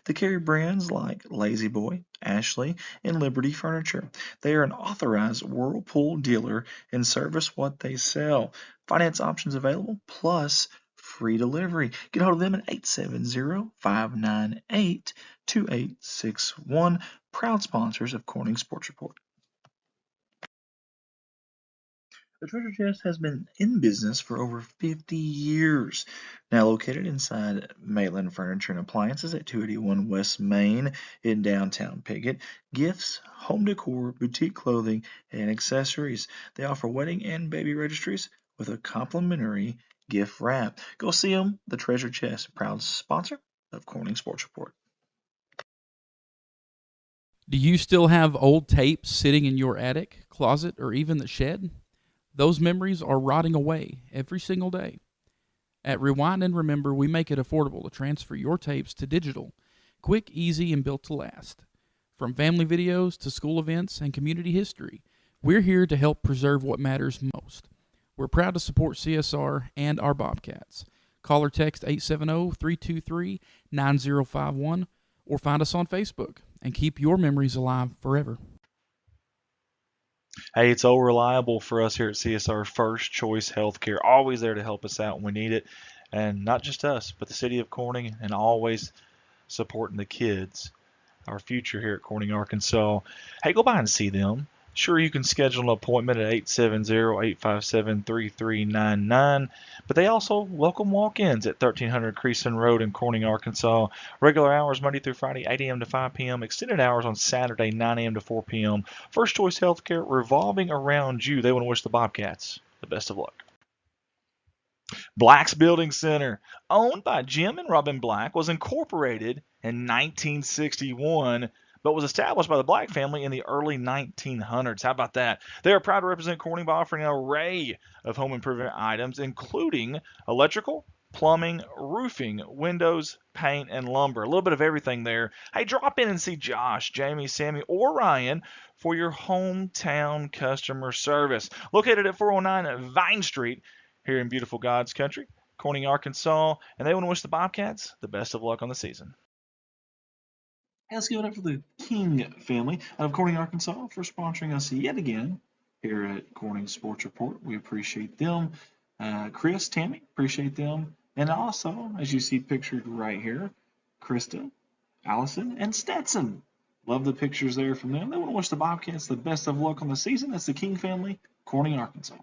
They carry brands like Lazy Boy, Ashley, and Liberty Furniture. They are an authorized Whirlpool dealer and service what they sell. Finance options available, plus free delivery. Get hold of them at 870-598-2861. Proud sponsors of Corning Sports Report. The treasure chest has been in business for over 50 years. Now located inside Maitland Furniture and Appliances at 281 West Main in downtown Piggott. Gifts, home decor, boutique clothing, and accessories. They offer wedding and baby registries with a complimentary gift wrap. Go see them, the Treasure Chest, proud sponsor of Corning Sports Report. Do you still have old tapes sitting in your attic, closet, or even the shed? Those memories are rotting away every single day. At Rewind and Remember, we make it affordable to transfer your tapes to digital. Quick, easy, and built to last. From family videos to school events and community history, we're here to help preserve what matters most. We're proud to support CSR and our Bobcats. Call or text 870-323-9051 or find us on Facebook and keep your memories alive forever. Hey, it's all reliable for us here at CSR. First Choice Healthcare, always there to help us out when we need it. And not just us, but the city of Corning, and always supporting the kids, our future here at Corning, Arkansas. Hey, go by and see them. Sure, you can schedule an appointment at 870-857-3399, but they also welcome walk-ins at 1300 Creason Road in Corning, Arkansas. Regular hours Monday through Friday, 8 a.m. to 5 p.m. Extended hours on Saturday, 9 a.m. to 4 p.m. First Choice Healthcare, revolving around you. They want to wish the Bobcats the best of luck. Black's Building Center, owned by Jim and Robin Black, was incorporated in 1961, but was established by the Black family in the early 1900s. How about that? They are proud to represent Corning by offering an array of home improvement items, including electrical, plumbing, roofing, windows, paint, and lumber. A little bit of everything there. Hey, drop in and see Josh, Jamie, Sammy, or Ryan for your hometown customer service. Located at 409 Vine Street here in beautiful God's country, Corning, Arkansas, and they want to wish the Bobcats the best of luck on the season. Let's give it up for the King family out of Corning, Arkansas for sponsoring us yet again here at Corning Sports Report. We appreciate them. Chris, Tammy, appreciate them. And also, as you see pictured right here, Krista, Allison, and Stetson. Love the pictures there from them. They want to wish the Bobcats the best of luck on the season. That's the King family, Corning, Arkansas.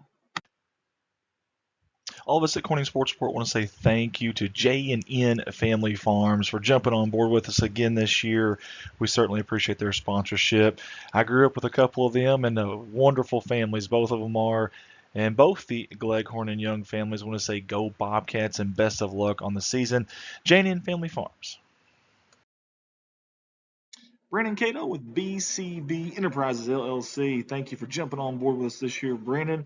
All of us at Corning Sports Report want to say thank you to J&N Family Farms for jumping on board with us again this year. We certainly appreciate their sponsorship. I grew up with a couple of them, and wonderful families both of them are. And both the Gleghorn and Young families want to say go Bobcats and best of luck on the season. J&N Family Farms. Brandon Cato with BCB Enterprises, LLC. Thank you for jumping on board with us this year, Brandon.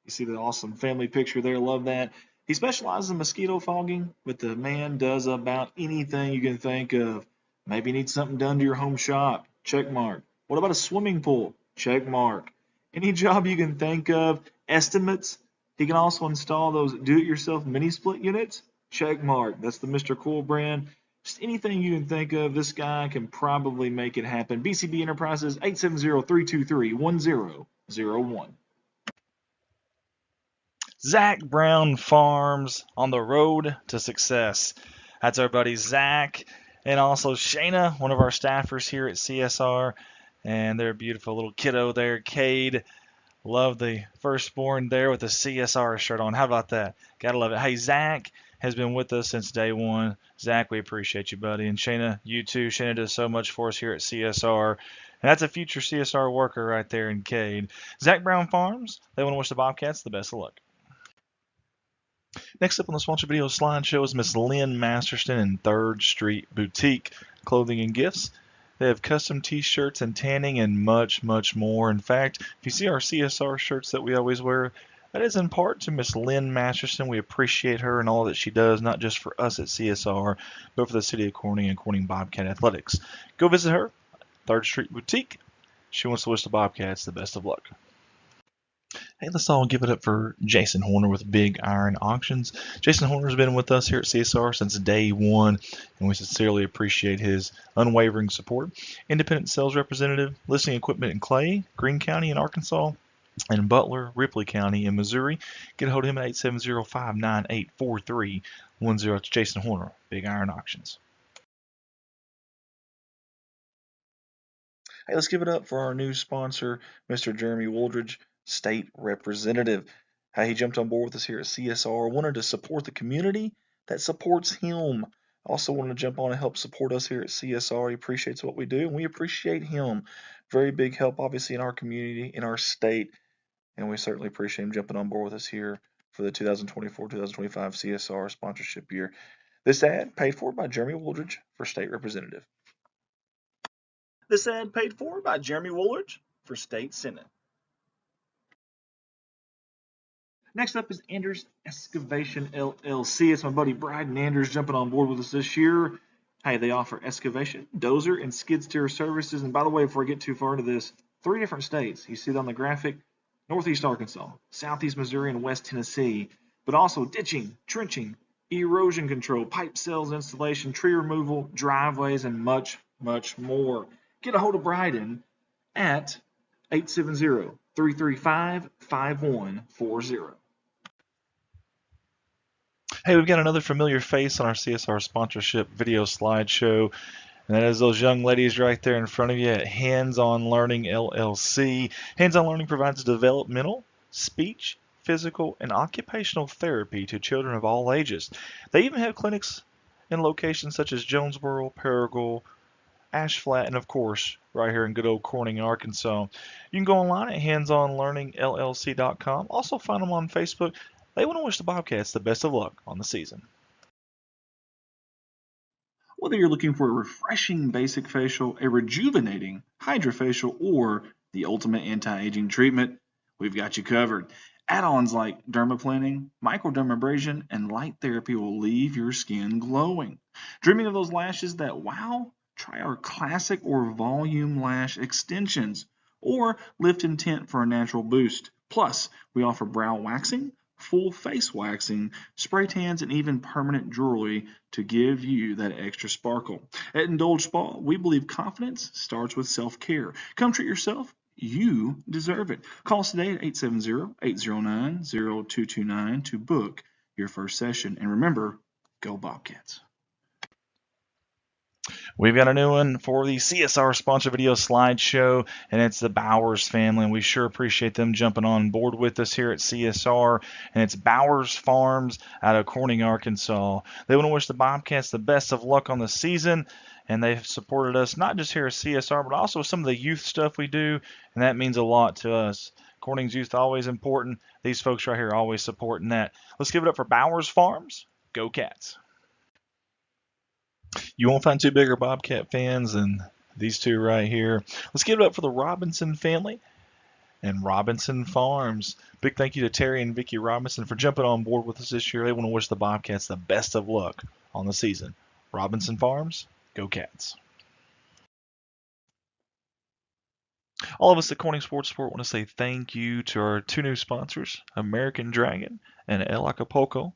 You see the awesome family picture there. Love that. He specializes in mosquito fogging, but the man does about anything you can think of. Maybe you need something done to your home shop. Check mark. What about a swimming pool? Check mark. Any job you can think of. Estimates. He can also install those do-it-yourself mini-split units. Check mark. That's the Mr. Cool brand. Just anything you can think of, this guy can probably make it happen. BCB Enterprises, 870-323-1001. Zach Brown Farms on the road to success. That's our buddy Zach, and also Shayna, one of our staffers here at CSR, and their beautiful little kiddo there, Cade. Love the firstborn there with the CSR shirt on. How about that? Gotta love it. Hey, Zach has been with us since day one. Zach, we appreciate you, buddy. And Shayna, you too. Shayna does so much for us here at CSR. And that's a future CSR worker right there in Cade. Zach Brown Farms, they want to wish the Bobcats the best of luck. Next up on the sponsor video slideshow is Miss Lynn Masterston in 3rd Street Boutique Clothing and Gifts. They have custom t-shirts and tanning and much, much more. In fact, if you see our CSR shirts that we always wear, that is in part to Miss Lynn Masterson. We appreciate her and all that she does, not just for us at CSR, but for the city of Corning and Corning Bobcat Athletics. Go visit her, 3rd Street Boutique. She wants to wish the Bobcats the best of luck. Hey, let's all give it up for Jason Horner with Big Iron Auctions. Jason Horner's been with us here at CSR since day one, and we sincerely appreciate his unwavering support. Independent sales representative, listing equipment in Clay, Greene County in Arkansas, and Butler, Ripley County in Missouri. Get a hold of him at 870-598-4310. It's Jason Horner, Big Iron Auctions. Hey, let's give it up for our new sponsor, Mr. Jeremy Wooldridge, State Representative. Hey, he jumped on board with us here at CSR, wanted to support the community that supports him. Also wanted to jump on and help support us here at CSR. He appreciates what we do, and we appreciate him. Very big help, obviously, in our community, in our state, and we certainly appreciate him jumping on board with us here for the 2024-2025 CSR sponsorship year. This ad paid for by Jeremy Wooldridge for State Representative. This ad paid for by Jeremy Woolridge for State Senate. Next up is Anders Excavation LLC. It's my buddy Bryden Anders jumping on board with us this year. Hey, they offer excavation, dozer, and skid steer services. And by the way, before I get too far into this, 3 different states. You see it on the graphic: Northeast Arkansas, Southeast Missouri, and West Tennessee. But also ditching, trenching, erosion control, pipe sales installation, tree removal, driveways, and much, much more. Get a hold of Bryden at 870-335-5140. Hey, we've got another familiar face on our CSR sponsorship video slideshow, and that is those young ladies right there in front of you at Hands On Learning LLC. Hands On Learning provides developmental, speech, physical, and occupational therapy to children of all ages. They even have clinics in locations such as Jonesboro, Paragould, Ash Flat, and of course, right here in good old Corning, Arkansas. You can go online at handsonlearningllc.com. Also find them on Facebook. They want to wish the Bobcats the best of luck on the season. Whether you're looking for a refreshing basic facial, a rejuvenating hydrofacial, or the ultimate anti-aging treatment, we've got you covered. Add-ons like dermaplaning, microdermabrasion, and light therapy will leave your skin glowing. Dreaming of those lashes that wow? Try our classic or volume lash extensions, or lift and tint for a natural boost. Plus, we offer brow waxing, full face waxing, spray tans, and even permanent jewelry to give you that extra sparkle. At Indulge Spa, we believe confidence starts with self-care. Come treat yourself. You deserve it. Call us today at 870-809-0229 to book your first session. And remember, go Bobcats. We've got a new one for the CSR sponsor video slideshow, and it's the Bowers family, and we sure appreciate them jumping on board with us here at CSR. And it's Bowers Farms out of Corning, Arkansas. They want to wish the Bobcats the best of luck on the season, and they've supported us not just here at CSR, but also some of the youth stuff we do, and that means a lot to us. Corning's youth always important. These folks right here are always supporting that. Let's give it up for Bowers Farms. Go Cats. You won't find two bigger Bobcat fans than these two right here. Let's give it up for the Robinson family and Robinson Farms. Big thank you to Terry and Vicki Robinson for jumping on board with us this year. They want to wish the Bobcats the best of luck on the season. Robinson Farms, go Cats. All of us at Corning Sports Sport want to say thank you to our 2 new sponsors, American Dragon and El Acapulco.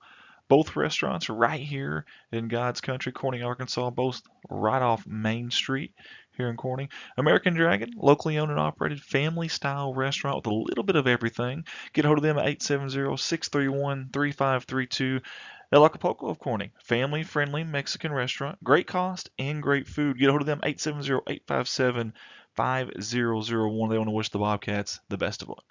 Both restaurants are right here in God's country, Corning, Arkansas, both right off Main Street here in Corning. American Dragon, locally owned and operated family-style restaurant with a little bit of everything. Get a hold of them at 870-631-3532. El Acapulco of Corning, family-friendly Mexican restaurant, great cost and great food. Get a hold of them, 870-857-5001. They want to wish the Bobcats the best of luck.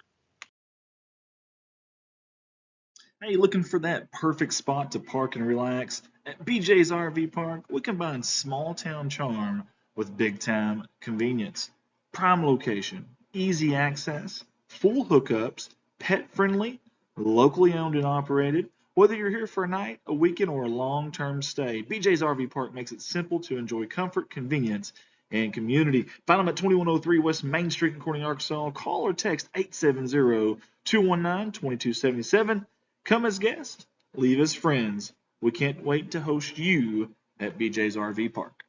Hey, looking for that perfect spot to park and relax? At BJ's RV Park, we combine small town charm with big time convenience. Prime location, easy access, full hookups, pet friendly, locally owned and operated. Whether you're here for a night, a weekend, or a long-term stay, BJ's RV Park makes it simple to enjoy comfort, convenience, and community. Find them at 2103 West Main Street in Corning, Arkansas. Call or text 870-219-2277. Come as guests, leave as friends. We can't wait to host you at BJ's RV Park.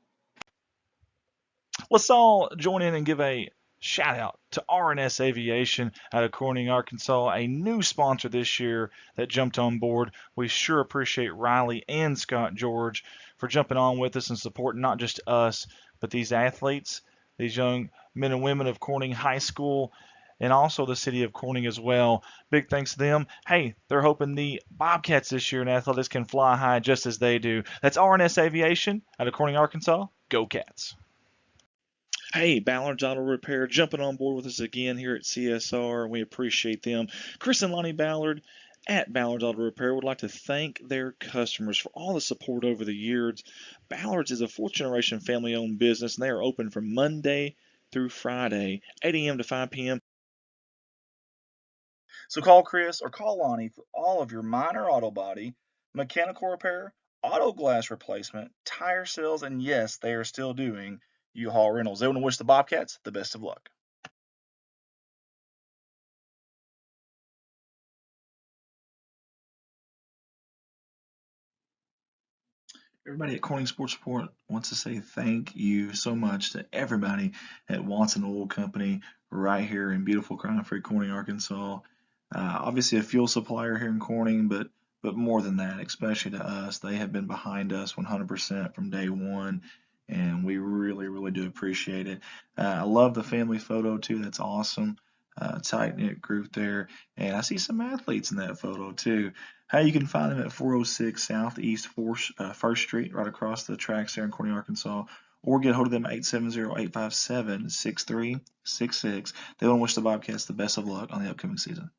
Let's all join in and give a shout out to RNS Aviation out of Corning, Arkansas, a new sponsor this year that jumped on board. We sure appreciate Riley and Scott George for jumping on with us and supporting not just us, but these athletes, these young men and women of Corning High School, and also the city of Corning as well. Big thanks to them. Hey, they're hoping the Bobcats this year in athletics can fly high just as they do. That's RNS Aviation out of Corning, Arkansas. Go Cats. Hey, Ballard's Auto Repair jumping on board with us again here at CSR, and we appreciate them. Chris and Lonnie Ballard at Ballard's Auto Repair would like to thank their customers for all the support over the years. Ballard's is a fourth-generation family-owned business, and they are open from Monday through Friday, 8 a.m. to 5 p.m. So call Chris or call Lonnie for all of your minor auto body, mechanical repair, auto glass replacement, tire sales, and yes, they are still doing U-Haul rentals. They want to wish the Bobcats the best of luck. Everybody at Corning Sports Report wants to say thank you so much to everybody at Watson Oil Company right here in beautiful crime-free Corning, Arkansas. Obviously a fuel supplier here in Corning, but more than that, especially to us, they have been behind us 100% from day one, and we really, really do appreciate it. I love the family photo too. That's awesome. Tight-knit group there, and I see some athletes in that photo too. Hey, you can find them at 406 Southeast 1st Street, right across the tracks there in Corning, Arkansas, or get a hold of them at 870-857-6366. They want to wish the Bobcats the best of luck on the upcoming season.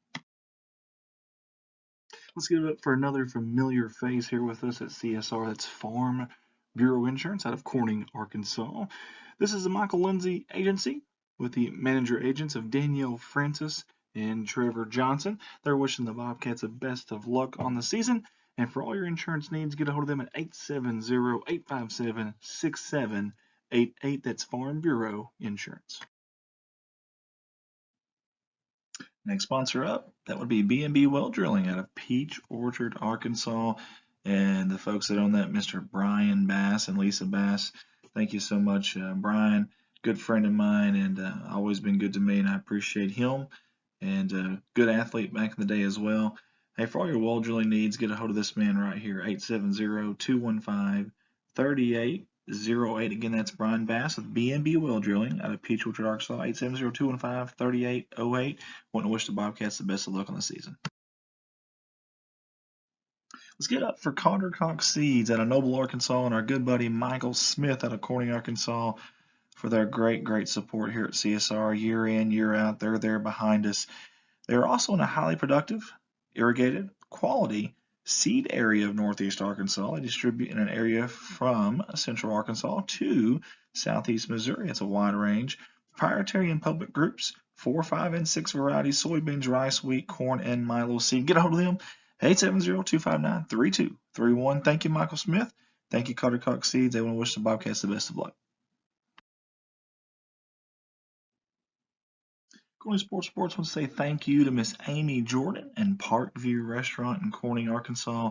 Let's give it up for another familiar face here with us at CSR. That's Farm Bureau Insurance out of Corning, Arkansas. This is the Michael Lindsay Agency with the manager agents of Danielle Francis and Trevor Johnson. They're wishing the Bobcats the best of luck on the season. And for all your insurance needs, get a hold of them at 870-857-6788. That's Farm Bureau Insurance. Next sponsor up, that would be B&B Well Drilling out of Peach Orchard, Arkansas. And the folks that own that, Mr. Brian Bass and Lisa Bass. Thank you so much, Brian. Good friend of mine and always been good to me, and I appreciate him. And good athlete back in the day as well. Hey, for all your well drilling needs, get a hold of this man right here, 870-215-3808. Again, that's Brian Bass with B&B Well Drilling out of Peach Orchard, Arkansas, 870-215-3808. Want to wish the Bobcats the best of luck on the season. Let's get up for Carter Cox Seeds out of Noble, Arkansas, and our good buddy Michael Smith out of Corning, Arkansas, for their great support here at CSR year in, year out. They're there behind us. They're also in a highly productive, irrigated, quality seed area of northeast Arkansas. They distribute in an area from central Arkansas to southeast Missouri. It's a wide range. Proprietary and public groups, 4, 5, and 6 varieties, soybeans, rice, wheat, corn, and milo seed. Get a hold of them, 870-259-3231. Thank you, Michael Smith. Thank you, Carter Cox Seeds. They want to wish the Bobcats the best of luck. Corning Sports wants to say thank you to Miss Amy Jordan and Parkview Restaurant in Corning, Arkansas.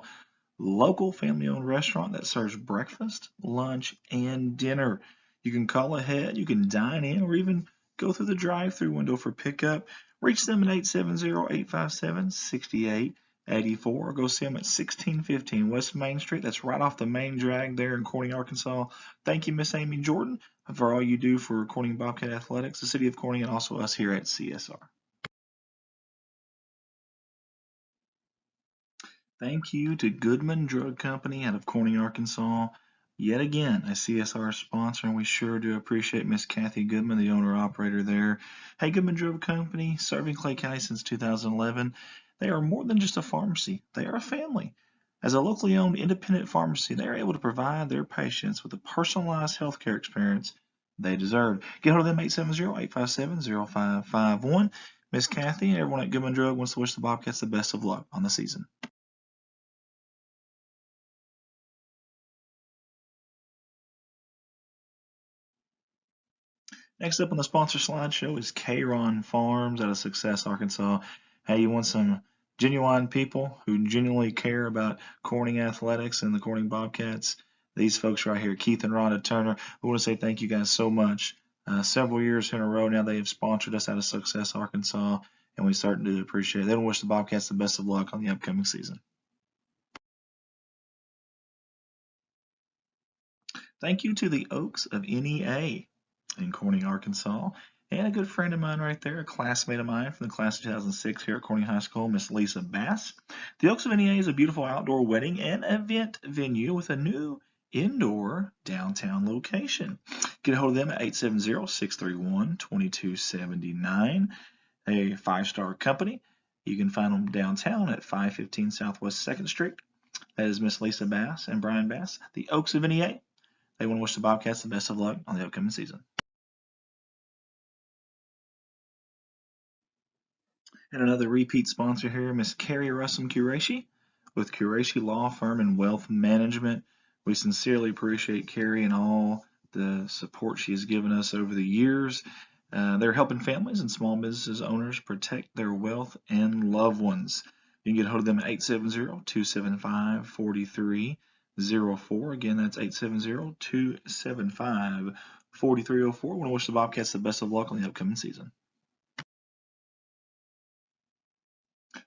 Local family-owned restaurant that serves breakfast, lunch, and dinner. You can call ahead, you can dine in, or even go through the drive-through window for pickup. Reach them at 870-857-6884 or go see them at 1615 West Main Street. That's right off the main drag there in Corning, Arkansas. Thank you, Miss Amy Jordan, for all you do for Corning Bobcat Athletics, the city of Corning, and also us here at CSR. Thank you to Goodman Drug Company out of Corning, Arkansas. Yet again, a CSR sponsor, and we sure do appreciate Miss Kathy Goodman, the owner-operator there. Hey, Goodman Drug Company, serving Clay County since 2011. They are more than just a pharmacy. They are a family. As a locally owned independent pharmacy, they are able to provide their patients with the personalized healthcare experience they deserve. Get hold of them, 870-857-0551. Miss Kathy and everyone at Goodman Drug wants to wish the Bobcats the best of luck on the season. Next up on the sponsor slideshow is K-Ron Farms out of Success, Arkansas. Hey, you want some genuine people who genuinely care about Corning athletics and the Corning Bobcats? These folks right here, Keith and Rhonda Turner, we want to say thank you guys so much Several years in a row now they have sponsored us out of Success, Arkansas, and we certainly do appreciate it. They don't wish the Bobcats the best of luck on the upcoming season. Thank you to the Oaks of NEA in Corning, Arkansas. And a good friend of mine right there, a classmate of mine from the class of 2006 here at Corning High School, Miss Lisa Bass. The Oaks of NEA is a beautiful outdoor wedding and event venue with a new indoor downtown location. Get a hold of them at 870-631-2279. A five-star company. You can find them downtown at 515 Southwest 2nd Street. That is Miss Lisa Bass and Brian Bass, the Oaks of NEA. They want to wish the Bobcats the best of luck on the upcoming season. And another repeat sponsor here, Miss Carrie Russum Qureshi with Qureshi Law Firm and Wealth Management. We sincerely appreciate Carrie and all the support she has given us over the years. They're helping families and small business owners protect their wealth and loved ones. You can get a hold of them at 870-275-4304. Again, that's 870-275-4304. We want to wish the Bobcats the best of luck on the upcoming season.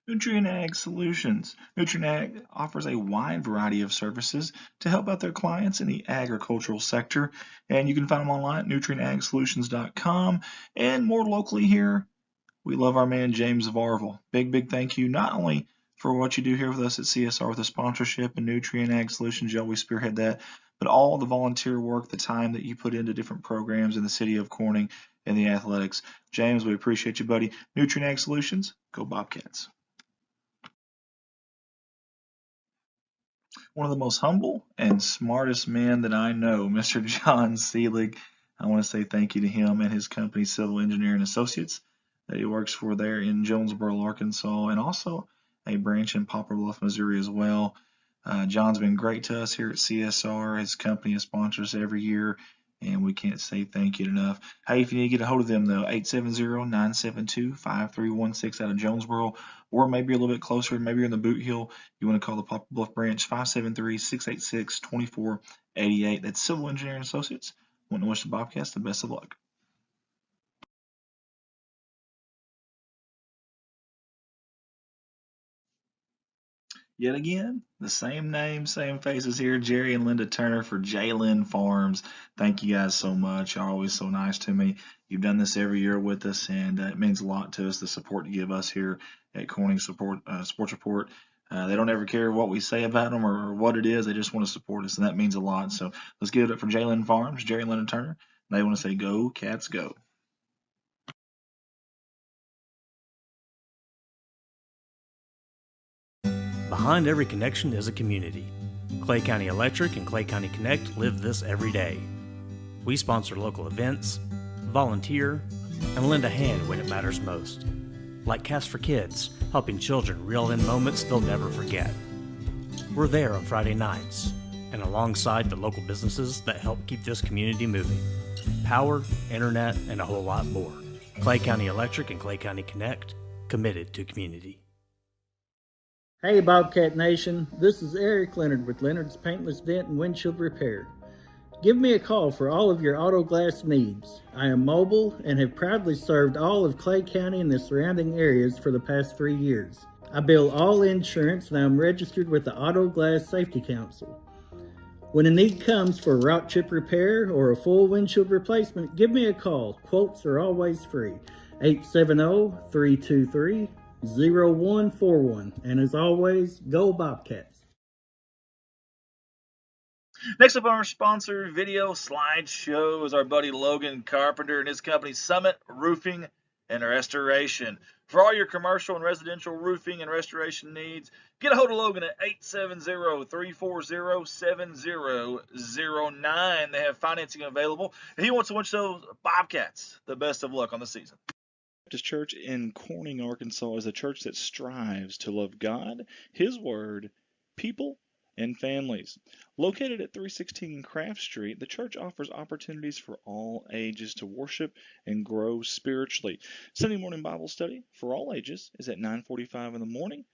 Nutrient Ag Solutions. Nutrient Ag offers a wide variety of services to help out their clients in the agricultural sector, and you can find them online at nutrientagsolutions.com. And more locally here, we love our man James Varvel. Big thank you not only for what you do here with us at CSR with the sponsorship and Nutrient Ag Solutions, you always spearhead that, but all the volunteer work, the time that you put into different programs in the city of Corning and the athletics. James, we appreciate you, buddy. Nutrient Ag Solutions, go Bobcats. One of the most humble and smartest men that I know, Mr. John Seelig. I want to say thank you to him and his company, Civil Engineering Associates, that he works for there in Jonesboro, Arkansas, and also a branch in Poplar Bluff, Missouri as well. John's been great to us here at CSR. His company has sponsored us every year, and we can't say thank you enough. Hey, if you need to get a hold of them, though, 870-972-5316 out of Jonesboro, or maybe a little bit closer, maybe you're in the Boot Hill, you want to call the Poplar Bluff branch, 573-686-2488. That's Civil Engineering Associates. Want to wish the Bobcats the best of luck. Yet again, the same name, same faces here, Jerry and Linda Turner for Jalen Farms. Thank you guys so much. You're always so nice to me. You've done this every year with us, and it means a lot to us, the support you give us here at Corning Sports Report. They don't ever care what we say about them or what it is. They just want to support us, and that means a lot. So let's give it up for Jalen Farms, Jerry and Linda Turner. They want to say, go, Cats, go. Behind every connection is a community. Clay County Electric and Clay County Connect live this every day. We sponsor local events, volunteer, and lend a hand when it matters most. Like Cast for Kids, helping children reel in moments they'll never forget. We're there on Friday nights, and alongside the local businesses that help keep this community moving. Power, internet, and a whole lot more. Clay County Electric and Clay County Connect, committed to community. Hey Bobcat Nation, this is Eric Leonard with Leonard's Paintless Vent and Windshield Repair. Give me a call for all of your auto glass needs. I am mobile and have proudly served all of Clay County and the surrounding areas for the past 3 years. I bill all insurance and I am registered with the Auto Glass Safety Council. When a need comes for a rock chip repair or a full windshield replacement, give me a call. Quotes are always free. 870-323-0141. And as always, go Bobcats. Next up on our sponsor video slideshow is our buddy Logan Carpenter and his company Summit Roofing and Restoration. For all your commercial and residential roofing and restoration needs, get a hold of Logan at 870-340-7009. They have financing available, and he wants to wish those Bobcats the best of luck on the season. Baptist Church in Corning, Arkansas is a church that strives to love God, His Word, people, and families. Located at 316 Craft Street, the church offers opportunities for all ages to worship and grow spiritually. Sunday morning Bible study for all ages is at 9:45 in the morning,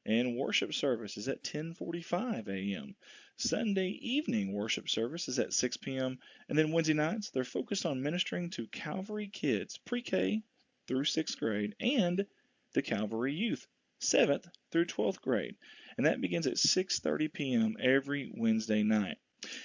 and worship service is at 10:45 a.m. Sunday evening worship service is at 6 p.m. And then Wednesday nights, they're focused on ministering to Calvary kids, pre-K through 6th grade, and the Calvary youth, 7th through 12th grade. And that begins at 6:30 p.m. every Wednesday night.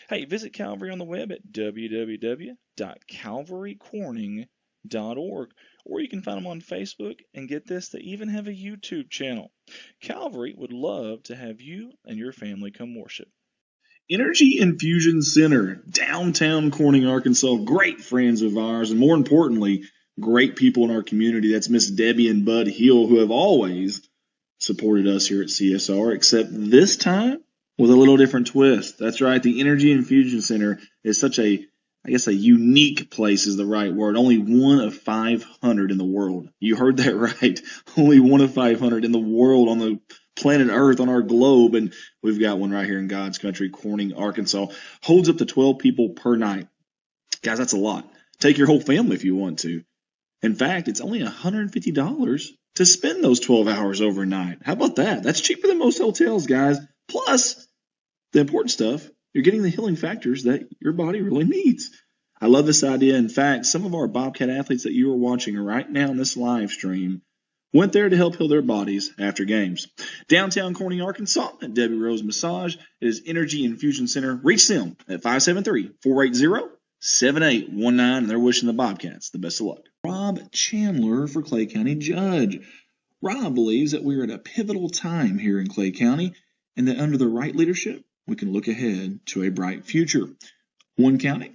Hey, visit Calvary on the web at www.calvarycorning.org, or you can find them on Facebook, and get this, they even have a YouTube channel. Calvary would love to have you and your family come worship. Energy Infusion Center, downtown Corning, Arkansas. Great friends of ours, and more importantly, great people in our community. That's Miss Debbie and Bud Hill, who have always supported us here at CSR, except this time with a little different twist. That's right, the Energy Infusion Center is such a unique place is the right word. Only one of 500 in the world. You heard that right. Only one of 500 in the world on the planet Earth, on our globe, and we've got one right here in God's country, Corning, Arkansas. Holds up to 12 people per night. Guys, that's a lot. Take your whole family if you want to. In fact, it's only $150 to spend those 12 hours overnight. How about that? That's cheaper than most hotels, guys. Plus, the important stuff, you're getting the healing factors that your body really needs. I love this idea. In fact, some of our Bobcat athletes that you are watching right now in this live stream went there to help heal their bodies after games. Downtown Corning, Arkansas, at Debbie Rose Massage, it is Energy Infusion Center. Reach them at 573-480-7819, and they're wishing the Bobcats the best of luck. Rob Chandler for Clay County Judge. Rob believes that we are at a pivotal time here in Clay County, and that under the right leadership, we can look ahead to a bright future. One county,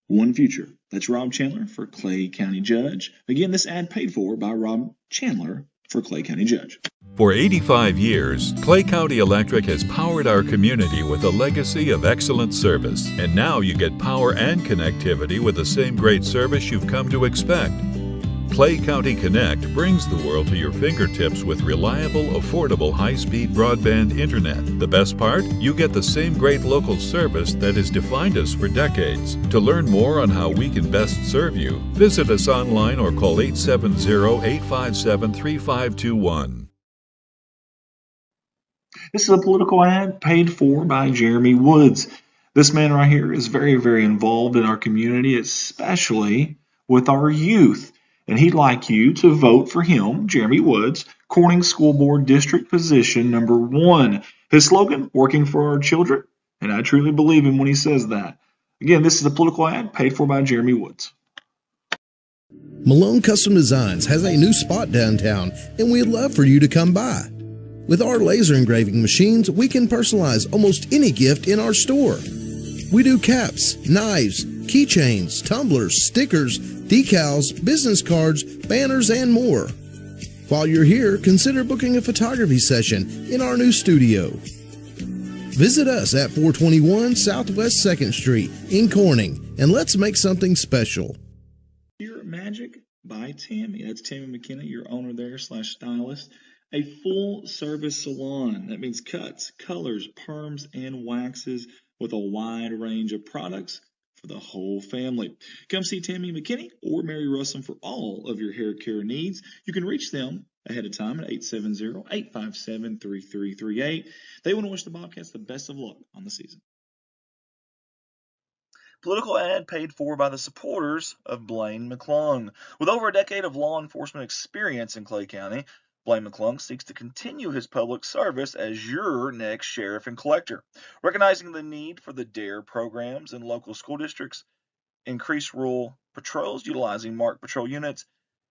one future. That's Rob Chandler for Clay County Judge. Again, this ad paid for by Rob Chandler for Clay County Judge. For 85 years, Clay County Electric has powered our community with a legacy of excellent service. And now you get power and connectivity with the same great service you've come to expect. Clay County Connect brings the world to your fingertips with reliable, affordable, high-speed broadband internet. The best part? You get the same great local service that has defined us for decades. To learn more on how we can best serve you, visit us online or call 870-857-3521. This is a political ad paid for by Jeremy Woods. This man right here is very, very involved in our community, especially with our youth. And he'd like you to vote for him, Jeremy Woods, Corning School Board District Position number 1. His slogan, working for our children, and I truly believe him when he says that. Again, this is a political ad paid for by Jeremy Woods. Malone Custom Designs has a new spot downtown, and we'd love for you to come by. With our laser engraving machines, we can personalize almost any gift in our store. We do caps, knives, keychains, tumblers, stickers, decals, business cards, banners, and more. While you're here, consider booking a photography session in our new studio. Visit us at 421 Southwest 2nd Street in Corning, and let's make something special. Here Magic by Tammy. That's Tammy McKenna, your owner there / stylist. A full-service salon. That means cuts, colors, perms, and waxes with a wide range of products for the whole family. Come see Tammy McKinney or Mary Russell for all of your hair care needs. You can reach them ahead of time at 870-857-3338. They want to wish the Bobcats the best of luck on the season. Political ad paid for by the supporters of Blaine McClung. With over a decade of law enforcement experience in Clay County, Blaine McClung seeks to continue his public service as your next sheriff and collector. Recognizing the need for the DARE programs in local school districts, increased rural patrols utilizing marked patrol units,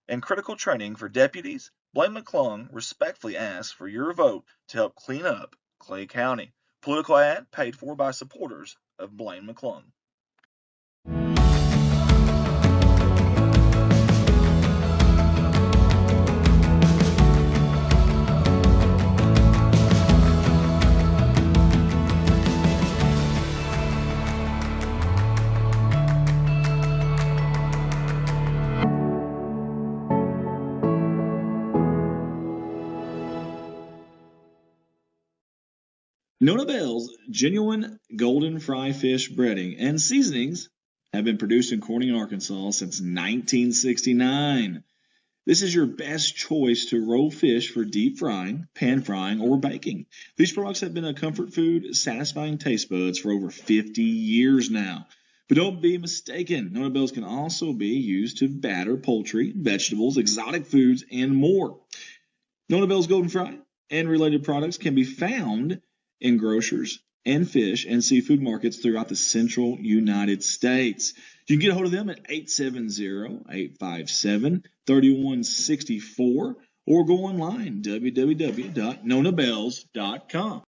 and critical training for deputies, Blaine McClung respectfully asks for your vote to help clean up Clay County. Political ad paid for by supporters of Blaine McClung. Nona Bell's genuine golden fry fish breading and seasonings have been produced in Corning, Arkansas since 1969. This is your best choice to roll fish for deep frying, pan frying, or baking. These products have been a comfort food, satisfying taste buds for over 50 years now. But don't be mistaken, Nona Bells can also be used to batter poultry, vegetables, exotic foods, and more. Nona Bells Golden Fry and related products can be found in grocers and fish and seafood markets throughout the central United States. You can get a hold of them at 870-857-3164 or go online, www.nonabells.com.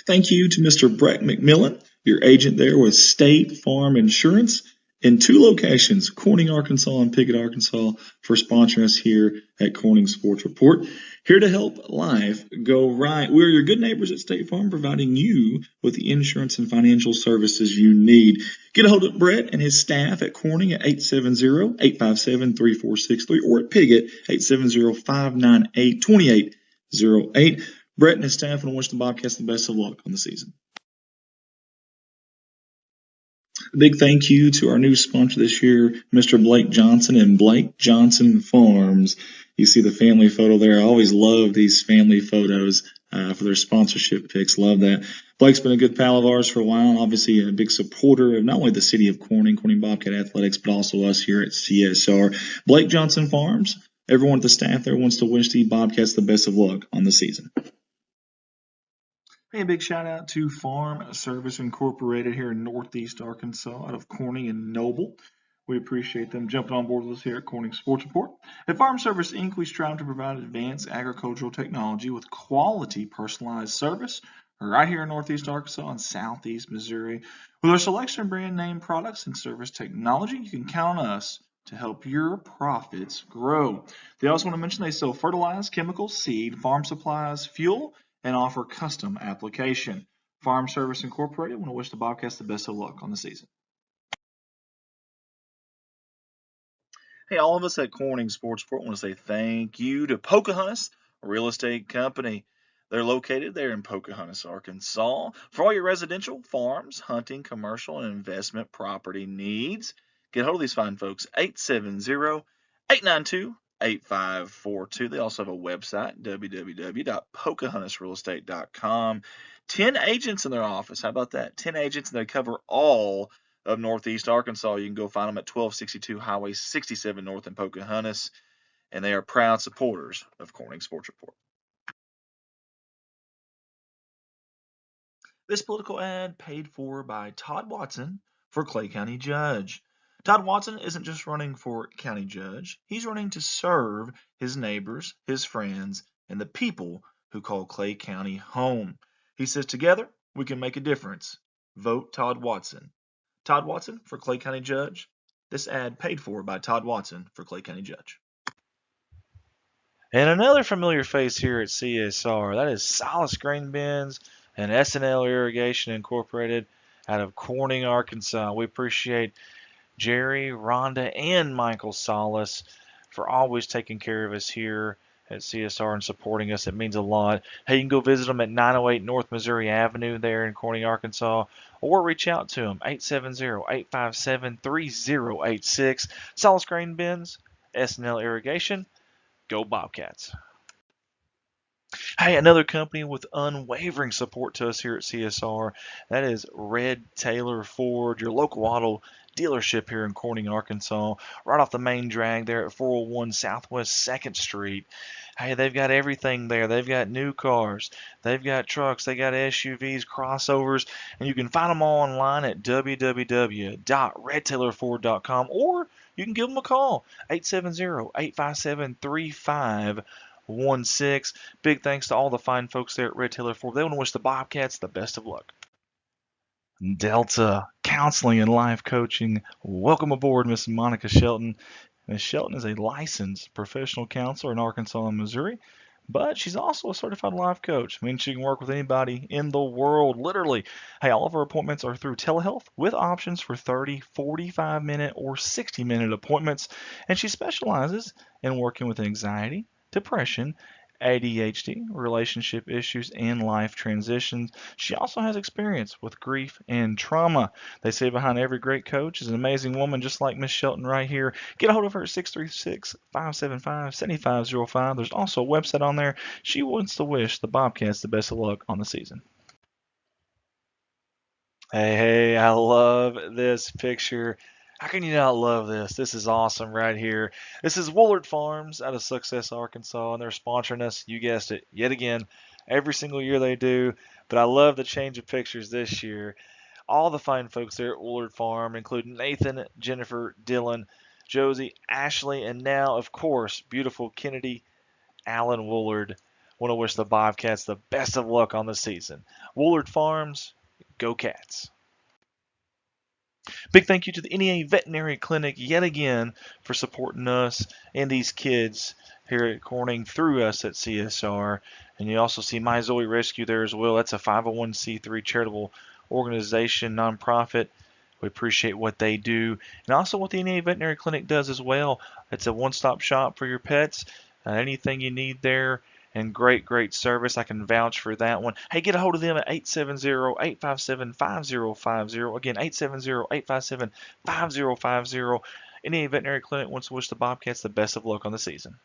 Thank you to Mr. Brett McMillan, your agent there with State Farm Insurance in 2 locations, Corning, Arkansas and Pickett, Arkansas, for sponsoring us here at Corning Sports Report. Here to help life go right. We're your good neighbors at State Farm, providing you with the insurance and financial services you need. Get a hold of Brett and his staff at Corning at 870-857-3463 or at Pickett, 870-598-2808. Brett and his staff want to wish the Bobcats the best of luck on the season. A big thank you to our new sponsor this year, Mr. Blake Johnson and Blake Johnson Farms. You see the family photo there. I always love these family photos for their sponsorship pics. Love that. Blake's been a good pal of ours for a while, obviously a big supporter of not only the city of Corning Bobcat Athletics, but also us here at CSR. Blake Johnson Farms, everyone at the staff there wants to wish the Bobcats the best of luck on the season. Hey, a big shout out to Farm Service Incorporated here in Northeast Arkansas out of Corning and Noble. We appreciate them jumping on board with us here at Corning Sports Report. At Farm Service Inc., we strive to provide advanced agricultural technology with quality personalized service right here in Northeast Arkansas and Southeast Missouri. With our selection of brand name products and service technology, you can count on us to help your profits grow. They also want to mention they sell fertilizer, chemicals, seed, farm supplies, fuel, and offer custom application. Farm Service Incorporated want to wish the Bobcats the best of luck on the season. Hey, all of us at Corning Sports Report want to say thank you to Pocahontas Real Estate Company. They're located there in Pocahontas, Arkansas. For all your residential, farms, hunting, commercial, and investment property needs, get hold of these fine folks, 870-892-8542. They also have a website, www.pocahontasrealestate.com. 10 agents in their office. How about that? 10 agents, and they cover all of Northeast Arkansas. You can go find them at 1262 Highway 67 North in Pocahontas, and they are proud supporters of Corning Sports Report. This political ad paid for by Todd Watson for Clay County Judge. Todd Watson isn't just running for county judge. He's running to serve his neighbors, his friends, and the people who call Clay County home. He says, together, we can make a difference. Vote Todd Watson. Todd Watson for Clay County Judge. This ad paid for by Todd Watson for Clay County Judge. And another familiar face here at CSR, that is Silas Grain Bins and S&L Irrigation Incorporated out of Corning, Arkansas. We appreciate Jerry, Rhonda, and Michael Salas for always taking care of us here at CSR and supporting us. It means a lot. Hey, you can go visit them at 908 North Missouri Avenue there in Corning, Arkansas, or reach out to them, 870-857-3086. Salas Grain Bins, S&L Irrigation, go Bobcats. Hey, another company with unwavering support to us here at CSR, that is Red Taylor Ford, your local auto dealership here in Corning, Arkansas, right off the main drag there at 401 Southwest 2nd Street. Hey, they've got everything there. They've got new cars, they've got trucks, they got SUVs, crossovers, and you can find them all online at www.redtaylorford.com, or you can give them a call, 870-857-3516. Big thanks to all the fine folks there at Red Taylor Ford. They want to wish the Bobcats the best of luck. Delta Counseling and Life Coaching. Welcome aboard, Miss Monica Shelton. Miss Shelton is a licensed professional counselor in Arkansas and Missouri, but she's also a certified life coach. I mean, she can work with anybody in the world, literally. Hey, all of her appointments are through telehealth with options for 30, 45-minute, or 60-minute appointments, and she specializes in working with anxiety, depression, ADHD, relationship issues, and life transitions. She also has experience with grief and trauma. They say behind every great coach is an amazing woman just like Miss Shelton right here. Get a hold of her at 636-575-7505. There's also a website on there. She wants to wish the Bobcats the best of luck on the season. Hey, I love this picture. How can you not love this? This is awesome right here. This is Woolard Farms out of Success, Arkansas, and they're sponsoring us, you guessed it, yet again. Every single year they do, but I love the change of pictures this year. All the fine folks there at Woolard Farm, including Nathan, Jennifer, Dylan, Josie, Ashley, and now, of course, beautiful Kennedy Allen Woolard. Want to wish the Bobcats the best of luck on the season. Woolard Farms, go Cats. Big thank you to the NEA Veterinary Clinic yet again for supporting us and these kids here at Corning through us at CSR. And you also see My Zoe Rescue there as well. That's a 501c3 charitable organization, nonprofit. We appreciate what they do. And also what the NEA Veterinary Clinic does as well. It's a one-stop shop for your pets. Anything you need there. And great service. I can vouch for that one. Hey, get a hold of them at 870-857-5050. Again, 870-857-5050. NEA Veterinary Clinic wants to wish the Bobcats the best of luck on the season.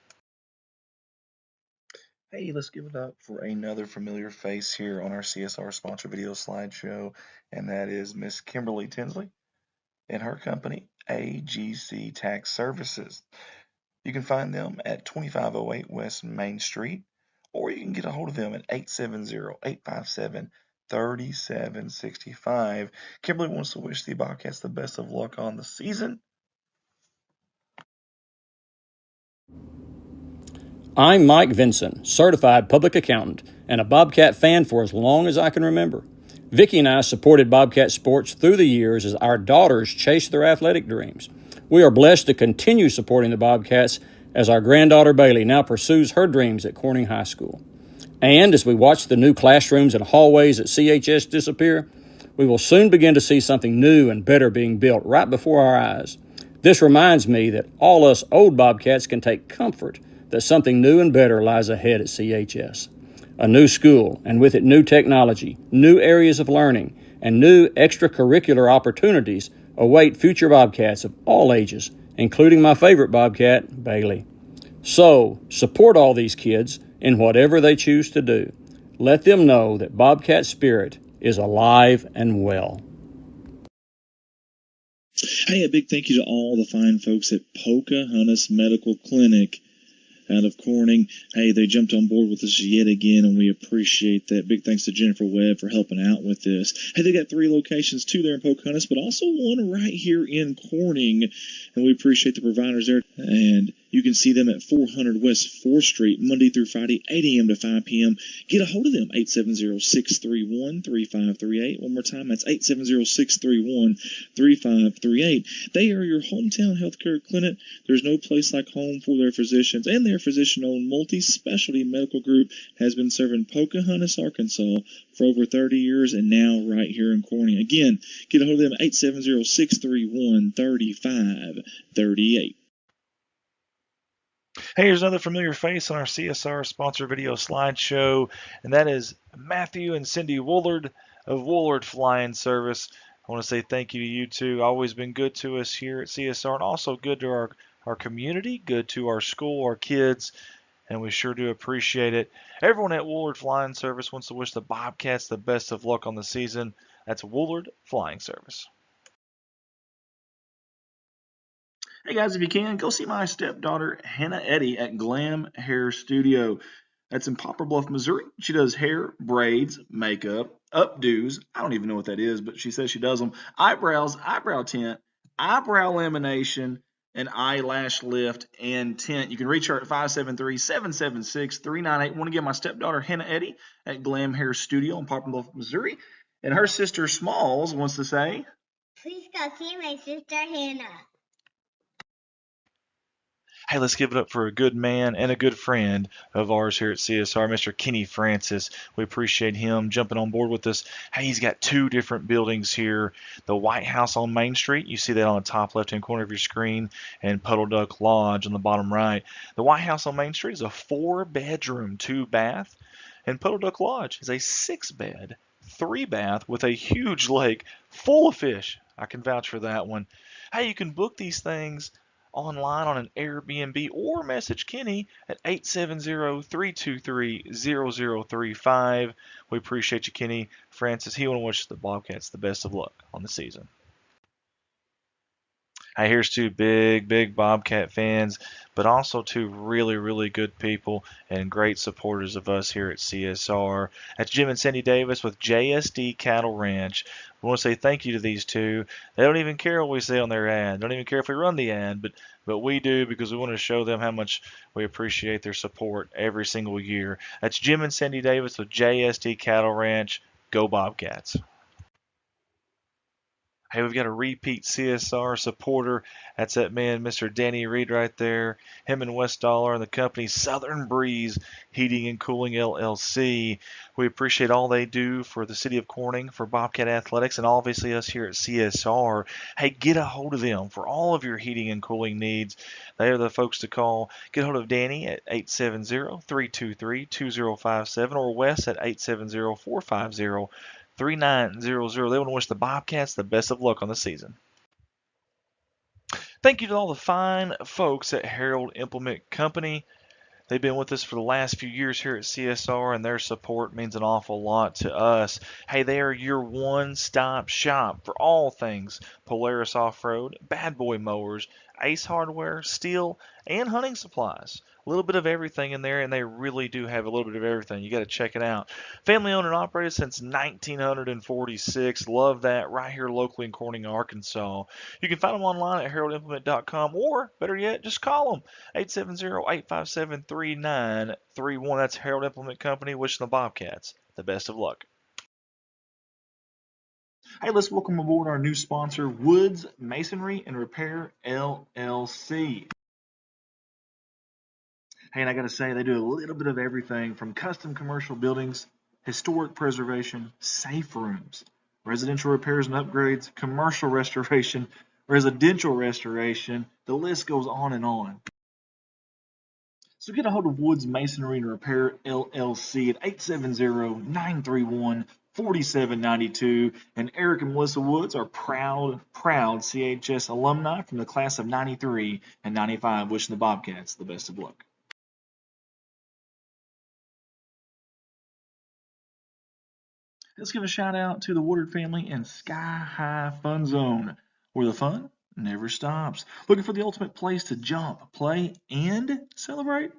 Hey, let's give it up for another familiar face here on our CSR sponsor video slideshow, and that is Miss Kimberly Tinsley and her company, AGC Tax Services. You can find them at 2508 West Main Street, or you can get a hold of them at 870-857-3765. Kimberly wants to wish the Bobcats the best of luck on the season. I'm Mike Vinson, certified public accountant and a Bobcat fan for as long as I can remember. Vicki and I supported Bobcat sports through the years as our daughters chased their athletic dreams. We are blessed to continue supporting the Bobcats as our granddaughter Bailey now pursues her dreams at Corning High School. And as we watch the new classrooms and hallways at CHS disappear, we will soon begin to see something new and better being built right before our eyes. This reminds me that all us old Bobcats can take comfort that something new and better lies ahead at CHS. A new school, and with it new technology, new areas of learning, and new extracurricular opportunities await future Bobcats of all ages, including my favorite Bobcat, Bailey. So, support all these kids in whatever they choose to do. Let them know that Bobcat spirit is alive and well. Hey, a big thank you to all the fine folks at Pocahontas Medical Clinic out of Corning. Hey, they jumped on board with us yet again, and we appreciate that. Big thanks to Jennifer Webb for helping out with this. Hey, they got 3 locations, 2 there in Pocahontas, but also 1 right here in Corning, and we appreciate the providers there. And you can see them at 400 West 4th Street, Monday through Friday, 8 a.m. to 5 p.m. Get a hold of them, 870-631-3538. One more time, that's 870-631-3538. They are your hometown healthcare clinic. There's no place like home for their physicians, and their physician-owned multi-specialty medical group has been serving Pocahontas, Arkansas for over 30 years, and now right here in Corning. Again, get a hold of them, 870-631-3538. Hey, here's another familiar face on our CSR sponsor video slideshow, and that is Matthew and Cindy Woolard of Woolard Flying Service. I want to say thank you to you two. Always been good to us here at CSR, and also good to our community, good to our school, our kids, and we sure do appreciate it. Everyone at Woolard Flying Service wants to wish the Bobcats the best of luck on the season. That's Woolard Flying Service. Hey guys, if you can, go see my stepdaughter, Hannah Eddy, at Glam Hair Studio. That's in Poplar Bluff, Missouri. She does hair, braids, makeup, updos. I don't even know what that is, but she says she does them. Eyebrows, eyebrow tint, eyebrow lamination, and eyelash lift and tint. You can reach her at 573-776-398. I want to give my stepdaughter, Hannah Eddy, at Glam Hair Studio in Poplar Bluff, Missouri. And her sister, Smalls, wants to say, please go see my sister, Hannah. Hey, let's give it up for a good man and a good friend of ours here at CSR, Mr. Kenny Francis. We appreciate him jumping on board with us. Hey, he's got 2 different buildings here. The White House on Main Street, you see that on the top left-hand corner of your screen, and Puddle Duck Lodge on the bottom right. The White House on Main Street is a 4-bedroom, 2-bath, and Puddle Duck Lodge is a 6-bed, 3-bath with a huge lake full of fish. I can vouch for that one. Hey, you can book these things online on an Airbnb or message Kenny at 870-323-0035. We appreciate you, Kenny Francis. He want to wish the Bobcats the best of luck on the season. Hey, here's 2 big Bobcat fans, but also 2 really good people and great supporters of us here at CSR. That's Jim and Cindy Davis with JSD Cattle Ranch. We want to say thank you to these 2. They don't even care what we say on their ad. Don't even care if we run the ad, but we do, because we want to show them how much we appreciate their support every single year. That's Jim and Cindy Davis with JSD Cattle Ranch. Go Bobcats. Hey, we've got a repeat CSR supporter. That's that man, Mr. Danny Reed, right there. Him and West Dollar and the company Southern Breeze Heating and Cooling LLC. We appreciate all they do for the city of Corning, for Bobcat Athletics, and obviously us here at CSR. Hey, get a hold of them for all of your heating and cooling needs. They are the folks to call. Get a hold of Danny at 870-323-2057 or Wes at 870-450-3900. They want to wish the Bobcats the best of luck on the season. Thank you to all the fine folks at Harold Implement Company. They've been with us for the last few years here at CSR, and their support means an awful lot to us. Hey, they are your one-stop shop for all things Polaris Off-Road, Bad Boy Mowers, Ace Hardware, steel, and hunting supplies. A little bit of everything in there, and they really do have a little bit of everything. You got to check it out. Family owned and operated since 1946. Love that. Right here locally in Corning, Arkansas. You can find them online at heraldimplement.com, or better yet, just call them 870-857-3931. That's Harold Implement Company, wishing the Bobcats the best of luck. Hey, let's welcome aboard our new sponsor, Woods Masonry and Repair LLC. Hey, and I got to say, they do a little bit of everything from custom commercial buildings, historic preservation, safe rooms, residential repairs and upgrades, commercial restoration, residential restoration. The list goes on and on. So get a hold of Woods Masonry and Repair LLC at 870-931-4792. And Eric and Melissa Woods are proud CHS alumni from the class of 93 and 95, wishing the Bobcats the best of luck. Let's give a shout out to the Woodard family and Sky High Fun Zone, where the fun never stops. Looking for the ultimate place to jump, play, and celebrate?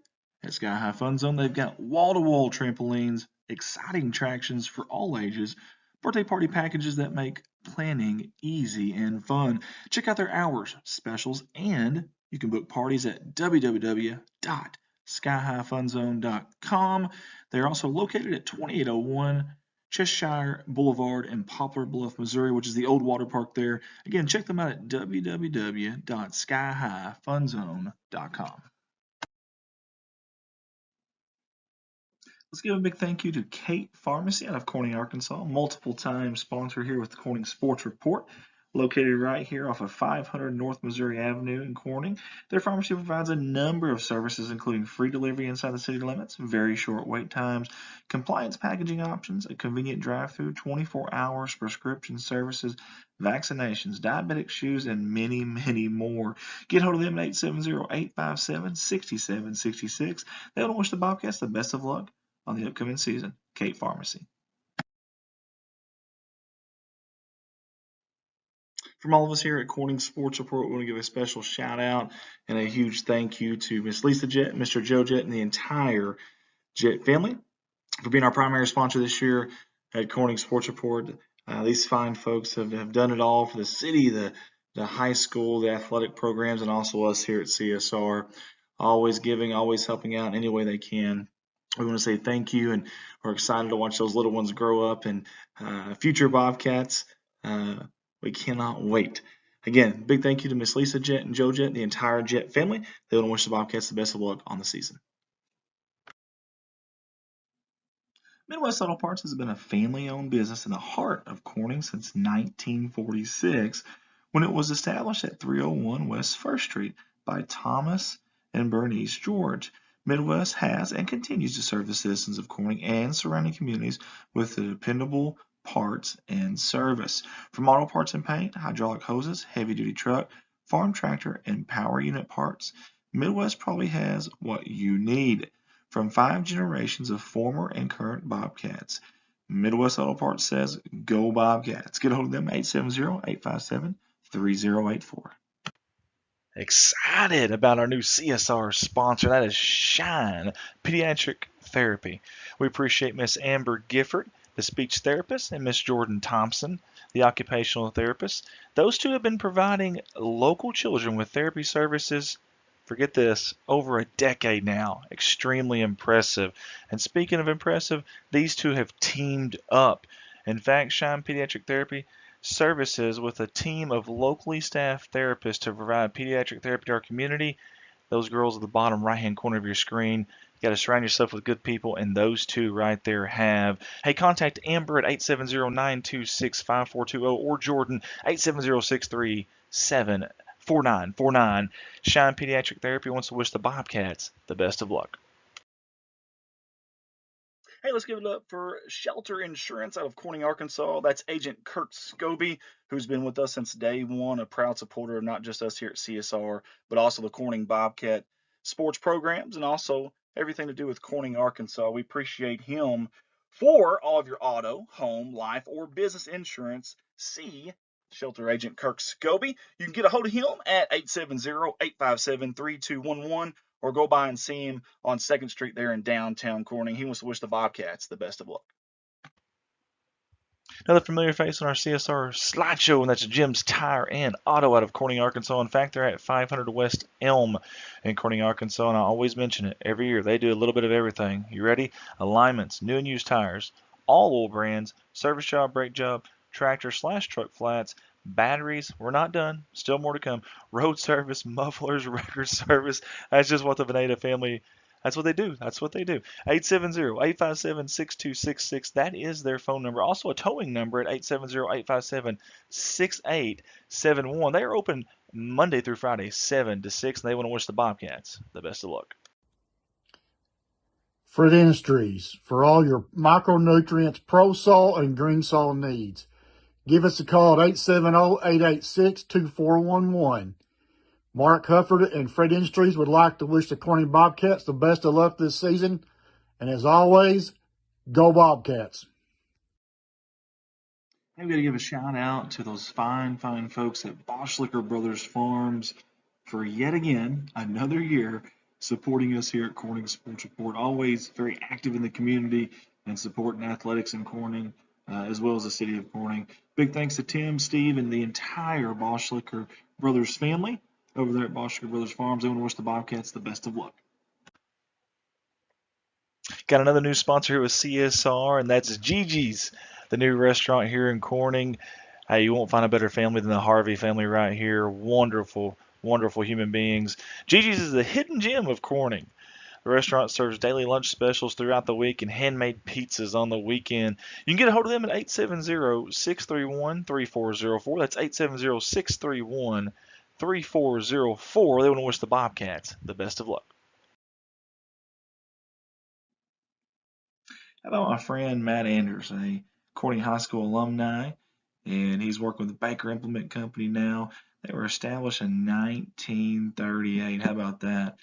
At Sky High Fun Zone, they've got wall-to-wall trampolines, exciting attractions for all ages, birthday party packages that make planning easy and fun. Check out their hours, specials, and you can book parties at www.skyhighfunzone.com. They're also located at 2801 Cheshire Boulevard in Poplar Bluff, Missouri, which is the old water park there. Again, check them out at www.skyhighfunzone.com. Let's give a big thank you to Kate Pharmacy out of Corning, Arkansas, multiple time sponsor here with the Corning Sports Report, located right here off of 500 North Missouri Avenue in Corning. Their pharmacy provides a number of services, including free delivery inside the city limits, very short wait times, compliance packaging options, a convenient drive-through, 24 hours prescription services, vaccinations, diabetic shoes, and many, many more. Get hold of them at 870-857-6766. They want to wish the Bobcats the best of luck on the upcoming season. Kate Pharmacy. From all of us here at Corning Sports Report, we want to give a special shout out and a huge thank you to Miss Lisa Jett, Mr. Joe Jett, and the entire Jett family for being our primary sponsor this year at Corning Sports Report. These fine folks have done it all for the city, the high school, the athletic programs, and also us here at CSR. Always giving, always helping out any way they can. We want to say thank you, and we're excited to watch those little ones grow up and future Bobcats. We cannot wait. Again, big thank you to Miss Lisa Jett and Joe Jett, the entire Jett family. They want to wish the Bobcats the best of luck on the season. Midwest Auto Parts has been a family-owned business in the heart of Corning since 1946, when it was established at 301 West 1st Street by Thomas and Bernice George. Midwest has and continues to serve the citizens of Corning and surrounding communities with the dependable parts and service. From auto parts and paint, hydraulic hoses, heavy-duty truck, farm tractor, and power unit parts, Midwest probably has what you need. From 5 generations of former and current Bobcats, Midwest Auto Parts says, go Bobcats. Get a hold of them, 870-857-3084. Excited about our new CSR sponsor. That is Shine Pediatric Therapy. We appreciate Miss Amber Gifford, the speech therapist, and Miss Jordan Thompson, the occupational therapist. Those two have been providing local children with therapy services, forget this, over a decade now. Extremely impressive. And speaking of impressive, these two have teamed up. In fact, Shine Pediatric Therapy services with a team of locally staffed therapists to provide pediatric therapy to our community. Those girls at the bottom right-hand corner of your screen. You got to surround yourself with good people, and those two right there have. Hey, contact Amber at 870-926-5420 or Jordan 870-637-4949. Shine Pediatric Therapy wants to wish the Bobcats the best of luck. Hey, let's give it up for Shelter Insurance out of Corning, Arkansas. That's Agent Kurt Scobie, who's been with us since day one, a proud supporter of not just us here at CSR, but also the Corning Bobcat sports programs and also everything to do with Corning, Arkansas. We appreciate him for all of your auto, home, life, or business insurance. See Shelter Agent Kirk Scobie. You can get a hold of him at 870-857-3211 or go by and see him on 2nd Street there in downtown Corning. He wants to wish the Bobcats the best of luck. Another familiar face on our CSR slideshow, and that's Jim's Tire and Auto out of Corning, Arkansas. In fact, they're at 500 West Elm in Corning, Arkansas, and I always mention it every year. They do a little bit of everything. You ready? Alignments, new and used tires, all oil brands, service job, brake job, tractor/truck flats, batteries. We're not done. Still more to come. Road service, mufflers, record service. That's just what the Veneta family, that's what they do. That's what they do. 870-857-6266. That is their phone number. Also a towing number at 870-857-6871. They are open Monday through Friday, 7 to 6, and they want to wish the Bobcats the best of luck. Fred Industries, for all your micronutrients, pro-sol, and green sol needs. Give us a call at 870-886-2411. Mark Hufford and Fred Industries would like to wish the Corning Bobcats the best of luck this season. And as always, go Bobcats. I'm going to give a shout out to those fine folks at Boschlicker Brothers Farms for yet again, another year, supporting us here at Corning Sports Report. Always very active in the community and supporting athletics in Corning, as well as the city of Corning. Big thanks to Tim, Steve, and the entire Boschlicker Brothers family over there at Boschlicker Brothers Farms. I want to wish the Bobcats the best of luck. Got another new sponsor here with CSR, and that's Gigi's, the new restaurant here in Corning. Hey, you won't find a better family than the Harvey family right here. Wonderful, wonderful human beings. Gigi's is the hidden gem of Corning. The restaurant serves daily lunch specials throughout the week and handmade pizzas on the weekend. You can get a hold of them at 870-631-3404. That's 870-631-3404. They want to wish the Bobcats the best of luck. How about my friend Matt Anders, a Corning High School alumni, and he's working with the Baker Implement Company now. They were established in 1938. How about that?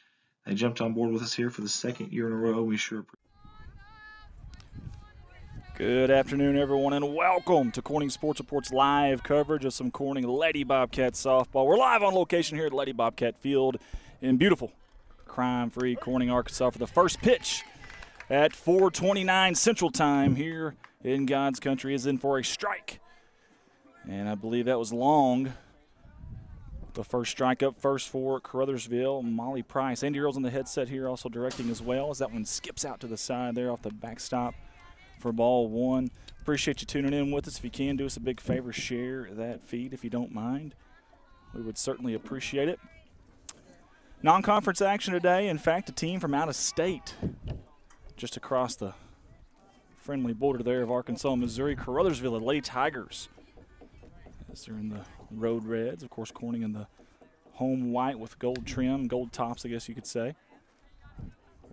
They jumped on board with us here for the 2nd year in a row. We sure appreciate it. Good afternoon, everyone, and welcome to Corning Sports Report's live coverage of some Corning Lady Bobcat softball. We're live on location here at Lady Bobcat Field in beautiful, crime-free Corning, Arkansas for the first pitch at 4:29 Central Time here in God's country is in for a strike. And I believe that was long. The first strike up first for Caruthersville, Molly Price. Andy Earls on the headset here also directing as well as that one skips out to the side there off the backstop for ball one. Appreciate you tuning in with us. If you can, do us a big favor, share that feed if you don't mind. we would certainly appreciate it. Non-conference action today. In fact, a team from out of state, just across the friendly border there of Arkansas and Missouri, Caruthersville, the Lady Tigers. As they're in the road reds, of course, Corning in the home white with gold trim, gold tops, I guess you could say.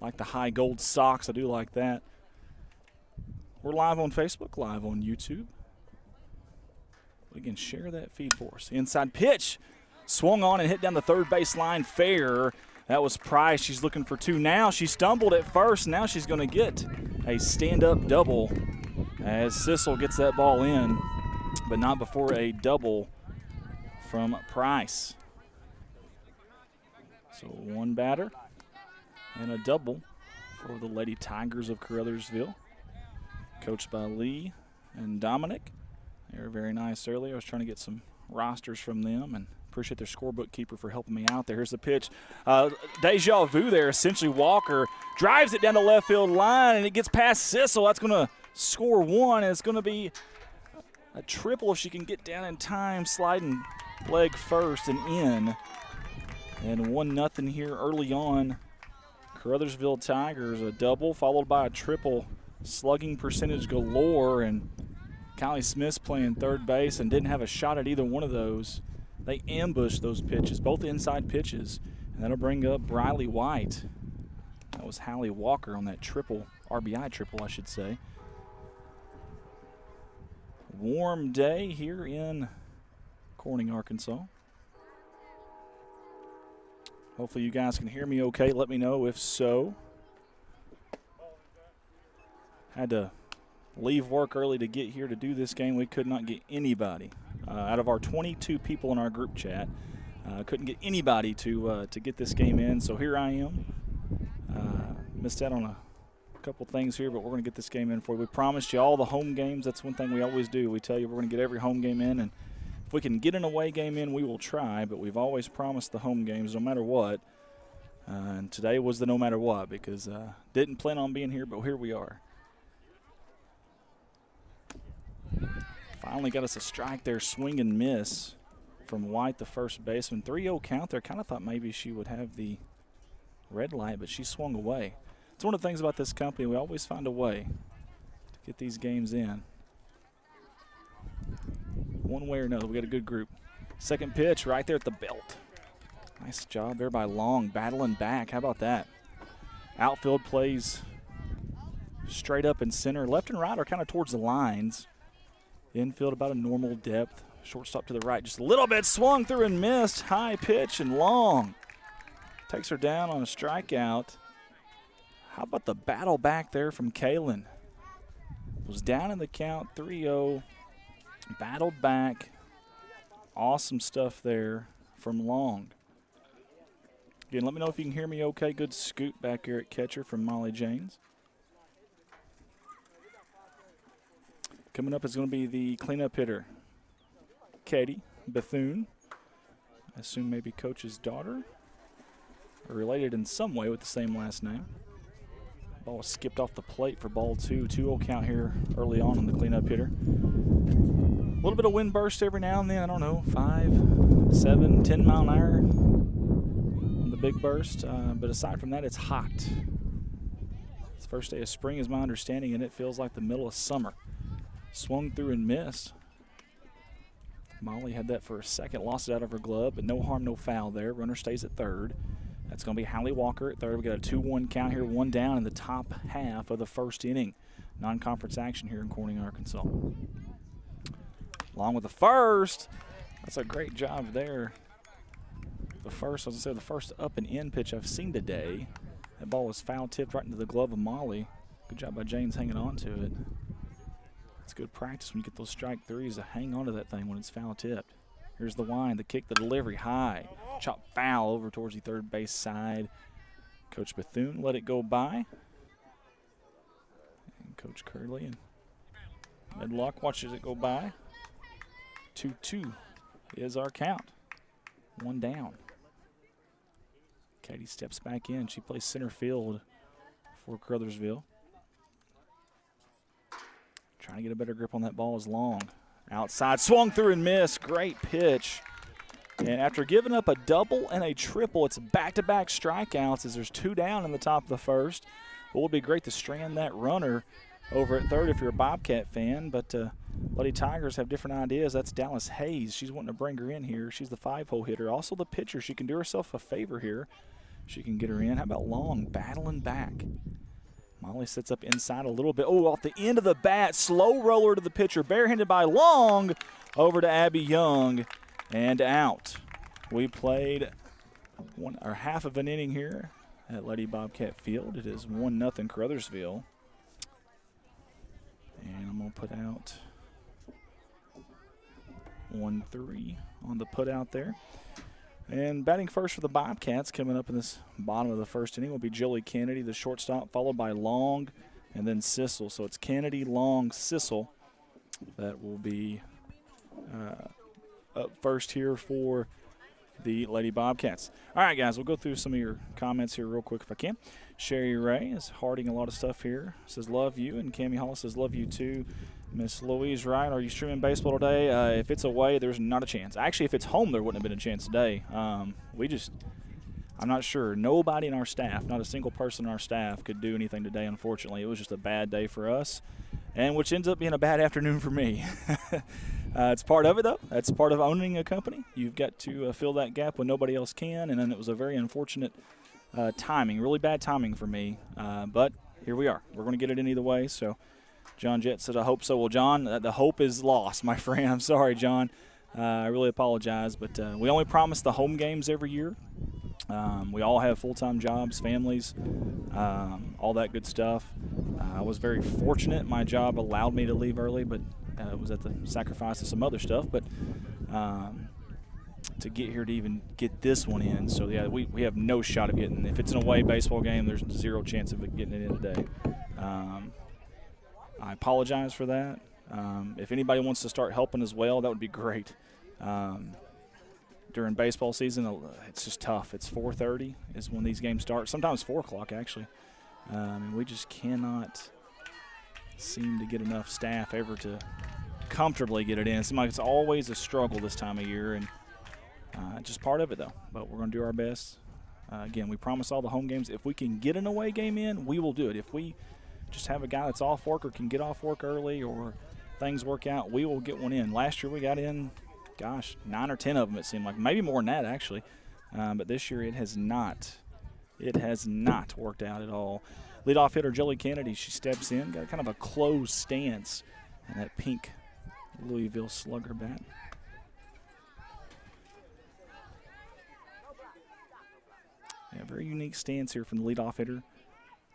Like the high gold socks, I do like that. We're live on Facebook, live on YouTube. We can share that feed for us. Inside pitch, swung on and hit down the third base line fair. That was Price. She's looking for two now. She stumbled at first. Now she's going to get a stand-up double as Sissel gets that ball in, but not before a double from Price. So one batter and a double for the Lady Tigers of Caruthersville, coached by Lee and Dominic. They were very nice earlier. I was trying to get some rosters from them, and appreciate their scorebook keeper for helping me out there. Here's the pitch. Deja vu there. Essentially, Walker drives it down the left field line, and it gets past Sissel. That's going to score one, and it's going to be a triple if she can get down in time, sliding leg first and in. And 1-0 here early on. Caruthersville Tigers, a double followed by a triple. Slugging percentage galore, and Kylie Smith's playing third base and didn't have a shot at either one of those. They ambushed those pitches, both inside pitches, and that'll bring up Briley White. That was Hallie Walker on that triple, RBI triple, I should say. Warm day here in Corning, Arkansas. Hopefully you guys can hear me okay. Let me know if so. Had to leave work early to get here to do this game. We could not get anybody. Out of our 22 people in our group chat, couldn't get anybody to get this game in. So here I am. Missed out on a couple things here, but we're going to get this game in for you. We promised you all the home games. That's one thing we always do. We tell you we're going to get every home game in, and if we can get an away game in, we will try, but we've always promised the home games no matter what. And today was the no matter what, because didn't plan on being here, but here we are. Finally got us a strike there, swing and miss from White, the first baseman. 3-0 count there. Kind of thought maybe she would have the red light, but she swung away. It's one of the things about this company. We always find a way to get these games in. One way or another, we got a good group. Second pitch right there at the belt. Nice job there by Long, battling back. How about that? Outfield plays straight up in center. Left and right are kind of towards the lines. Infield about a normal depth. Shortstop to the right just a little bit. Swung through and missed. High pitch and Long takes her down on a strikeout. How about the battle back there from Kalen? Was down in the count, 3-0. Battled back. Awesome stuff there from Long. Again, let me know if you can hear me okay. Good scoop back here at catcher from Molly Janes. Coming up is going to be the cleanup hitter, Katie Bethune. I assume maybe Coach's daughter, or related in some way with the same last name. Ball skipped off the plate for ball two. 2-0 count here early on the cleanup hitter. A little bit of wind burst every now and then. I don't know, 5, 7, 10 mile an hour on the big burst. But aside from that, it's hot. It's the first day of spring is my understanding, and it feels like the middle of summer. Swung through and missed. Molly had that for a second, lost it out of her glove, but no harm, no foul there. Runner stays at third. That's going to be Hallie Walker at third. We got a 2-1 count here, one down in the top half of the first inning. Non-conference action here in Corning, Arkansas. Along with the first. That's a great job there. The first, as I said, the first up and in pitch I've seen today. That ball was foul tipped right into the glove of Molly. Good job by James hanging on to it. It's good practice when you get those strike threes to hang on to that thing when it's foul tipped. Here's the wind, the kick, the delivery, high. Chop foul over towards the third base side. Coach Bethune let it go by. And Coach Curley and Medlock watches it go by. 2-2 is our count. One down. Katie steps back in. She plays center field for Caruthersville. Trying to get a better grip on that ball is Long. Outside, swung through and missed. Great pitch And after giving up a double and a triple, it's back-to-back strikeouts as there's 2 down in the top of the first. It would be great to strand that runner over at third if you're a Bobcat fan, but Lady Tigers have different ideas. That's Dallas Hayes. She's wanting to bring her in here. She's the 5-hole hitter. Also the pitcher. She can do herself a favor here. She can get her in. How about Long battling back? Molly sits up inside a little bit. Oh, off the end of the bat, slow roller to the pitcher, barehanded by Long, over to Abby Young, and out. We played half of an inning here at Lady Bobcat Field. It is 1-0 Caruthersville. And I'm going to put out 1-3 on the put out there. And batting first for the Bobcats coming up in this bottom of the first inning will be Jolie Kennedy, the shortstop, followed by Long and then Sissel. So it's Kennedy, Long, Sissel that will be up first here for the Lady Bobcats. All right, guys, we'll go through some of your comments here real quick if I can. Sherry Ray is hearting a lot of stuff here. Says, love you. And Cammie Hollis says, love you too. Miss Louise Wright, are you streaming baseball today? If it's away, there's not a chance. Actually, if it's home, there wouldn't have been a chance today. I'm not sure. Nobody in our staff, not a single person in our staff could do anything today, unfortunately. It was just a bad day for us, and which ends up being a bad afternoon for me. It's part of it, though. That's part of owning a company. You've got to fill that gap when nobody else can, and then it was a very unfortunate timing, really bad timing for me. But here we are. We're going to get it in either way, so John Jett said, I hope so. Well, John, the hope is lost, my friend. I'm sorry, John. I really apologize, but we only promise the home games every year. We all have full-time jobs, families, all that good stuff. I was very fortunate. My job allowed me to leave early, but it was at the sacrifice of some other stuff. But to get here to even get this one in, so yeah, we have no shot of getting. If it's an away baseball game, there's zero chance of it getting it in today. I apologize for that. If anybody wants to start helping as well, that would be great. During baseball season, it's just tough. It's 4:30 is when these games start. Sometimes 4 o'clock, actually. We just cannot seem to get enough staff ever to comfortably get it in. It seems like it's always a struggle this time of year, and just part of it, though. But we're going to do our best. Again, we promise all the home games. If we can get an away game in, we will do it. If we just have a guy that's off work or can get off work early or things work out, we will get one in. Last year we got in, 9 or 10 of them it seemed like. Maybe more than that, actually. But this year it has not worked out at all. Leadoff hitter Jolie Kennedy, she steps in, got kind of a closed stance, and that pink Louisville Slugger bat. Yeah, very unique stance here from the leadoff hitter.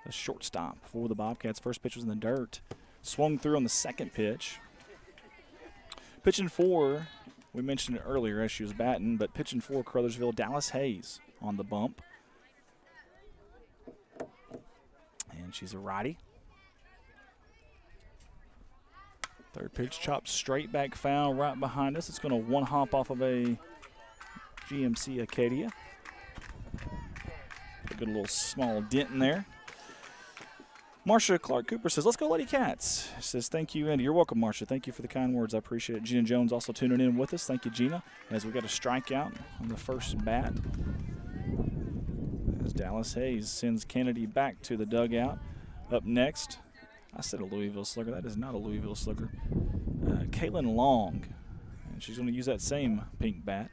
The shortstop for the Bobcats. First pitch was in the dirt. Swung through on the second pitch. Pitching for, we mentioned it earlier as she was batting, but pitching for Caruthersville, Dallas Hayes on the bump. And she's a righty. Third pitch chopped straight back foul right behind us. It's going to one hop off of a GMC Acadia. Put a good little small dent in there. Marsha Clark Cooper says, let's go Lady Cats. She says, thank you, Andy. You're welcome, Marsha. Thank you for the kind words. I appreciate it. Gina Jones also tuning in with us. Thank you, Gina, as we got a strikeout on the first bat. As Dallas Hayes sends Kennedy back to the dugout. Up next, I said a Louisville Slugger. That is not a Louisville Slugger. Caitlin Long, and she's going to use that same pink bat.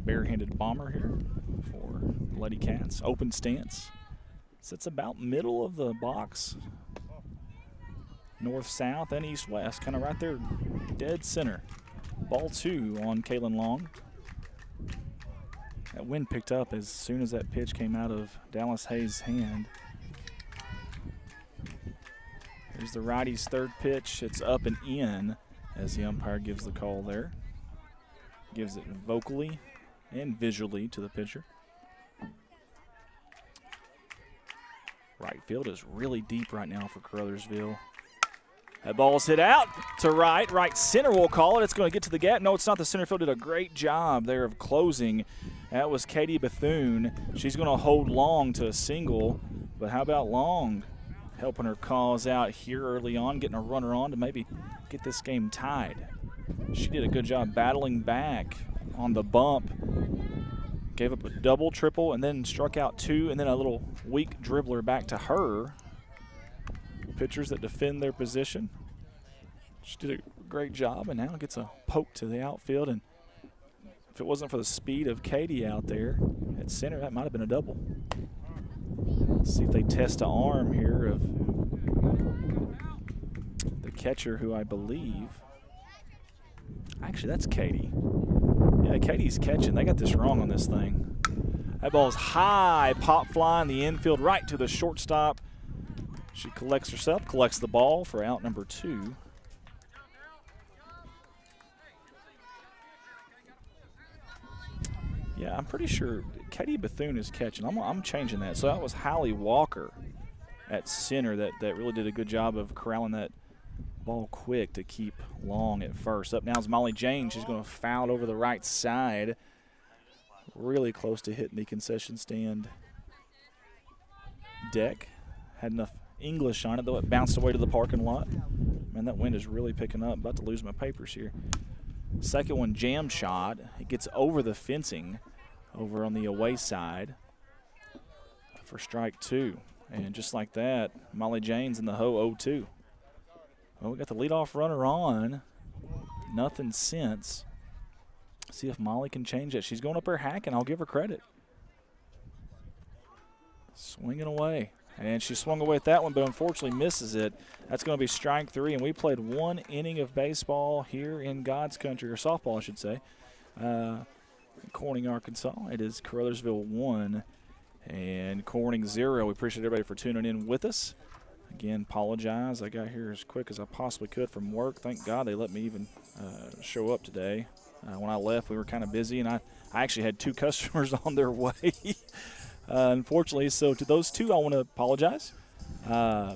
Barehanded bomber here for Lady Cats. Open stance. Sits about middle of the box. North, south, and east, west. Kind of right there, dead center. Ball 2 on Caitlin Long. That wind picked up as soon as that pitch came out of Dallas Hayes' hand. Here's the righty's third pitch. It's up and in as the umpire gives the call there. Gives it vocally and visually to the pitcher. Right field is really deep right now for Caruthersville. That ball's hit out to right. Right center will call it. It's going to get to the gap. No, it's not. The center field did a great job there of closing. That was Katie Bethune. She's going to hold Long to a single. But how about Long helping her cause out here early on, getting a runner on to maybe get this game tied. She did a good job battling back on the bump. Gave up a double, triple, and then struck out 2, and then a little weak dribbler back to her. Pitchers that defend their position. She did a great job, and now gets a poke to the outfield. And if it wasn't for the speed of Katie out there at center, that might have been a double. Let's see if they test an arm here of the catcher, who I believe. Actually, that's Katie. Yeah, Katie's catching. They got this wrong on this thing. That ball's high, pop fly in the infield right to the shortstop. She collects herself, collects the ball for out number 2. Yeah, I'm pretty sure Katie Bethune is catching. I'm changing that. So that was Hallie Walker at center that really did a good job of corralling that ball quick to keep Long at first. Up now is Molly Jane. She's going to foul over the right side. Really close to hitting the concession stand deck. Had enough English on it, though it bounced away to the parking lot. Man, that wind is really picking up. About to lose my papers here. Second one, jam shot. It gets over the fencing over on the away side for strike 2. And just like that, Molly Jane's in the hole 0-2. Well, we got the leadoff runner on. Nothing since. See if Molly can change it. She's going up her hack, and I'll give her credit. Swinging away. And she swung away at that one, but unfortunately misses it. That's going to be strike 3, and we played 1 inning of baseball here in God's country, or softball, I should say. Corning, Arkansas. It is Caruthersville 1 and Corning 0. We appreciate everybody for tuning in with us. Again, apologize. I got here as quick as I possibly could from work. Thank God they let me even show up today. When I left, we were kind of busy, and I actually had 2 customers on their way. Unfortunately, so to those 2, I want to apologize. I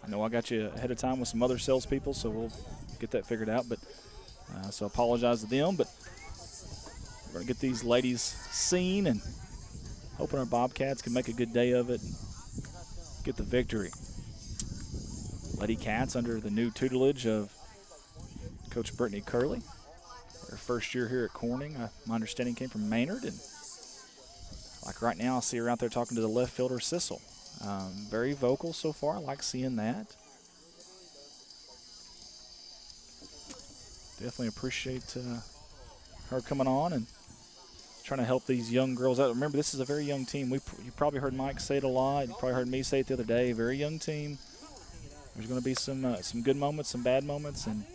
know I got you ahead of time with some other salespeople, so we'll get that figured out. But so I apologize to them, but we're going to get these ladies seen and hoping our Bobcats can make a good day of it and get the victory. Lady Cats under the new tutelage of Coach Brittany Curley. Her first year here at Corning, my understanding came from Maynard, and like right now, I see her out there talking to the left fielder, Sissel. Very vocal so far. I like seeing that. Definitely appreciate her coming on and trying to help these young girls out. Remember, this is a very young team. You probably heard Mike say it a lot. You probably heard me say it the other day. Very young team. There's going to be some good moments, some bad moments, and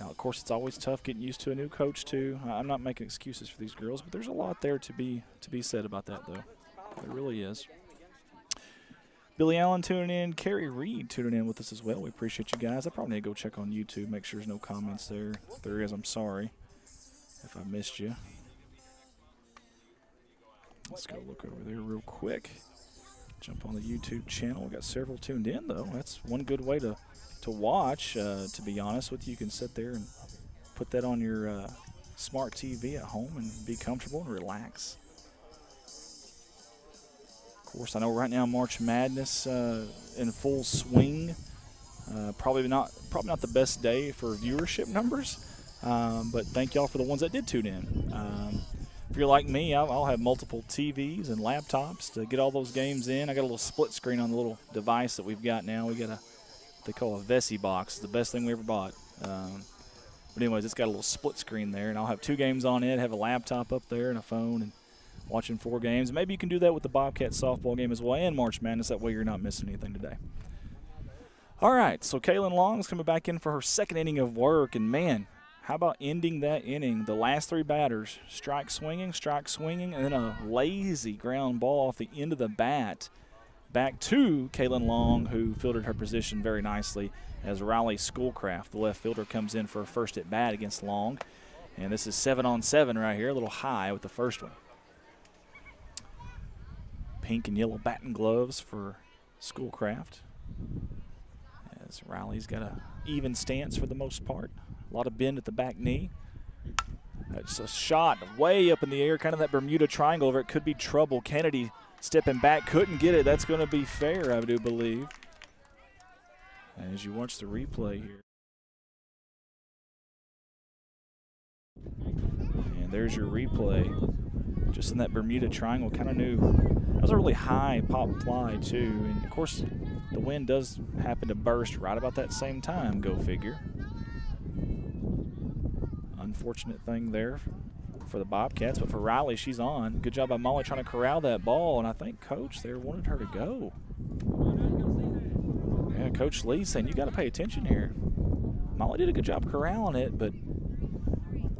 of course, it's always tough getting used to a new coach, too. I'm not making excuses for these girls, but there's a lot there to be said about that, though. There really is. Billy Allen tuning in. Carrie Reed tuning in with us as well. We appreciate you guys. I probably need to go check on YouTube, make sure there's no comments there. If there is, I'm sorry if I missed you. Let's go look over there real quick. Jump on the YouTube channel. We got several tuned in, though. That's one good way to watch, to be honest with you. You can sit there and put that on your smart TV at home and be comfortable and relax. Of course, I know right now March Madness in full swing. Probably not the best day for viewership numbers, but thank y'all for the ones that did tune in. If you're like me, I'll have multiple TVs and laptops to get all those games in. I got a little split screen on the little device that we've got now. We got what they call a Vessi box. It's the best thing we ever bought. But anyways, it's got a little split screen there, and I'll have 2 games on it, have a laptop up there and a phone, and watching 4 games. Maybe you can do that with the Bobcats softball game as well and March Madness. That way you're not missing anything today. All right, so Kaylin Long's coming back in for her 2nd inning of work, and man, how about ending that inning? The last 3 batters, strike swinging, and then a lazy ground ball off the end of the bat back to Kaylin Long, who fielded her position very nicely as Riley Schoolcraft, the left fielder, comes in for her first at bat against Long. And this is 7-on-7 right here, a little high with the first one. Pink and yellow batting gloves for Schoolcraft, as Riley's got an even stance for the most part. A lot of bend at the back knee. That's a shot way up in the air, kind of that Bermuda Triangle over it. Could be trouble. Kennedy stepping back, couldn't get it. That's going to be fair, I do believe. As you watch the replay here. And there's your replay. Just in that Bermuda Triangle, kind of knew. That was a really high pop fly, too. And, of course, the wind does happen to burst right about that same time, go figure. Unfortunate thing there for the Bobcats, but for Riley, she's on. Good job by Molly trying to corral that ball, and I think Coach there wanted her to go. Yeah, Coach Lee saying, you got to pay attention here. Molly did a good job corralling it, but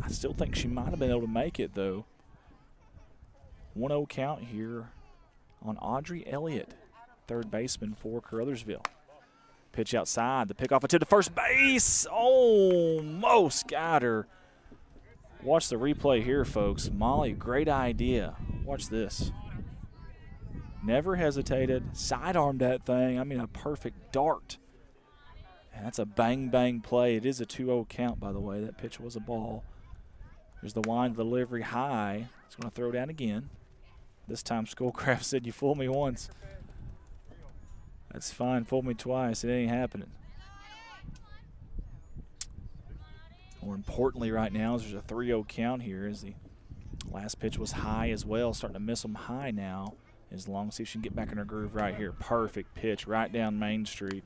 I still think she might have been able to make it, though. 1-0 count here on Audrey Elliott, third baseman for Caruthersville. Pitch outside, the pickoff attempt to first base. Almost got her. Watch the replay here, folks. Molly, great idea. Watch this. Never hesitated, sidearmed that thing. I mean, a perfect dart. And that's a bang-bang play. It is a 2-0 count, by the way. That pitch was a ball. There's the line delivery high. It's going to throw down again. This time Schoolcraft said, you fooled me once. That's fine. Fooled me twice. It ain't happening. More importantly right now is there's a 3-0 count here as the last pitch was high as well. Starting to miss them high now. As long as she can get back in her groove right here. Perfect pitch right down Main Street.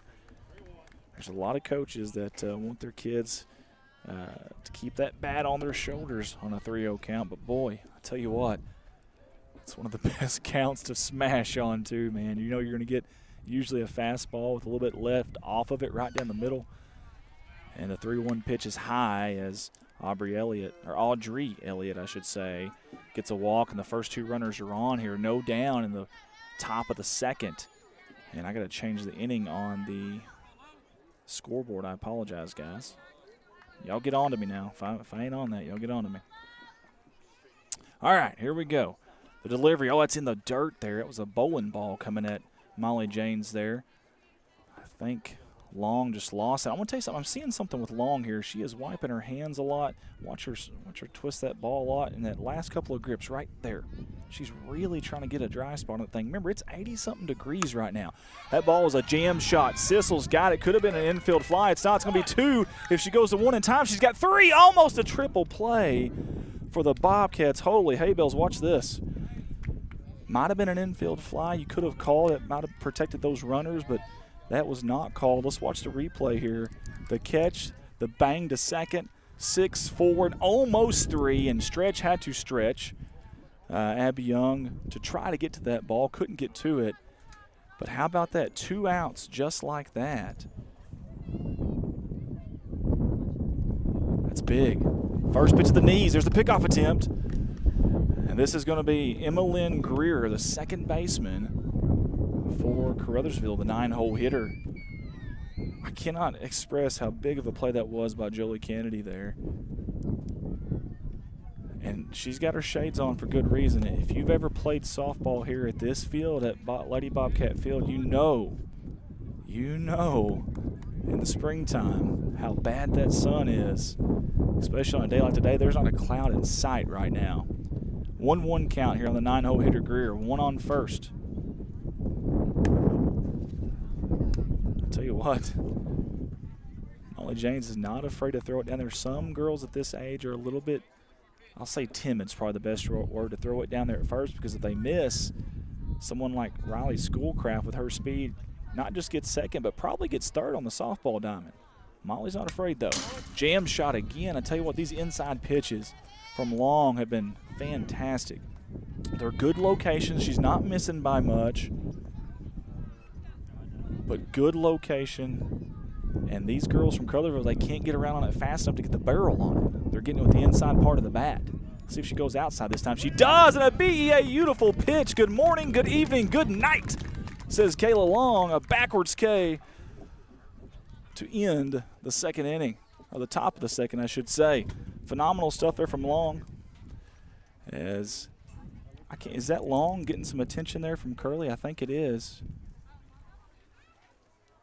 There's a lot of coaches that want their kids to keep that bat on their shoulders on a 3-0 count. But, boy, I tell you what, it's one of the best counts to smash on, too, man. You know you're going to get usually a fastball with a little bit left off of it right down the middle. And the 3-1 pitch is high as Audrey Elliott, I should say, gets a walk, and the first two runners are on here. No down in the top of the second. And I got to change the inning on the scoreboard. I apologize, guys. Y'all get on to me now. If I ain't on that, y'all get on to me. All right, here we go. The delivery, it's in the dirt there. It was a bowling ball coming at Molly Janes there. I think Long just lost it. I want to tell you something. I'm seeing something with Long here. She is wiping her hands a lot. Watch her twist that ball a lot. And that last couple of grips right there, she's really trying to get a dry spot on that thing. Remember, it's 80-something degrees right now. That ball was a jam shot. Sissel's got it. Could have been an infield fly. It's not. It's going to be 2. If she goes to 1 in time, she's got 3. Almost a triple play for the Bobcats. Holy hay bells, watch this. Might have been an infield fly. You could have called it. Might have protected those runners, but that was not called. Let's watch the replay here. The catch, the bang to second, 6 forward, almost 3, and Stretch had to stretch. Abby Young to try to get to that ball, couldn't get to it. But how about that? 2 outs just like that. That's big. First pitch to the knees. There's the pickoff attempt. And this is going to be Emmeline Greer, the second baseman for Caruthersville, the 9-hole hitter. I cannot express how big of a play that was by Jolie Kennedy there. And she's got her shades on for good reason. If you've ever played softball here at this field, at Lady Bobcat Field, you know in the springtime how bad that sun is. Especially on a day like today, there's not a cloud in sight right now. 1-1 count here on the 9-hole hitter Greer. 1 on first. I'll tell you what, Molly Janes is not afraid to throw it down there. Some girls at this age are a little bit, I'll say timid's probably the best word, to throw it down there at first, because if they miss, someone like Riley Schoolcraft with her speed not just gets second, but probably gets third on the softball diamond. Molly's not afraid, though. Jam shot again. I tell you what, these inside pitches from Long have been fantastic. They're good locations. She's not missing by much, but good location. And these girls from Caruthersville, they can't get around on it fast enough to get the barrel on it. They're getting it with the inside part of the bat. See if she goes outside this time. She does, and a beautiful pitch. Good morning, good evening, good night, says Kayla Long. A backwards K to end the second inning, or the top of the second, I should say. Phenomenal stuff there from Long. Is that Long getting some attention there from Curley? I think it is.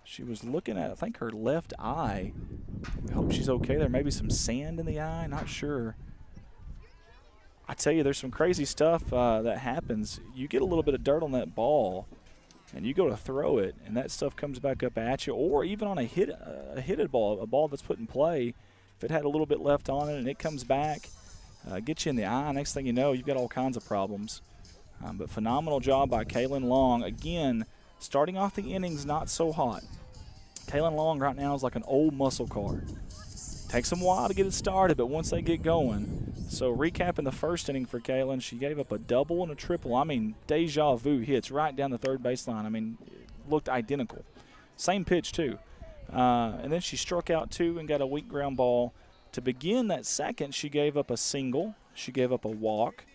She was looking at, I think, her left eye. We hope she's okay. There may be some sand in the eye, not sure. I tell you, there's some crazy stuff that happens. You get a little bit of dirt on that ball, and you go to throw it, and that stuff comes back up at you, or even on a hitted ball, a ball that's put in play, if it had a little bit left on it and it comes back, gets you in the eye, next thing you know, you've got all kinds of problems. But phenomenal job by Kaylin Long. Again, starting off the innings not so hot. Kaylin Long right now is like an old muscle car. Takes them a while to get it started, but once they get going. So recapping the first inning for Kaylin, she gave up a double and a triple. I mean, deja vu hits right down the third baseline. I mean, it looked identical. Same pitch, too. And then she struck out 2 and got a weak ground ball. To begin that second, she gave up a single. She gave up a walk.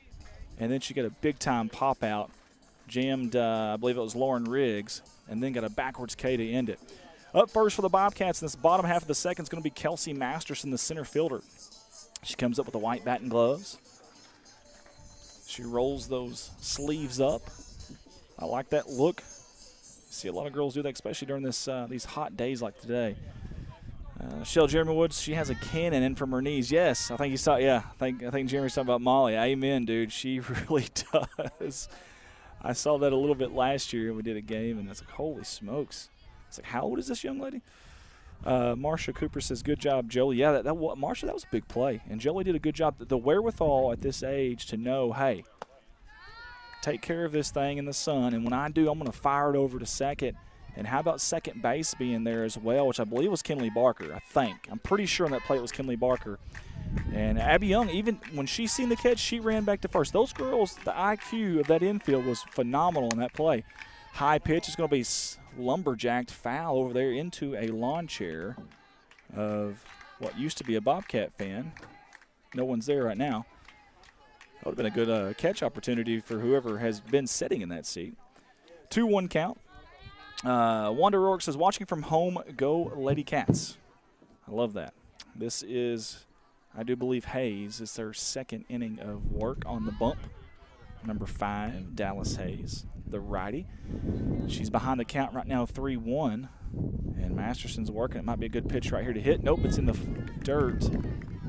And then she got a big-time pop-out. Jammed, I believe it was Lauren Riggs, and then got a backwards K to end it. Up first for the Bobcats in this bottom half of the second is going to be Kelsey Masterson, the center fielder. She comes up with the white bat and gloves. She rolls those sleeves up. I like that look. See a lot of girls do that, especially during these hot days like today. Shell Jeremy Woods, she has a cannon in from her knees. Yes, I think you saw. Yeah, I think Jeremy's talking about Molly. Amen, dude. She really does. I saw that a little bit last year. We did a game, and I was like, holy smokes. It's like, how old is this young lady? Marsha Cooper says, good job, Jolie. Yeah, Marsha, that was a big play. And Jolie did a good job. The wherewithal at this age to know, hey, take care of this thing in the sun. And when I do, I'm going to fire it over to second. And how about second base being there as well, which I believe was Kinley Barker, I think. I'm pretty sure on that play it was Kinley Barker. And Abby Young, even when she seen the catch, she ran back to first. Those girls, the IQ of that infield was phenomenal in that play. High pitch is going to be lumberjacked foul over there into a lawn chair of what used to be a Bobcat fan. No one's there right now. That would have been a good catch opportunity for whoever has been sitting in that seat. 2-1 count. Wanda Rourke says, watching from home, go Lady Cats. I love that. This is, I do believe Hayes is their second inning of work on the bump. Number 5, Dallas Hayes, the righty. She's behind the count right now, 3-1. And Masterson's working. It might be a good pitch right here to hit. Nope, it's in the dirt.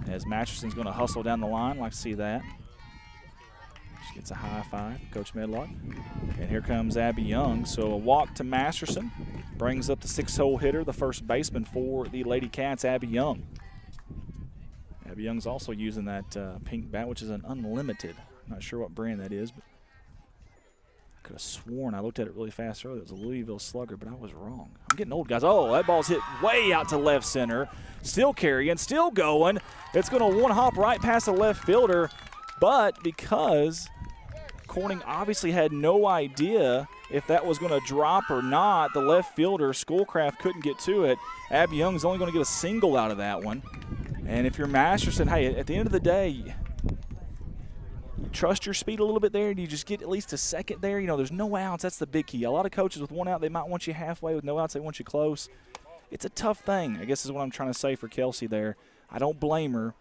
As Masterson's going to hustle down the line. Like to see that. She gets a high five, Coach Medlock. And here comes Abby Young. So a walk to Masterson. Brings up the 6-hole hitter, the first baseman for the Lady Cats, Abby Young. Abby Young's also using that pink bat, which is an unlimited. Not sure what brand that is, but I could have sworn I looked at it really fast earlier. It was a Louisville Slugger, but I was wrong. I'm getting old, guys. Oh, that ball's hit way out to left center. Still carrying, still going. It's going to one-hop right past the left fielder, but because Corning obviously had no idea if that was going to drop or not, the left fielder, Schoolcraft, couldn't get to it. Abby Young's only going to get a single out of that one. And if you're Masterson, hey, at the end of the day, trust your speed a little bit there. Do you just get at least a second there? You know, there's no outs. That's the big key. A lot of coaches with one out, they might want you halfway. With no outs, they want you close. It's a tough thing, I guess is what I'm trying to say for Kelsey there. I don't blame her.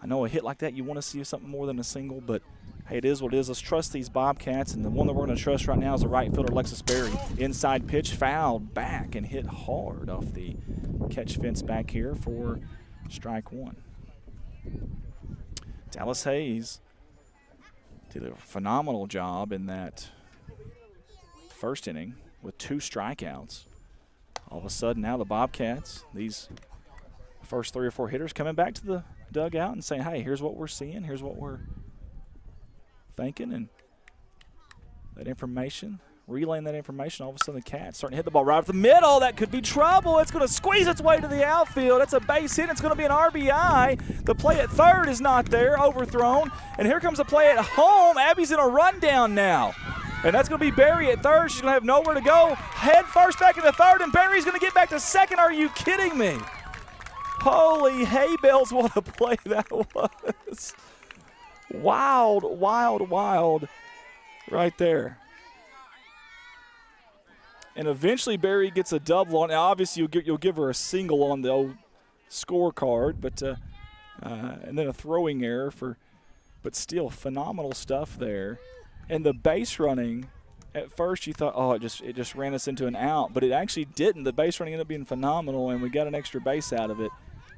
I know a hit like that, you want to see something more than a single, but hey, it is what it is. Let's trust these Bobcats, and the one that we're going to trust right now is the right fielder, Alexis Berry. Inside pitch, fouled back and hit hard off the catch fence back here for strike 1. Dallas Hayes did a phenomenal job in that first inning with 2 strikeouts. All of a sudden now the Bobcats, these first 3 or 4 hitters coming back to the dugout and saying, hey, here's what we're seeing, here's what we're thinking, and that information, relaying that information, all of a sudden the Cats starting to hit the ball right up the middle. That could be trouble. It's going to squeeze its way to the outfield. That's a base hit. It's going to be an RBI. The play at third is not there, overthrown. And here comes a play at home. Abby's in a rundown now. And that's going to be Barry at third. She's going to have nowhere to go. Head first back into third, and Barry's going to get back to second. Are you kidding me? Holy hay bells, what a play that was. Wild, wild, wild right there. And eventually Barry gets a double on. Now obviously you'll give her a single on the old scorecard, but and then a throwing error but still phenomenal stuff there. And the base running, at first you thought, oh, it just ran us into an out, but it actually didn't. The base running ended up being phenomenal, and we got an extra base out of it.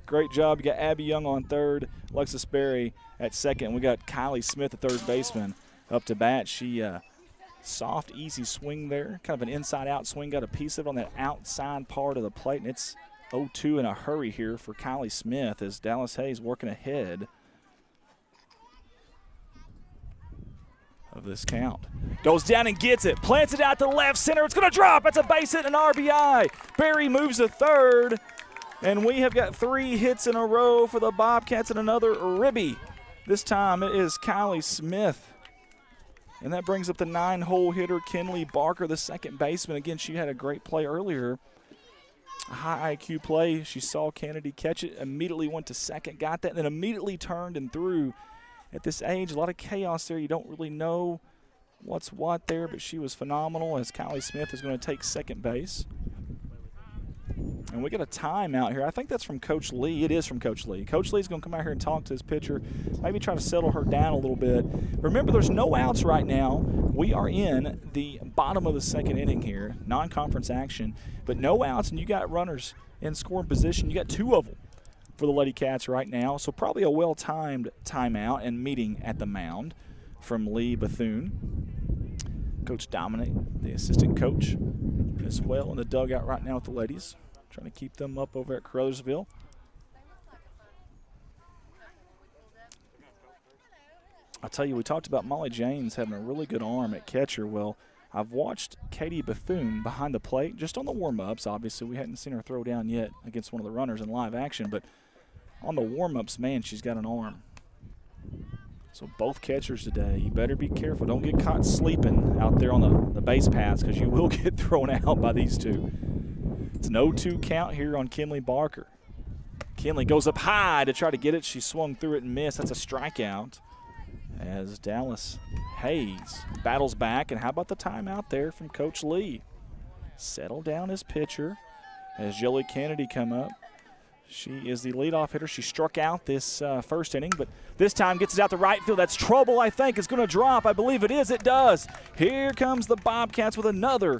Great job. You got Abby Young on third, Alexis Berry at second. We got Kylie Smith, the third baseman, up to bat. She Soft, easy swing there. Kind of an inside-out swing. Got a piece of it on that outside part of the plate, and it's 0-2 in a hurry here for Kylie Smith as Dallas Hayes working ahead of this count. Goes down and gets it. Plants it out to left center. It's going to drop. It's a base hit and an RBI. Barry moves to third. And we have got 3 hits in a row for the Bobcats and another ribby. This time it is Kylie Smith. And that brings up the 9-hole hitter, Kinley Barker, the second baseman. Again, she had a great play earlier. A high IQ play. She saw Kennedy catch it, immediately went to second, got that, and then immediately turned and threw. At this age, a lot of chaos there. You don't really know what's what there, but she was phenomenal as Kylie Smith is going to take second base. And we got a timeout here. I think that's from Coach Lee. It is from Coach Lee. Coach Lee's going to come out here and talk to his pitcher, maybe try to settle her down a little bit. Remember, there's no outs right now. We are in the bottom of the second inning here, non-conference action, but no outs, and you got runners in scoring position. You got 2 of them for the Lady Cats right now, so probably a well-timed timeout and meeting at the mound from Lee Bethune. Coach Dominic, the assistant coach, as well in the dugout right now with the ladies, trying to keep them up over at Caruthersville. I'll tell you, we talked about Molly James having a really good arm at catcher. Well, I've watched Katie Bethune behind the plate, just on the warm-ups. Obviously, we hadn't seen her throw down yet against one of the runners in live action, but on the warm-ups, man, she's got an arm. So both catchers today, you better be careful. Don't get caught sleeping out there on the base paths because you will get thrown out by these two. It's an 0-2 count here on Kinley Barker. Kinley goes up high to try to get it. She swung through it and missed. That's a strikeout as Dallas Hayes battles back. And how about the timeout there from Coach Lee? Settle down his pitcher as Jolie Kennedy come up. She is the leadoff hitter. She struck out this first inning, but this time gets it out to right field. That's trouble, I think. It's going to drop. I believe it is. It does. Here comes the Bobcats with another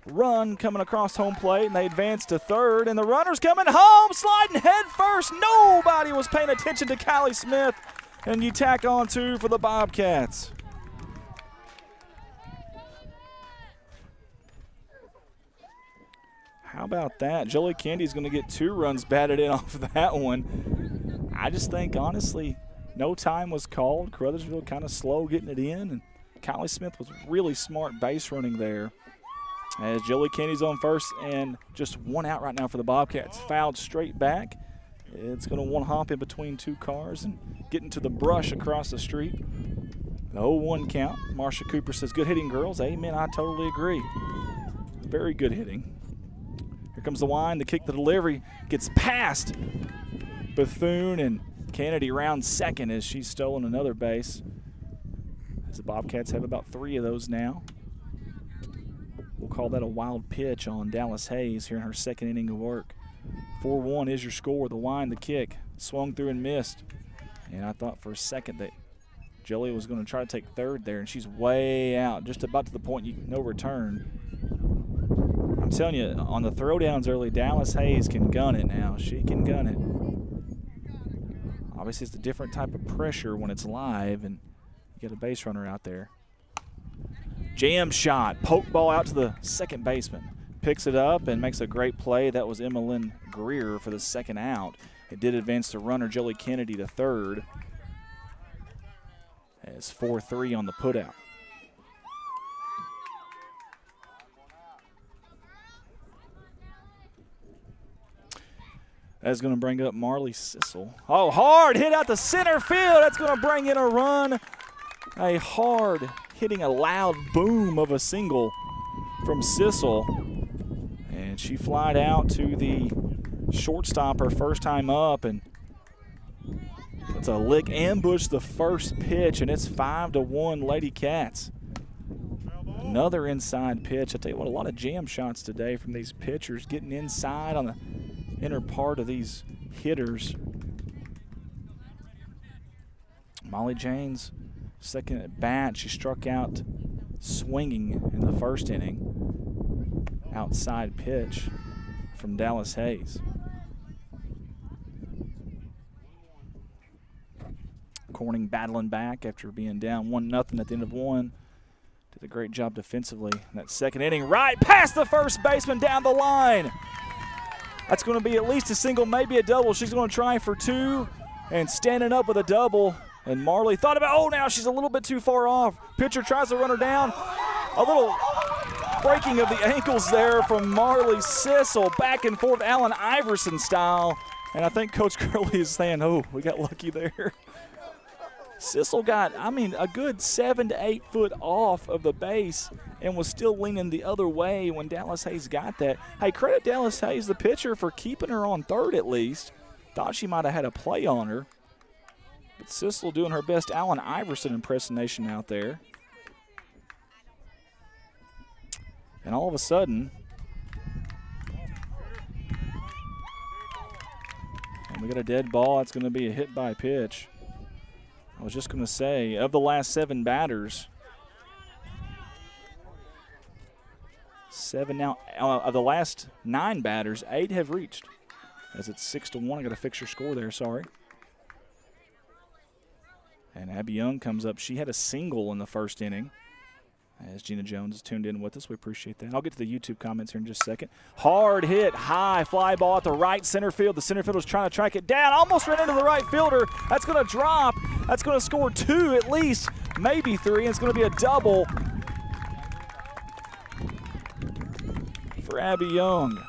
run coming across home plate, and they advance to third, and the runner's coming home, sliding head first. Nobody was paying attention to Kylie Smith, and you tack on 2 for the Bobcats. How about that? Jolie Kennedy's going to get 2 runs batted in off of that one. I just think, honestly, no time was called. Caruthersville kind of slow getting it in, and Kylie Smith was really smart base running there. As Jolie Kennedy's on first, and just 1 out right now for the Bobcats. Fouled straight back. It's going to one-hop in between 2 cars and get into the brush across the street. The 0-1 count. Marsha Cooper says, good hitting, girls. Amen, I totally agree. Very good hitting. Here comes the wind, the kick, the delivery. Gets past Bethune, and Kennedy rounds second as she's stolen another base. As the Bobcats have about 3 of those now. We'll call that a wild pitch on Dallas Hayes here in her second inning of work. 4-1 is your score. The wind, the kick, swung through and missed. And I thought for a second that Jolie was going to try to take third there, and she's way out, just about to the point no return. I'm telling you, on the throwdowns early, Dallas Hayes can gun it now. She can gun it. Obviously, it's a different type of pressure when it's live, and you got a base runner out there. Jam shot, poke ball out to the second baseman. Picks it up and makes a great play. That was Emmeline Greer for the second out. It did advance the runner, Jolie Kennedy, to third. As 4-3 on the putout. That's going to bring up Marley Sissel. Oh, hard hit out to center field. That's going to bring in a run. A hard hitting, a loud boom of a single from Sissel. And she flied out to the shortstop her first time up, and it's a lick ambush the first pitch, and it's 5-1 Lady Cats. Another inside pitch. I tell you what, a lot of jam shots today from these pitchers, getting inside on the inner part of these hitters. Molly James, second at bat, she struck out swinging in the first inning. Outside pitch from Dallas Hayes. Corning battling back after being down 1-0 at the end of 1 to Did a great job defensively in that second inning. Right past the first baseman down the line. That's going to be at least a single, maybe a double. She's going to try for 2 and standing up with a double. And Marley thought about, oh, now she's a little bit too far off. Pitcher tries to run her down. A little breaking of the ankles there from Marley Sissel, back and forth, Allen Iverson style. And I think Coach Curley is saying, oh, we got lucky there. Sissel got, a good 7 to 8 foot off of the base and was still leaning the other way when Dallas Hayes got that. Hey, credit Dallas Hayes, the pitcher, for keeping her on third at least. Thought she might have had a play on her. But Sissel doing her best Allen Iverson impersonation out there. And all of a sudden, and we got a dead ball. It's going to be a hit by pitch. I was just going to say, of the last 7 batters, 7 now, of the last 9 batters, 8 have reached. As it's 6-1, I got a fixture score there, sorry. And Abby Young comes up. She had a single in the first inning. As Gina Jones is tuned in with us, we appreciate that. I'll get to the YouTube comments here in just a second. Hard hit, high fly ball at the right center field. The center fielder's trying to track it down. Almost ran into the right fielder. That's going to drop. That's going to score 2 at least, maybe 3. And it's going to be a double for Abby Young.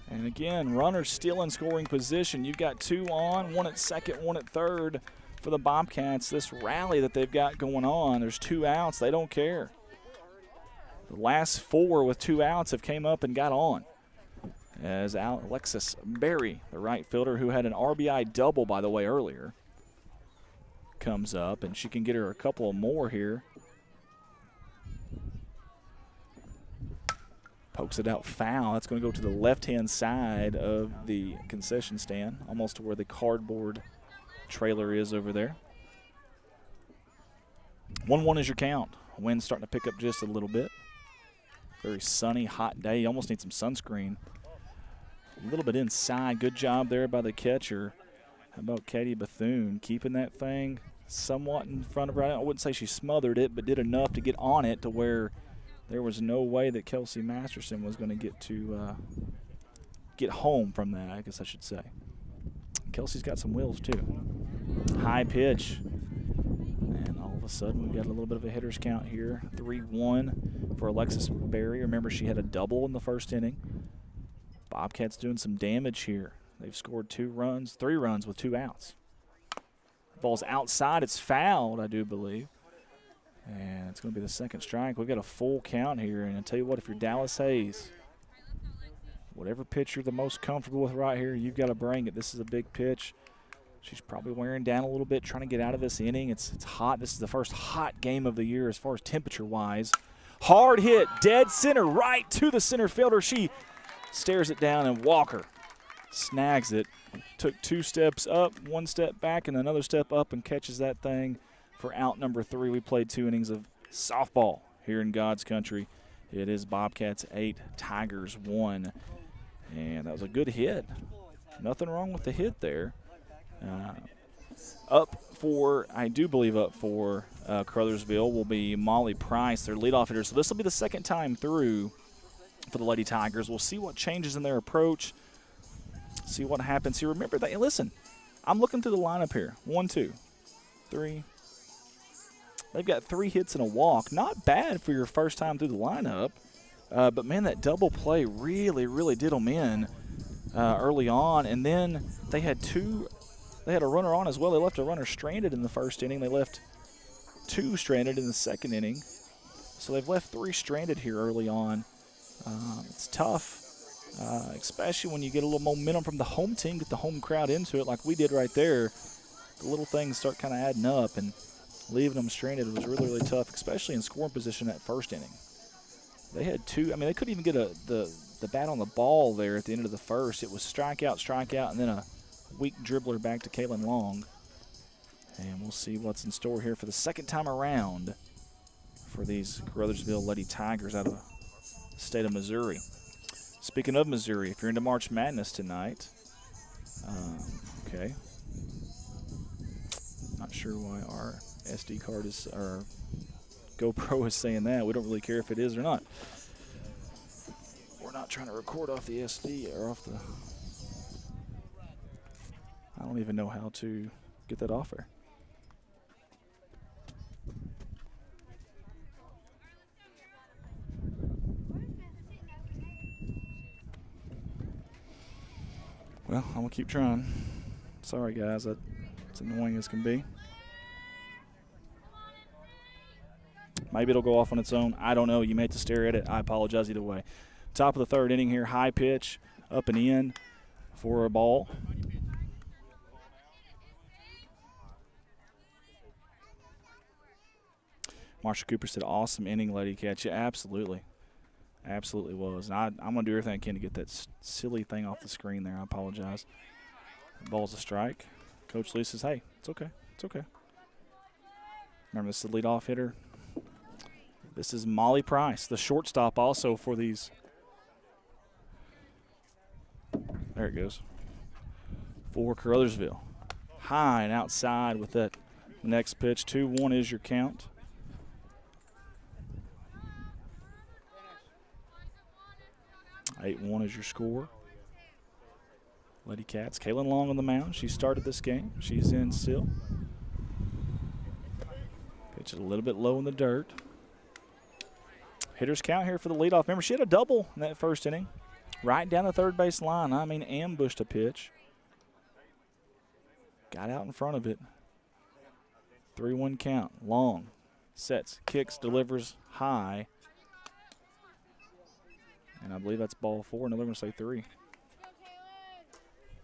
And again, runners still in scoring position. You've got 2 on, 1 at second, 1 at third for the Bobcats. This rally that they've got going on, there's 2 outs. They don't care. The last 4 with 2 outs have came up and got on. As Alexis Berry, the right fielder who had an RBI double, by the way, earlier, comes up, and she can get her a couple more here. Pokes it out foul. That's going to go to the left-hand side of the concession stand, almost to where the cardboard trailer is over there. 1-1 is your count. Wind's starting to pick up just a little bit. Very sunny, hot day. You almost need some sunscreen. A little bit inside. Good job there by the catcher. How about Katie Bethune keeping that thing somewhat in front of her? I wouldn't say she smothered it, but did enough to get on it to where there was no way that Kelsey Masterson was going to get home from that, I guess I should say. Kelsey's got some wheels, too. High pitch. And all of a sudden, we've got a little bit of a hitter's count here. 3-1 for Alexis Berry. Remember, she had a double in the first inning. Bobcats doing some damage here. They've scored 3 runs with 2 outs. The ball's outside. It's fouled, I do believe. And it's going to be the second strike. We've got a full count here. And I tell you what, if you're Dallas Hayes, whatever pitch you're the most comfortable with right here, you've got to bring it. This is a big pitch. She's probably wearing down a little bit, trying to get out of this inning. It's hot. This is the first hot game of the year as far as temperature-wise. Hard hit, dead center, right to the center fielder. She stares it down, and Walker snags it. Took 2 steps up, 1 step back, and another step up, and catches that thing for out number 3. We played 2 innings of softball here in God's country. It is Bobcats 8, Tigers 1. And that was a good hit. Nothing wrong with the hit there. I do believe up for Caruthersville will be Molly Price, their leadoff hitter. So this will be the second time through for the Lady Tigers. We'll see what changes in their approach, see what happens here. Remember, listen, I'm looking through the lineup here. 1, 2, 3. They've got 3 hits and a walk. Not bad for your first time through the lineup. But, man, that double play really, really did them in early on. And then they had a runner on as well. They left a runner stranded in the first inning. They left 2 stranded in the second inning. So they've left 3 stranded here early on. It's tough, especially when you get a little momentum from the home team, get the home crowd into it like we did right there. The little things start kind of adding up, and leaving them stranded was really, really tough, especially in scoring position that first inning. They had 2. I mean, they couldn't even get the bat on the ball there at the end of the first. It was strikeout, and then a weak dribbler back to Kaylin Long. And we'll see what's in store here for the second time around for these Caruthersville Lady Tigers out of the state of Missouri. Speaking of Missouri, if you're into March Madness tonight, okay. Not sure why our SD card is, or GoPro is saying that. We don't really care if it is or not. We're not trying to record off the SD or off the. I don't even know how to get that off there. Well, I'm going to keep trying. Sorry, guys. That's annoying as can be. Maybe it'll go off on its own. I don't know. You may have to stare at it. I apologize either way. Top of the third inning here. High pitch, up and in for a ball. Marsha Cooper said, awesome inning, Lady Cats. Yeah, absolutely. Absolutely was. And I'm going to do everything I can to get that silly thing off the screen there. I apologize. The ball's a strike. Coach Lee says, hey, it's okay. It's okay. Remember, this is the leadoff hitter. This is Molly Price, the shortstop also for these. There it goes. For Caruthersville. High and outside with that next pitch. 2-1 is your count. Eight-1 is your score. Lady Cats. Kaylin Long on the mound. She started this game. She's in still. Pitch it a little bit low in the dirt. Hitters count here for the leadoff. Remember, she had a double in that first inning. Right down the third base line. I mean, ambushed a pitch. Got out in front of it. 3-1 count. Long. Sets, kicks, delivers high. And I believe that's ball 4. No, they're going to say 3.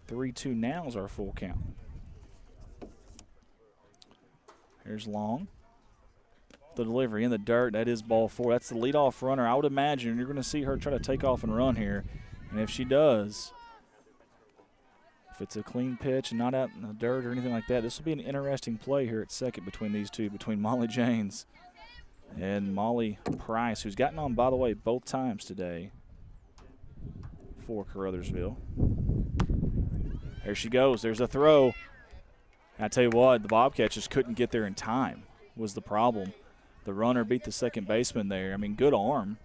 3-2 now is our full count. Here's Long. The delivery in the dirt. That is ball 4. That's the leadoff runner. I would imagine you're going to see her try to take off and run here. And if she does, if it's a clean pitch and not out in the dirt or anything like that, this will be an interesting play here at second between these two, between Molly Janes and Molly Price, who's gotten on, by the way, both times today for Caruthersville. There she goes. There's a throw. And I tell you what, the Bobcats just couldn't get there in time was the problem. The runner beat the second baseman there. I mean, good arm.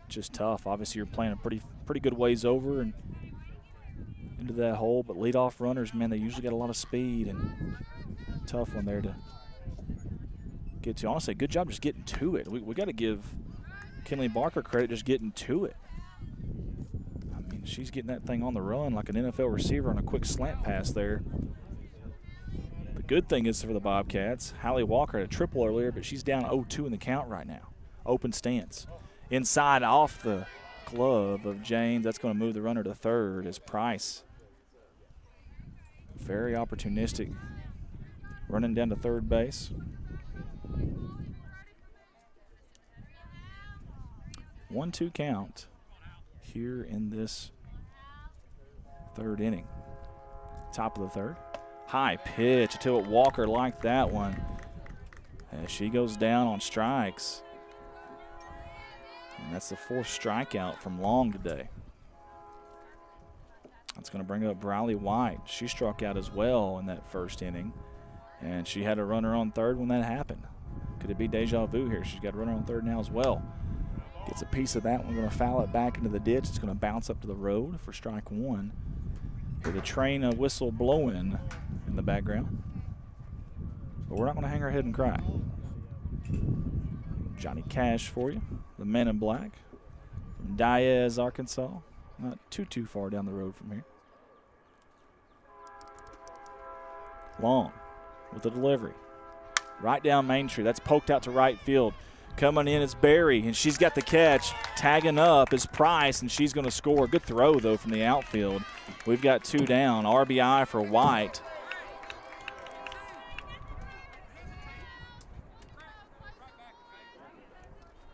Just tough. Obviously, you're playing a pretty good ways over and into that hole. But leadoff runners, man, they usually got a lot of speed and tough one there to get to. Honestly, good job just getting to it. We got to give Kenley Barker credit just getting to it. I mean, she's getting that thing on the run like an NFL receiver on a quick slant pass there. The good thing is for the Bobcats, Hallie Walker had a triple earlier, but she's down 0-2 in the count right now. Open stance. Inside off the glove of James. That's going to move the runner to third as Price. Very opportunistic. Running down to third base. 1-2 count here in this third inning. Top of the third. High pitch. I tell you what, Walker liked that one. As she goes down on strikes. And that's the 4th strikeout from Long today. That's going to bring up Briley White. She struck out as well in that first inning. And she had a runner on third when that happened. Could it be deja vu here? She's got a runner on third now as well. Gets a piece of that one. Going to foul it back into the ditch. It's going to bounce up to the road for strike 1. Hear the train whistle blowing in the background. But we're not going to hang our head and cry. Johnny Cash for you. The Men in Black from Diaz, Arkansas. Not too far down the road from here. Long with the delivery. Right down Main Street. That's poked out to right field. Coming in is Barry, and she's got the catch. Tagging up is Price, and she's going to score. Good throw, though, from the outfield. We've got 2 down. RBI for White.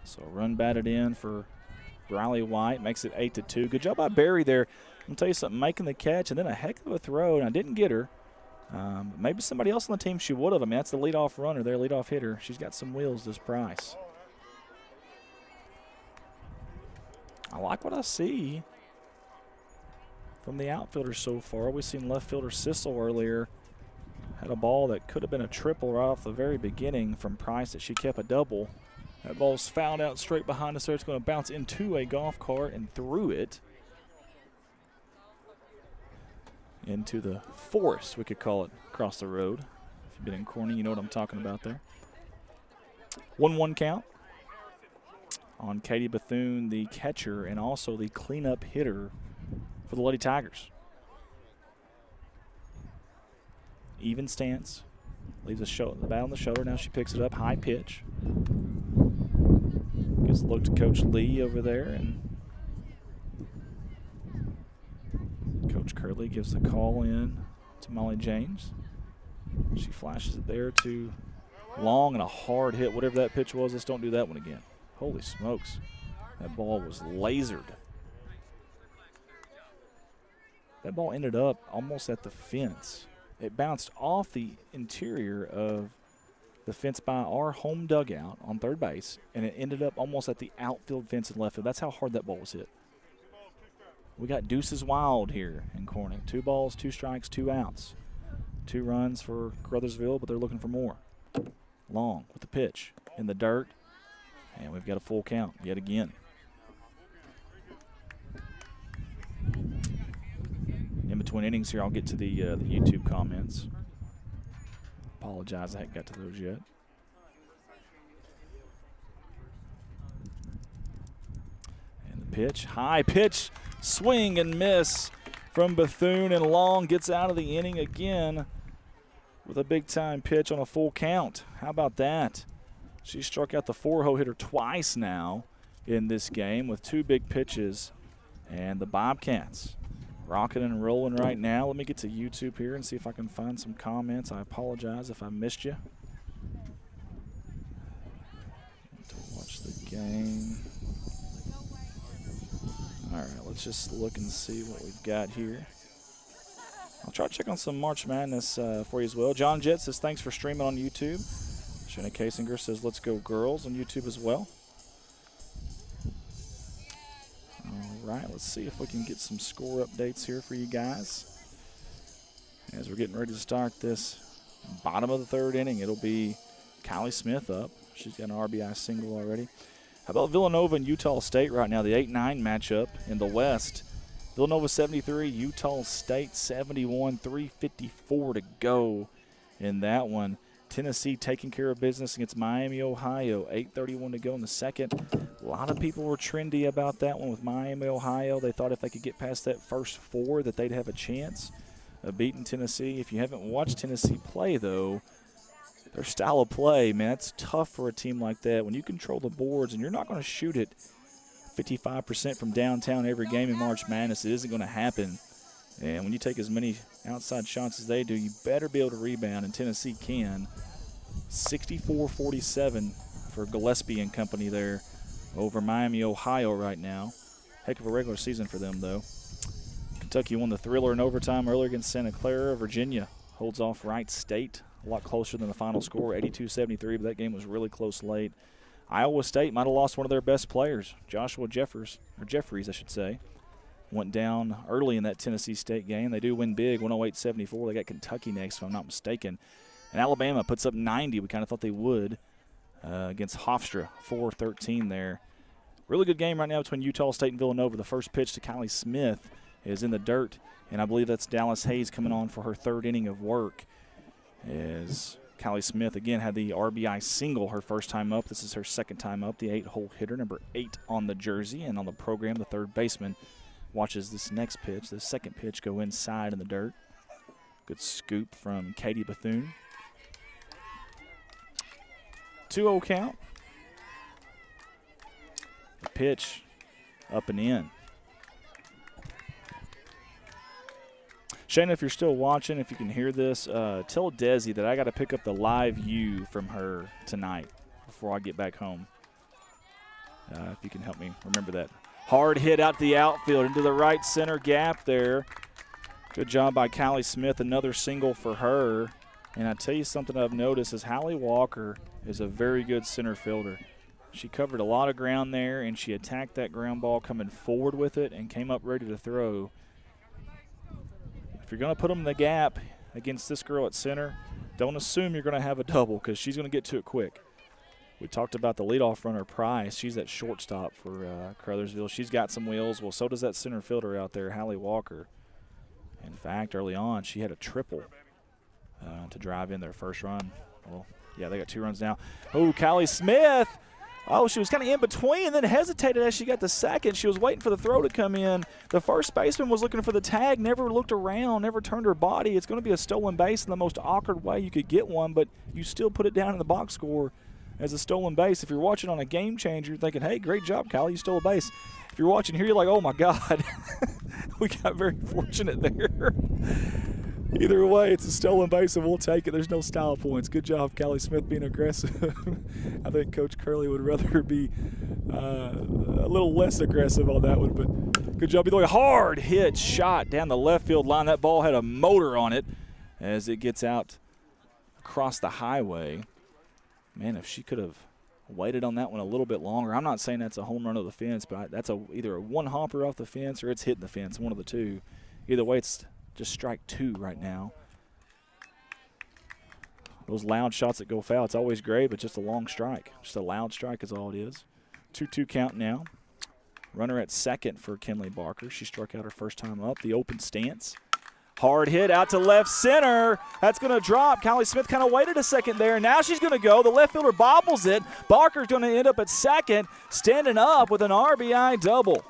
So run batted in for Briley White. Makes it 8-2. Good job by Barry there. I'm going to tell you something, making the catch and then a heck of a throw, and I didn't get her. Maybe somebody else on the team she would have. I mean, that's the leadoff runner, their leadoff hitter. She's got some wheels, this Price. I like what I see from the outfielders so far. We've seen left fielder Sissel earlier Had a ball that could have been a triple right off the very beginning from Price that she kept a double. That ball's fouled out straight behind us there. It's going to bounce into a golf cart and through it into the forest, we could call it, across the road. If you've been in Corning, you know what I'm talking about there. 1-1 count on Katie Bethune, the catcher, and also the cleanup hitter for the Lady Tigers. Even stance. Leaves the bat on the shoulder. Now she picks it up. High pitch. Gives a look to Coach Lee over there. And Coach Curley gives the call in to Molly James. She flashes it there to Long and a hard hit. Whatever that pitch was, let's don't do that one again. Holy smokes. That ball was lasered. That ball ended up almost at the fence. It bounced off the interior of the fence by our home dugout on third base, and it ended up almost at the outfield fence in left field. That's how hard that ball was hit. We got deuces wild here in Corning. 2 balls, 2 strikes, 2 outs. 2 runs for Caruthersville, but they're looking for more. Long with the pitch in the dirt, and we've got a full count yet again. In between innings here, I'll get to the YouTube comments. Apologize, I haven't got to those yet. And the pitch, high pitch, swing and miss from Bethune, and Long gets out of the inning again with a big-time pitch on a full count. How about that? She struck out the 4-hole hitter twice now in this game with 2 big pitches, and the Bobcats rocking and rolling right now. Let me get to YouTube here and see if I can find some comments. I apologize if I missed you. To watch the game. All right, let's just look and see what we've got here. I'll try to check on some March Madness for you as well. John Jett says, thanks for streaming on YouTube. Shanna Kasinger says, let's go girls on YouTube as well. All right, let's see if we can get some score updates here for you guys. As we're getting ready to start this bottom of the 3rd inning, it'll be Kylie Smith up. She's got an RBI single already. How about Villanova and Utah State right now, the 8-9 matchup in the West. Villanova 73, Utah State 71, 3:54 to go in that one. Tennessee taking care of business against Miami, Ohio, 8:31 to go in the second. A lot of people were trendy about that one with Miami, Ohio. They thought if they could get past that first 4 that they'd have a chance of beating Tennessee. If you haven't watched Tennessee play, though, their style of play, man, it's tough for a team like that. When you control the boards and you're not going to shoot it 55% from downtown every game in March Madness, it isn't going to happen. And when you take as many outside shots as they do, you better be able to rebound, and Tennessee can. 64-47 for Gillespie and company there over Miami, Ohio right now. Heck of a regular season for them, though. Kentucky won the thriller in overtime earlier against Santa Clara. Virginia holds off Wright State. A lot closer than the final score, 82-73, but that game was really close late. Iowa State might have lost one of their best players, Joshua Jeffries, I should say. Went down early in that Tennessee State game. They do win big, 108-74. They got Kentucky next, if I'm not mistaken. And Alabama puts up 90. We kind of thought they would against Hofstra, 4-13 there. Really good game right now between Utah State and Villanova. The first pitch to Kylie Smith is in the dirt, and I believe that's Dallas Hayes coming on for her 3rd inning of work. As Kylie Smith, again, had the RBI single her first time up. This is her 2nd time up, the 8-hole hitter, number 8 on the jersey. And on the program, the 3rd baseman watches this next pitch, the 2nd pitch, go inside in the dirt. Good scoop from Katie Bethune. 2-0 count. The pitch up and in. Shayna, if you're still watching, if you can hear this, tell Desi that I got to pick up the live view from her tonight before I get back home. If you can help me remember that. Hard hit out to the outfield into the right center gap there. Good job by Kylie Smith. Another single for her. And I tell you something I've noticed is Hallie Walker is a very good center fielder. She covered a lot of ground there, and she attacked that ground ball coming forward with it and came up ready to throw. If you're going to put them in the gap, against this girl at center, don't assume you're going to have a double because she's going to get to it quick. We talked about the leadoff runner, Price. She's at shortstop for Caruthersville. She's got some wheels. Well, so does that center fielder out there, Hallie Walker. In fact, early on, she had a triple to drive in their first run. Well, yeah, they got 2 runs now. Oh, Callie Smith. Oh, she was kind of in between, then hesitated as she got the second. She was waiting for the throw to come in. The first baseman was looking for the tag, never looked around, never turned her body. It's going to be a stolen base in the most awkward way you could get one, but you still put it down in the box score as a stolen base. If you're watching on a Game Changer, you're thinking, hey, great job, Callie, you stole a base. If you're watching here, you're like, oh, my God. We got very fortunate there. Either way, it's a stolen base, and we'll take it. There's no style points. Good job, Callie Smith, being aggressive. I think Coach Curley would rather be a little less aggressive on that one, but good job. A hard hit shot down the left field line. That ball had a motor on it as it gets out across the highway. Man, if she could have waited on that one a little bit longer. I'm not saying that's a home run of the fence, but that's either a one-hopper off the fence or it's hitting the fence, one of the two. Either way, it's just strike 2 right now. Those loud shots that go foul, it's always great, but just a long strike. Just a loud strike is all it is. 2-2 count now. Runner at second for Kinley Barker. She struck out her first time up. The open stance. Hard hit out to left center. That's going to drop. Callie Smith kind of waited a second there. Now she's going to go. The left fielder bobbles it. Barker's going to end up at second, standing up with an RBI double.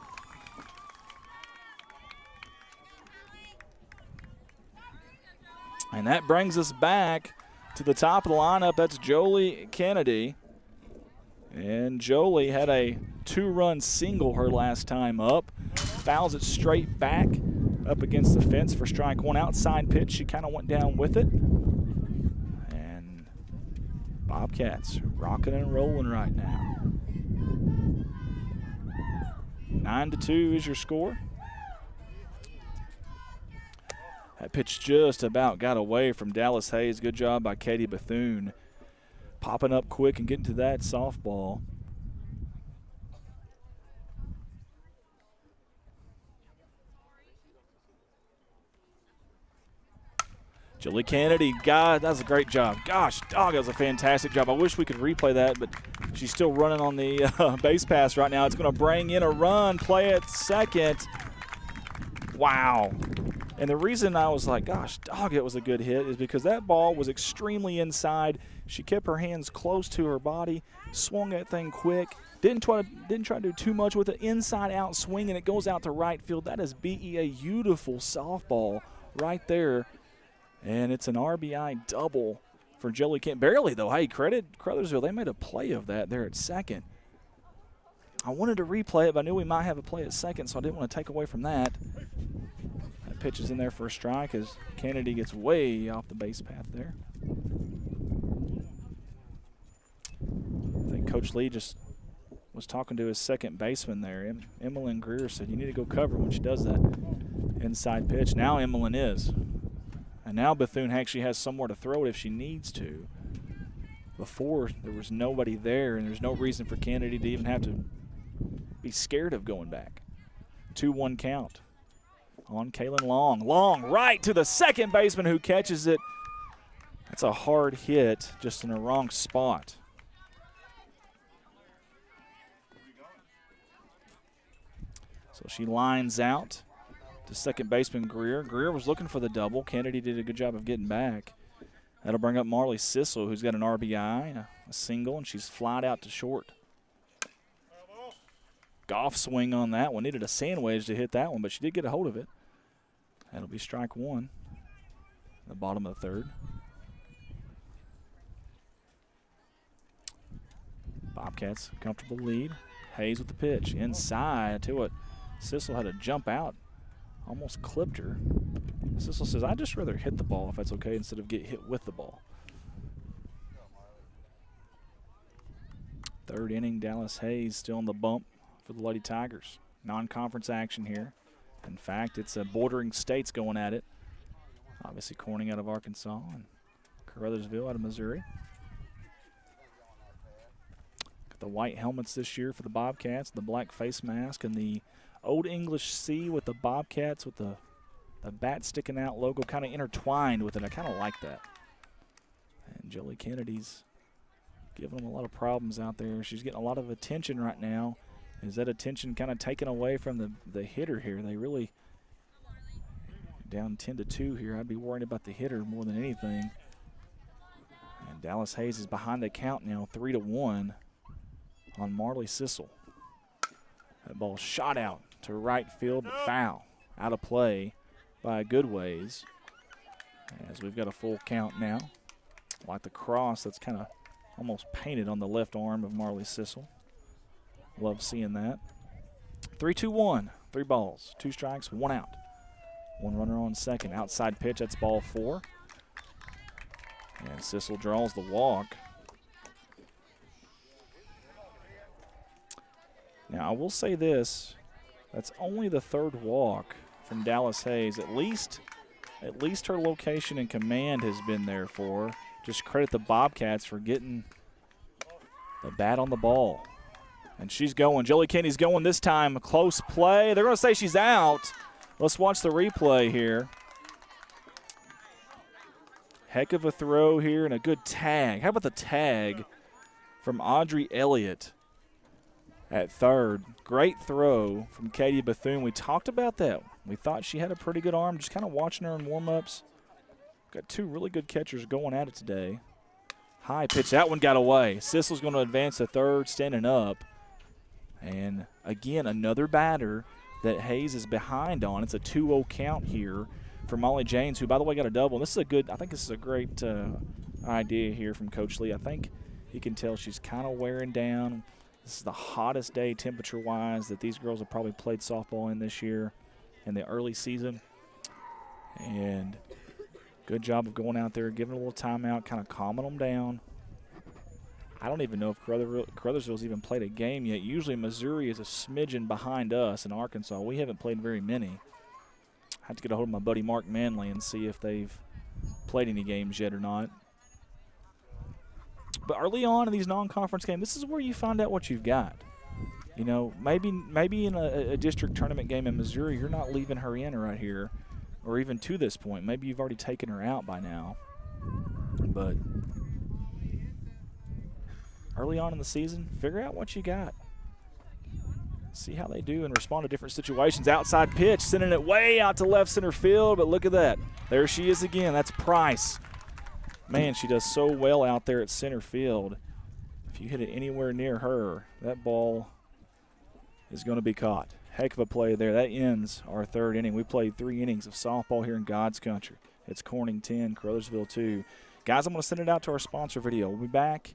And that brings us back to the top of the lineup. That's Jolie Kennedy. And Jolie had a 2-run single her last time up. Fouls it straight back up against the fence for strike 1. Outside pitch, she kind of went down with it. And Bobcats rocking and rolling right now. 9-2 is your score. That pitch just about got away from Dallas Hayes. Good job by Katie Bethune. Popping up quick and getting to that softball. Julie Kennedy, God, that was a great job. Gosh, dog, that was a fantastic job. I wish we could replay that, but she's still running on the base pass right now. It's going to bring in a run, play at second. Wow. And the reason I was like, gosh, dog, it was a good hit is because that ball was extremely inside. She kept her hands close to her body, swung that thing quick, didn't try to do too much with it, inside-out swing, and it goes out to right field. That is beautiful softball right there. And it's an RBI double for Jolie Kent. Barely, though. Hey, credit Caruthersville. They made a play of that there at second. I wanted to replay it, but I knew we might have a play at second, so I didn't want to take away from that. That pitch is in there for a strike as Kennedy gets way off the base path there. I think Coach Lee just was talking to his second baseman there. Emmeline Greer said, you need to go cover when she does that inside pitch. Now Emmeline is. And now Bethune actually has somewhere to throw it if she needs to. Before, there was nobody there, and there's no reason for Kennedy to even have to be scared of going back. 2-1 count on Kaylin Long. Long right to the second baseman who catches it. That's a hard hit, just in the wrong spot. So she lines out to second baseman Greer. Greer was looking for the double. Kennedy did a good job of getting back. That'll bring up Marley Sissel, who's got an RBI, a single, and she's flied out to short. Golf swing on that one. Needed a sand wedge to hit that one, but she did get a hold of it. That'll be strike 1. The bottom of the third. Bobcats, comfortable lead. Hayes with the pitch. Inside to it. Sissel had to jump out. Almost clipped her. Sissel says, I'd just rather hit the ball if that's okay instead of get hit with the ball. Third inning, Dallas Hayes still on the bump for the Lady Tigers. Non-conference action here. In fact, it's bordering states going at it. Obviously, Corning out of Arkansas and Caruthersville out of Missouri. Got the white helmets this year for the Bobcats, the black face mask, and the Old English C with the Bobcats with the the bat sticking out logo kind of intertwined with it. I kind of like that. And Jolie Kennedy's giving them a lot of problems out there. She's getting a lot of attention right now. Is that attention kind of taken away from the hitter here? They really down 10-2 here. I'd be worried about the hitter more than anything. And Dallas Hayes is behind the count now, 3-1 on Marley Sissel. That ball shot out to right field, but foul. Out of play by Goodways. As we've got a full count now. Like the cross that's kind of almost painted on the left arm of Marley Sissel. Love seeing that. 3-2-1. 3 balls, 2 strikes, 1 out. 1 runner on second. Outside pitch, that's ball 4. And Sissel draws the walk. Now, I will say this. That's only the 3rd walk from Dallas Hayes. At least her location and command has been there for her. Just credit the Bobcats for getting the bat on the ball. And she's going. Jolie Kennedy's going this time. A close play. They're going to say she's out. Let's watch the replay here. Heck of a throw here and a good tag. How about the tag from Audrey Elliott at third? Great throw from Katie Bethune. We talked about that. We thought she had a pretty good arm, just kind of watching her in warm-ups. Got 2 really good catchers going at it today. High pitch. That one got away. Sissel's going to advance to third, standing up. And, again, another batter that Hayes is behind on. It's a 2-0 count here for Molly James, who, by the way, got a double. And I think this is a great idea here from Coach Lee. I think he can tell she's kind of wearing down. This is the hottest day temperature-wise that these girls have probably played softball in this year in the early season. And good job of going out there, giving a little timeout, kind of calming them down. I don't even know if Caruthersville's even played a game yet. Usually Missouri is a smidgen behind us in Arkansas. We haven't played very many. I have to get a hold of my buddy Mark Manley and see if they've played any games yet or not. But early on in these non-conference games, this is where you find out what you've got. You know, maybe in a district tournament game in Missouri, you're not leaving her in right here, or even to this point. Maybe you've already taken her out by now. But early on in the season, figure out what you got. See how they do and respond to different situations. Outside pitch, sending it way out to left center field, but look at that. There she is again. That's Price. Man, she does so well out there at center field. If you hit it anywhere near her, that ball is going to be caught. Heck of a play there. That ends our 3rd inning. We played 3 innings of softball here in God's country. It's Corning 10, Caruthersville 2. Guys, I'm going to send it out to our sponsor video. We'll be back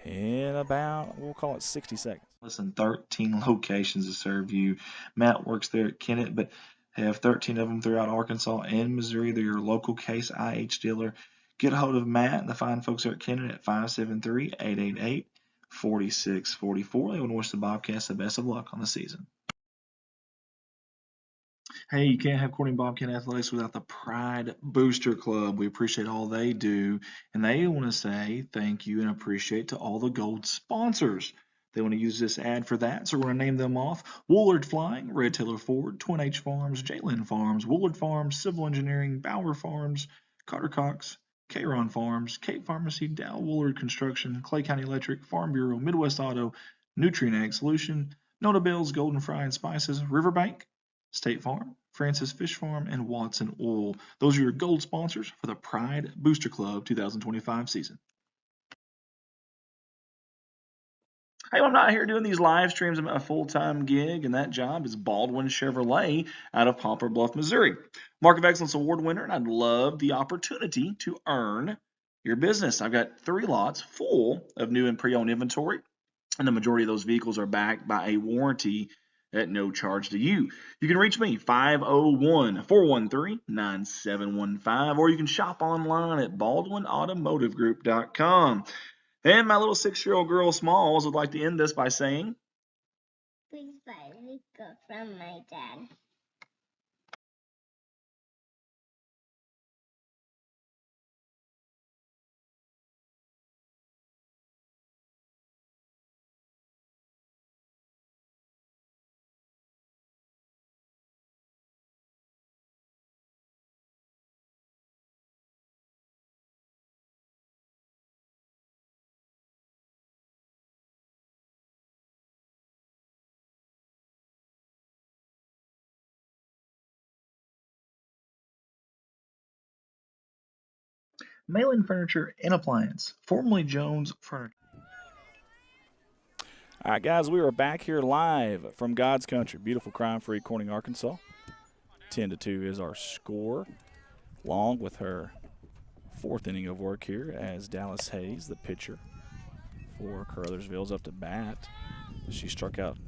in about, we'll call it 60 seconds. Listen, 13 locations to serve you. Matt works there at Kennett, but have 13 of them throughout Arkansas and Missouri. They're your local Case IH dealer. Get a hold of Matt and the fine folks there at Kennett at 573-888-4644. They want to wish the Bobcats the best of luck on the season. Hey, you can't have Corning Bobcat Athletics without the Pride Booster Club. We appreciate all they do, and they want to say thank you and appreciate to all the gold sponsors. They want to use this ad for that, so we're going to name them off. Woolard Flying, Red Taylor Ford, Twin H Farms, Jalen Farms, Woolard Farms, Civil Engineering, Bauer Farms, Carter Cox, K-Ron Farms, Cape Pharmacy, Dow Woolard Construction, Clay County Electric, Farm Bureau, Midwest Auto, Nutrient Ag Solution, Nota Bills, Golden Fry and Spices, Riverbank, State Farm, Francis Fish Farm, and Watson Oil. Those are your gold sponsors for the Pride Booster Club 2025 season. Hey, I'm not here doing these live streams. I'm at a full-time gig, and that job is Baldwin Chevrolet out of Poplar Bluff, Missouri. Mark of Excellence Award winner, and I'd love the opportunity to earn your business. I've got 3 lots full of new and pre-owned inventory, and the majority of those vehicles are backed by a warranty at no charge to you. You can reach me, 501-413-9715, or you can shop online at baldwinautomotivegroup.com. And my little 6-year-old girl, Smalls, would like to end this by saying, please buy Rico from my dad. Mail-in Furniture and Appliance, formerly Jones Furniture. All right, guys, we are back here live from God's Country, beautiful crime-free Corning, Arkansas. 10-2 is our score. Long with her fourth inning of work here as Dallas Hayes, the pitcher for Caruthersville, is up to bat. She struck out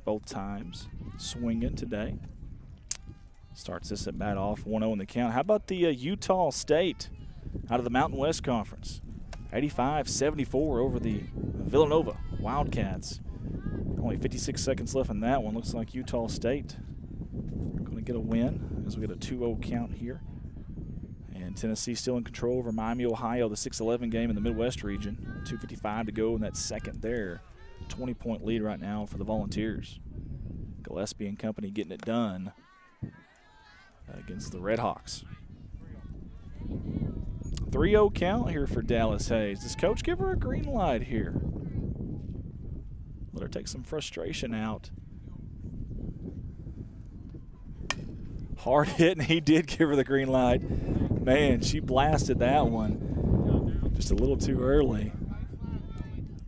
both times, swinging today. Starts this at bat off 1-0 in the count. How about the Utah State out of the Mountain West Conference? 85-74 over the Villanova Wildcats. Only 56 seconds left in that one. Looks like Utah State going to get a win as we get a 2-0 count here. And Tennessee still in control over Miami, Ohio, the 6-11 game in the Midwest region. 2:55 to go in that second there. 20-point lead right now for the Volunteers. Gillespie and company getting it done against the Redhawks. 3-0 count here for Dallas Hayes. Does Coach give her a green light here? Let her take some frustration out. Hard hit, and he did give her the green light. Man, she blasted that one just a little too early.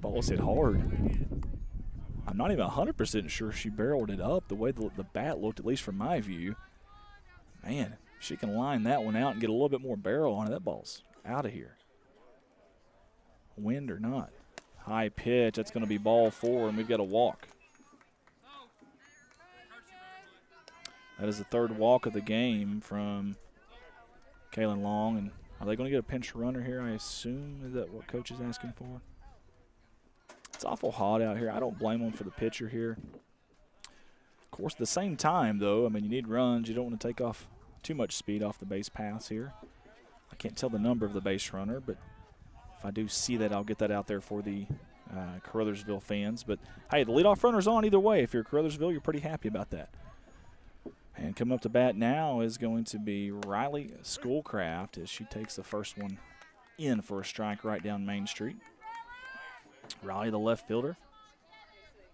Ball's hit hard. I'm not even 100% sure she barreled it up the way the bat looked, at least from my view. Man, she can line that one out and get a little bit more barrel on it. That ball's out of here. Wind or not. High pitch. That's going to be ball 4, and we've got a walk. That is the third walk of the game from Kaylin Long. And are they going to get a pinch runner here, I assume? Is that what Coach is asking for? It's awful hot out here. I don't blame them for the pitcher here. Of course, at the same time, though, I mean, you need runs. You don't want to take off too much speed off the base paths here. I can't tell the number of the base runner, but if I do see that, I'll get that out there for the Caruthersville fans. But, hey, the leadoff runner's on either way. If you're Caruthersville, you're pretty happy about that. And coming up to bat now is going to be Riley Schoolcraft as she takes the first one in for a strike right down Main Street. Riley, the left fielder,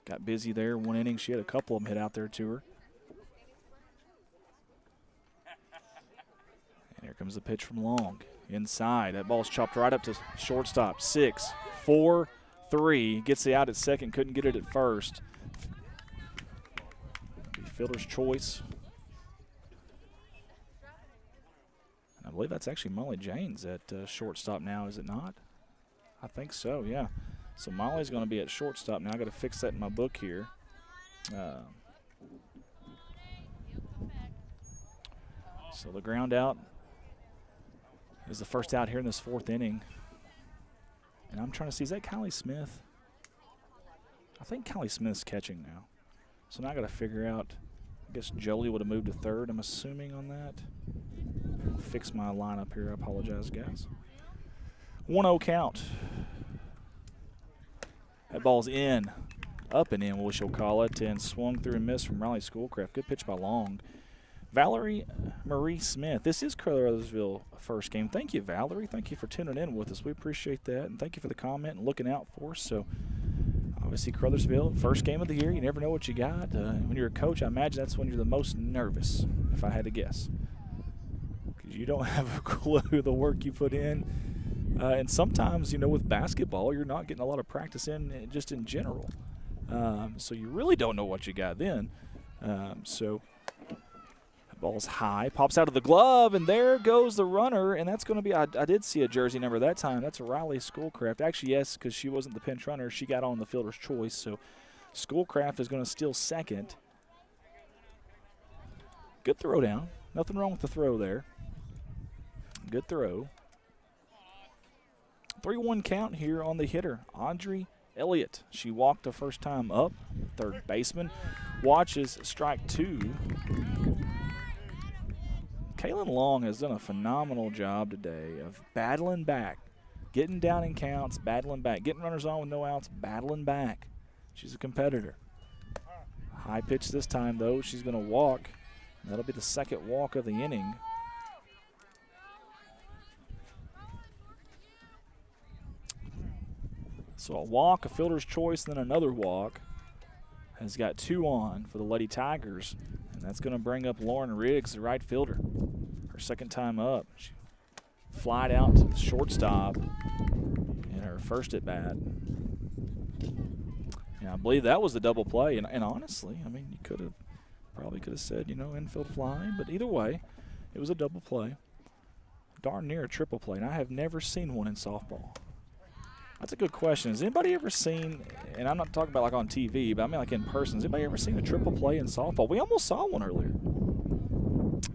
got busy there one inning. She had a couple of them hit out there to her. And here comes the pitch from Long. Inside. That ball's chopped right up to shortstop. 6-4-3. Gets the out at second. Couldn't get it at first. The fielder's choice. And I believe that's actually Molly Janes at shortstop now, is it not? I think so, yeah. So Molly's going to be at shortstop now. I got to fix that in my book here. So the ground out is the first out here in this fourth inning. And I'm trying to see, is that Kylie Smith? I think Kylie Smith's catching now. So now I got to figure out, I guess Jolie would have moved to third, I'm assuming on that. Fix my lineup here. I apologize, guys. 1-0 count. That ball's in, up and in, we shall call it, and swung through and missed from Riley Schoolcraft. Good pitch by Long. Valerie Marie Smith. This is Caruthersville first game. Thank you, Valerie. Thank you for tuning in with us. We appreciate that, and thank you for the comment and looking out for us. So, obviously, Caruthersville, first game of the year. You never know what you got. When you're a coach, I imagine that's when you're the most nervous, if I had to guess, because you don't have a clue the work you put in. And sometimes, you know, with basketball, you're not getting a lot of practice in just in general. So you really don't know what you got then. So the ball's high, pops out of the glove, and there goes the runner. And that's going to be, I did see a jersey number that time. That's a Riley Schoolcraft. Actually, yes, because she wasn't the pinch runner. She got on the fielder's choice. So Schoolcraft is going to steal second. Good throw down. Nothing wrong with the throw there. Good throw. 3-1 count here on the hitter, Audrey Elliott. She walked the first time up. Third baseman watches strike 2. Kaylin Long has done a phenomenal job today of battling back, getting down in counts, battling back, getting runners on with no outs, battling back. She's a competitor. High pitch this time, though. She's going to walk. That'll be the second walk of the inning. So a walk, a fielder's choice, then another walk. Has got 2 on for the Lady Tigers, and that's going to bring up Lauren Riggs, the right fielder. Her second time up. She flied out to the shortstop in her first at bat. And I believe that was the double play. And honestly, I mean, you probably could have said, you know, infield fly, but either way, it was a double play. Darn near a triple play, and I have never seen one in softball. That's a good question. Has anybody ever seen, and I'm not talking about like on TV, but I mean like in person, has anybody ever seen a triple play in softball? We almost saw one earlier.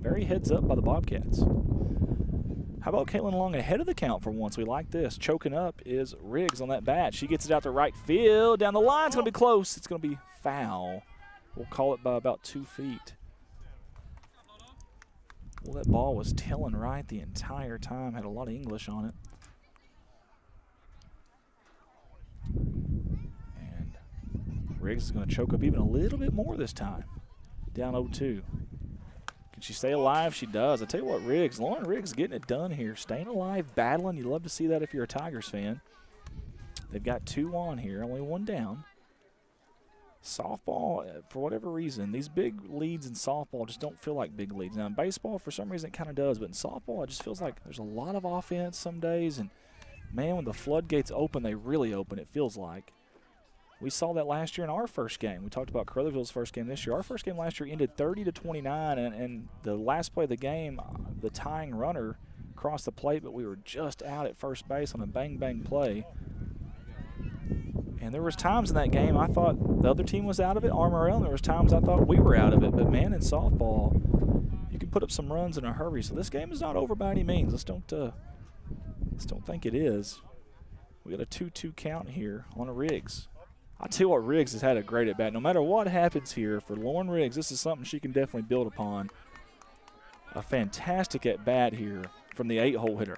Very heads up by the Bobcats. How about Caitlin Long ahead of the count for once? We like this. Choking up is Riggs on that bat. She gets it out to right field. Down the line. It's going to be close. It's going to be foul. We'll call it by about 2 feet. Well, that ball was tailing right the entire time. Had a lot of English on it. And Riggs is going to choke up even a little bit more this time. Down 0-2. Can she stay alive? She does. I tell you what, Lauren Riggs getting it done here. Staying alive, battling. You love to see that if you're a Tigers fan. They've got 2 on here, only 1 down. Softball, for whatever reason, these big leads in softball just don't feel like big leads. Now, in baseball, for some reason, it kind of does, but in softball, it just feels like there's a lot of offense some days. And, man, when the floodgates open, they really open, it feels like. We saw that last year in our first game. We talked about Caruthersville's first game this year. Our first game last year ended 30-29, and the last play of the game, the tying runner crossed the plate, but we were just out at first base on a bang-bang play. And there was times in that game I thought the other team was out of it, RMRL, and there was times I thought we were out of it. But, man, in softball, you can put up some runs in a hurry. So this game is not over by any means. Let's don't think it is. We got a 2-2 count here on a Riggs. I tell you what, Riggs has had a great at-bat. No matter what happens here, for Lauren Riggs, this is something she can definitely build upon. A fantastic at-bat here from the 8-hole hitter.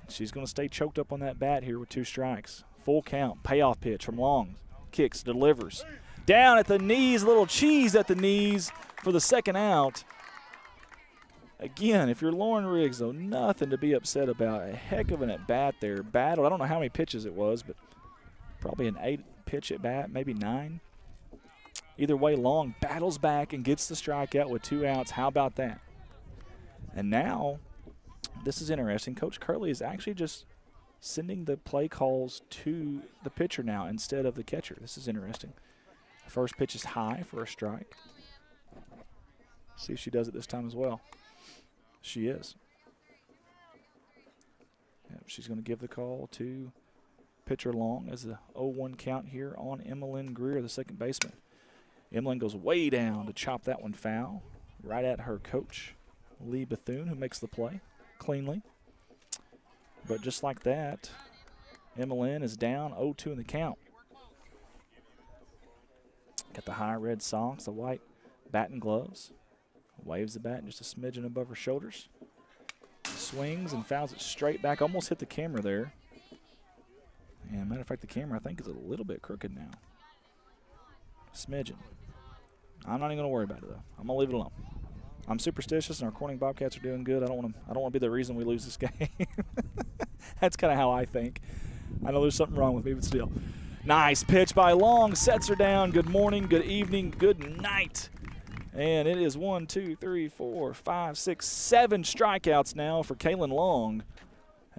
She's going to stay choked up on that bat here with 2 strikes. Full count, payoff pitch from Long. Kicks, delivers. Down at the knees, a little cheese at the knees for the second out. Again, if you're Lauren Riggs, though, nothing to be upset about. A heck of an at-bat there. Battled, I don't know how many pitches it was, but probably an 8-pitch at bat, maybe 9. Either way, Long battles back and gets the strikeout with 2 outs. How about that? And now, this is interesting. Coach Curley is actually just sending the play calls to the pitcher now instead of the catcher. This is interesting. First pitch is high for a strike. See if she does it this time as well. She is. Yep, she's going to give the call to pitcher Long as the 0-1 count here on Emmeline Greer, the second baseman. Emmeline goes way down to chop that one foul, right at her coach, Lee Bethune, who makes the play cleanly. But just like that, Emmeline is down 0-2 in the count. Got the high red socks, the white bat and gloves. Waves the bat just a smidgen above her shoulders. Swings and fouls it straight back. Almost hit the camera there. And matter of fact, the camera I think is a little bit crooked now. Smidgen. I'm not even going to worry about it though. I'm going to leave it alone. I'm superstitious, and our Corning Bobcats are doing good. I don't want to be the reason we lose this game. That's kind of how I think. I know there's something wrong with me, but still. Nice pitch by Long. Sets her down. Good morning, good evening, good night. And it is 1, 2, 3, 4, 5, 6, 7 strikeouts now for Kaylin Long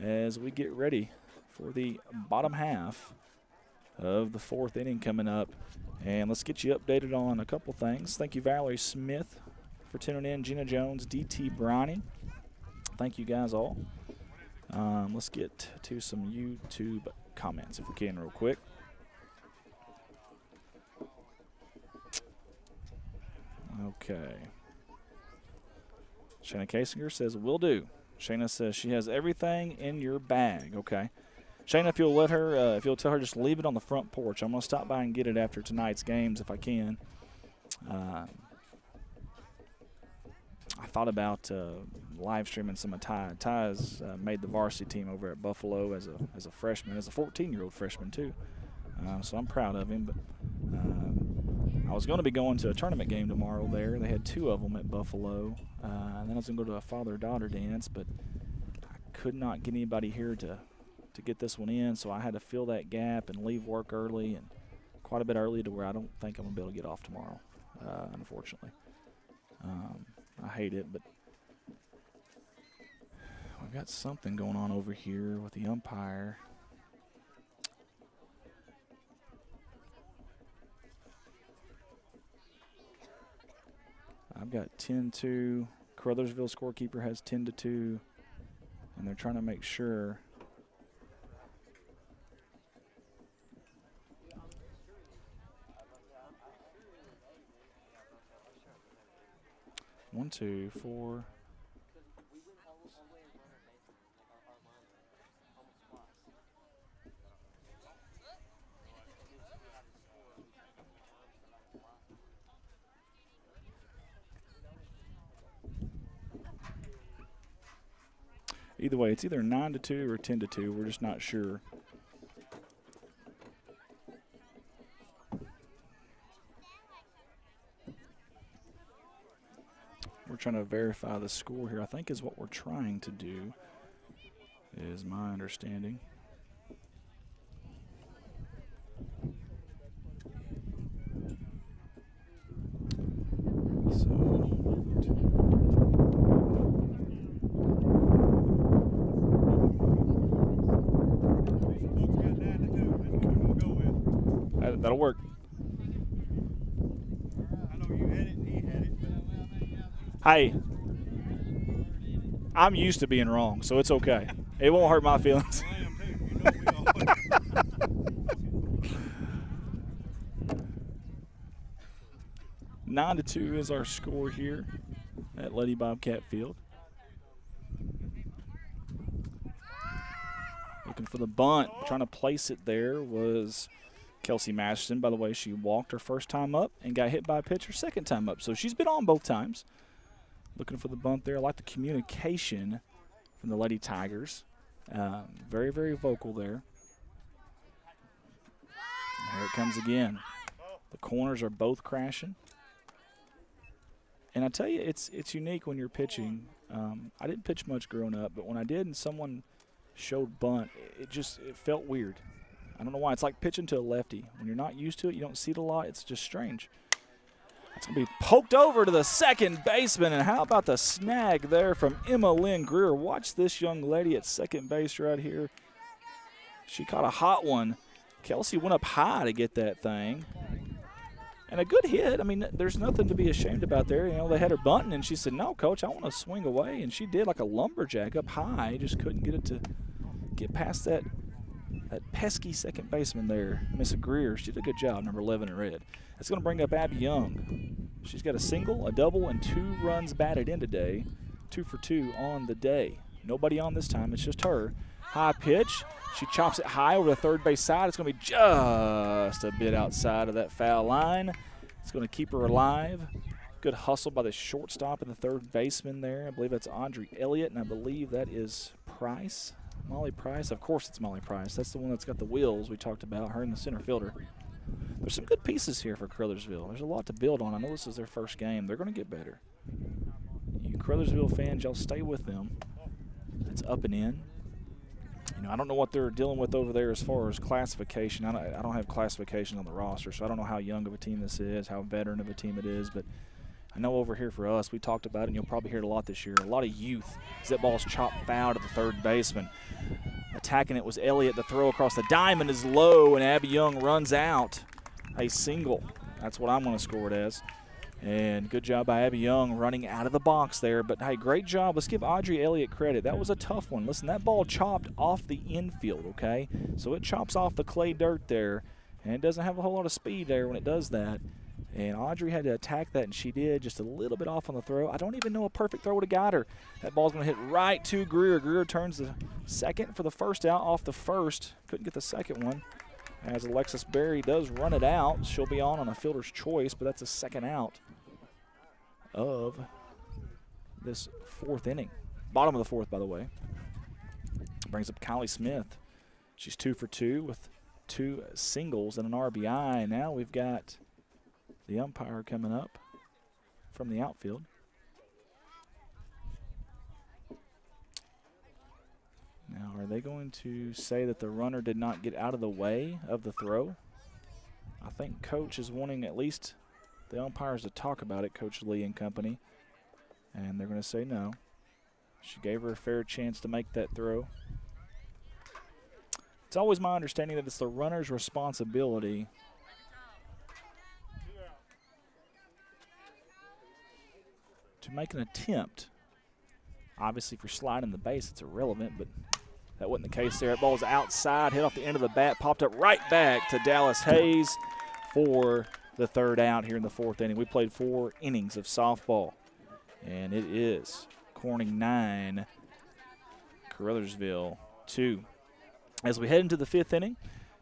as we get ready for the bottom half of the 4th inning coming up. And let's get you updated on a couple things. Thank you, Valerie Smith, for tuning in. Gina Jones, DT Bronny. Thank you guys all. Let's get to some YouTube comments if we can real quick. Okay. Shayna Kasinger says, will do. Shayna says she has everything in your bag. Okay. Shayna, if you'll let her, if you'll tell her just leave it on the front porch. I'm going to stop by and get it after tonight's games if I can. I thought about live streaming some of Ty. Ty's made the varsity team over at Buffalo as a freshman, as a 14-year-old freshman too. So I'm proud of him. But I was going to be going to a tournament game tomorrow there. They had 2 of them at Buffalo. And then I was going to go to a father-daughter dance, but I could not get anybody here to get this one in, so I had to fill that gap and leave work early, and quite a bit early to where I don't think I'm going to be able to get off tomorrow, unfortunately. I hate it, but I've got something going on over here with the umpire. I've got 10-2. Caruthersville scorekeeper has 10-2, and they're trying to make sure. One, two, four. Either way, it's either 9-2 or 10-2. We're just not sure. We're trying to verify the score here, I think is what we're trying to do, is my understanding. That'll work. I know you had it and he had it. Hey, I'm used to being wrong, so it's okay. It won't hurt my feelings. I am too. You know we all. 9-2 is our score here at Lady Bobcat Field. Looking for the bunt, trying to place it there was Kelsey Masterson. By the way, she walked her first time up and got hit by a pitch her second time up. So she's been on both times. Looking for the bunt there. I like the communication from the Lady Tigers. Very, very vocal there. And here it comes again. The corners are both crashing. And I tell you, it's unique when you're pitching. I didn't pitch much growing up, but when I did and someone showed bunt, it felt weird. I don't know why. It's like pitching to a lefty. When you're not used to it, you don't see it a lot. It's just strange. It's going to be poked over to the second baseman. And how about the snag there from Emma Lynn Greer? Watch this young lady at second base right here. She caught a hot one. Kelsey went up high to get that thing. And a good hit. I mean, there's nothing to be ashamed about there. You know, they had her bunting, and she said, no, Coach, I want to swing away. And she did like a lumberjack up high. Just couldn't get it to get past that pesky second baseman there, Miss Greer. She did a good job, number 11 in red. That's going to bring up Abby Young. She's got a single, a double, and 2 runs batted in today. 2 for 2 on the day. Nobody on this time. It's just her. High pitch. She chops it high over the third base side. It's going to be just a bit outside of that foul line. It's going to keep her alive. Good hustle by the shortstop and the third baseman there. I believe that's Audrey Elliott, and I believe that is Price. Molly Price. Of course it's Molly Price. That's the one that's got the wheels we talked about, her and the center fielder. There's some good pieces here for Caruthersville. There's a lot to build on. I know this is their first game. They're going to get better. You Caruthersville fans, y'all stay with them. It's up and in. You know, I don't know what they're dealing with over there as far as classification. I don't have classification on the roster, so I don't know how young of a team this is, how veteran of a team it is, but I know over here for us, we talked about it, and you'll probably hear it a lot this year, a lot of youth as that ball's chopped foul to the third baseman. Attacking it was Elliott. The throw across the diamond is low, and Abby Young runs out a single. That's what I'm going to score it as. And good job by Abby Young running out of the box there. But, hey, great job. Let's give Audrey Elliott credit. That was a tough one. Listen, that ball chopped off the infield, okay? So it chops off the clay dirt there, and it doesn't have a whole lot of speed there when it does that. And Audrey had to attack that, and she did, just a little bit off on the throw. I don't even know a perfect throw would have got her. That ball's going to hit right to Greer. Greer turns the second for the first out off the first. Couldn't get the second one. As Alexis Berry does run it out. She'll be on a fielder's choice, but that's a second out of this fourth inning. Bottom of the fourth, by the way. Brings up Kylie Smith. She's 2 for 2 with 2 singles and an RBI. Now we've got the umpire coming up from the outfield. Now, are they going to say that the runner did not get out of the way of the throw? I think Coach is wanting at least the umpires to talk about it, Coach Lee and company, and they're going to say no. She gave her a fair chance to make that throw. It's always my understanding that it's the runner's responsibility to make an attempt. Obviously, if you're sliding the base, it's irrelevant, but that wasn't the case there. That ball was outside, hit off the end of the bat, popped up right back to Dallas Hayes for the third out here in the fourth inning. We played 4 innings of softball, and it is Corning 9, Caruthersville 2. As we head into the fifth inning,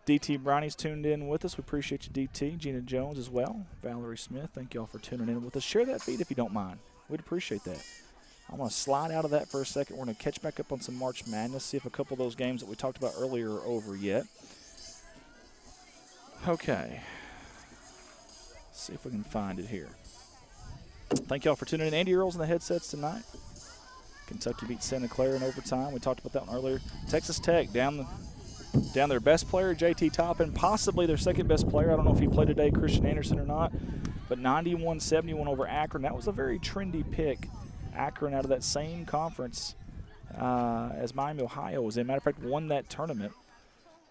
DT Bronny's tuned in with us. We appreciate you, DT. Gina Jones as well. Valerie Smith, thank you all for tuning in with us. Share that feed if you don't mind. We'd appreciate that. I'm going to slide out of that for a second. We're going to catch back up on some March Madness, see if a couple of those games that we talked about earlier are over yet. Okay. Let's see if we can find it here. Thank you all for tuning in. Andy Earls in the headsets tonight. Kentucky beat Santa Clara in overtime. We talked about that one earlier. Texas Tech down their best player, JT Toppin, possibly their second best player. I don't know if he played today, Christian Anderson, or not. But 91-71 over Akron. That was a very trendy pick. Akron out of that same conference as Miami, Ohio was in. Matter of fact, won that tournament.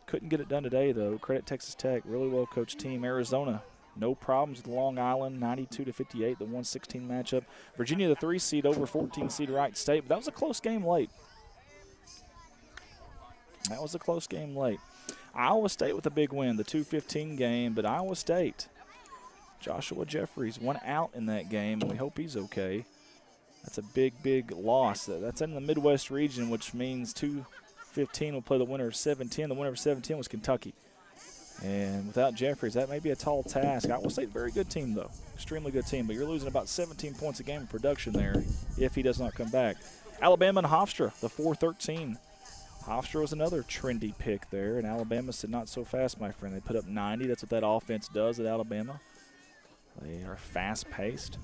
Couldn't get it done today, though. Credit Texas Tech. Really well-coached team. Arizona, no problems with Long Island, 92-58, the 116 matchup. Virginia, the 3 seed over 14 seed Wright State. But that was a close game late. That was a close game late. Iowa State with a big win, the 2-15 game. But Iowa State, Joshua Jeffries, 1 out in that game, and we hope he's okay. That's a big, big loss. That's in the Midwest region, which means 2-15 will play the winner of 7-10. The winner of 7-10 was Kentucky. And without Jeffries, that may be a tall task. Iowa State, very good team, though. Extremely good team. But you're losing about 17 points a game in production there if he does not come back. Alabama and Hofstra, the 4-13. Hofstra was another trendy pick there. And Alabama said, not so fast, my friend. They put up 90. That's what that offense does at Alabama. They are fast-paced.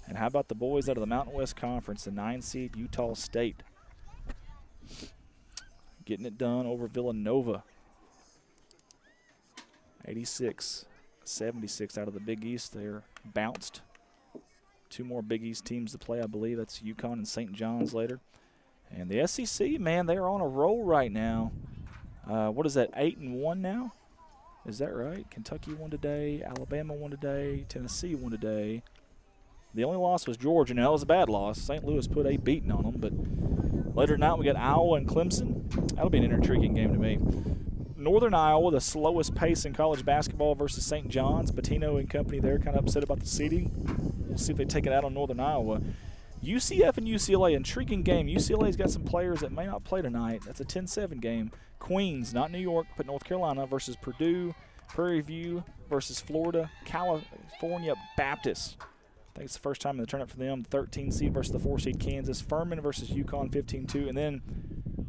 And how about the boys out of the Mountain West Conference, the 9 seed Utah State? Getting it done over Villanova. 86-76 out of the Big East. They're bounced. 2 more Big East teams to play, I believe. That's UConn and St. John's later. And the SEC, man, they are on a roll right now. What is that, 8-1 now? Is that right? Kentucky won today. Alabama won today. Tennessee won today. The only loss was Georgia. Now, that was a bad loss. St. Louis put a beating on them. But later tonight, we got Iowa and Clemson. That'll be an intriguing game to me. Northern Iowa, the slowest pace in college basketball versus St. John's. Patino and company there kind of upset about the seeding. We'll see if they take it out on Northern Iowa. UCF and UCLA, intriguing game. UCLA's got some players that may not play tonight. That's a 10-7 game. Queens, not New York, but North Carolina versus Purdue. Prairie View versus Florida. California Baptist. I think it's the first time in the tournament for them. 13 seed versus the 4 seed Kansas. Furman versus UConn, 15-2. And then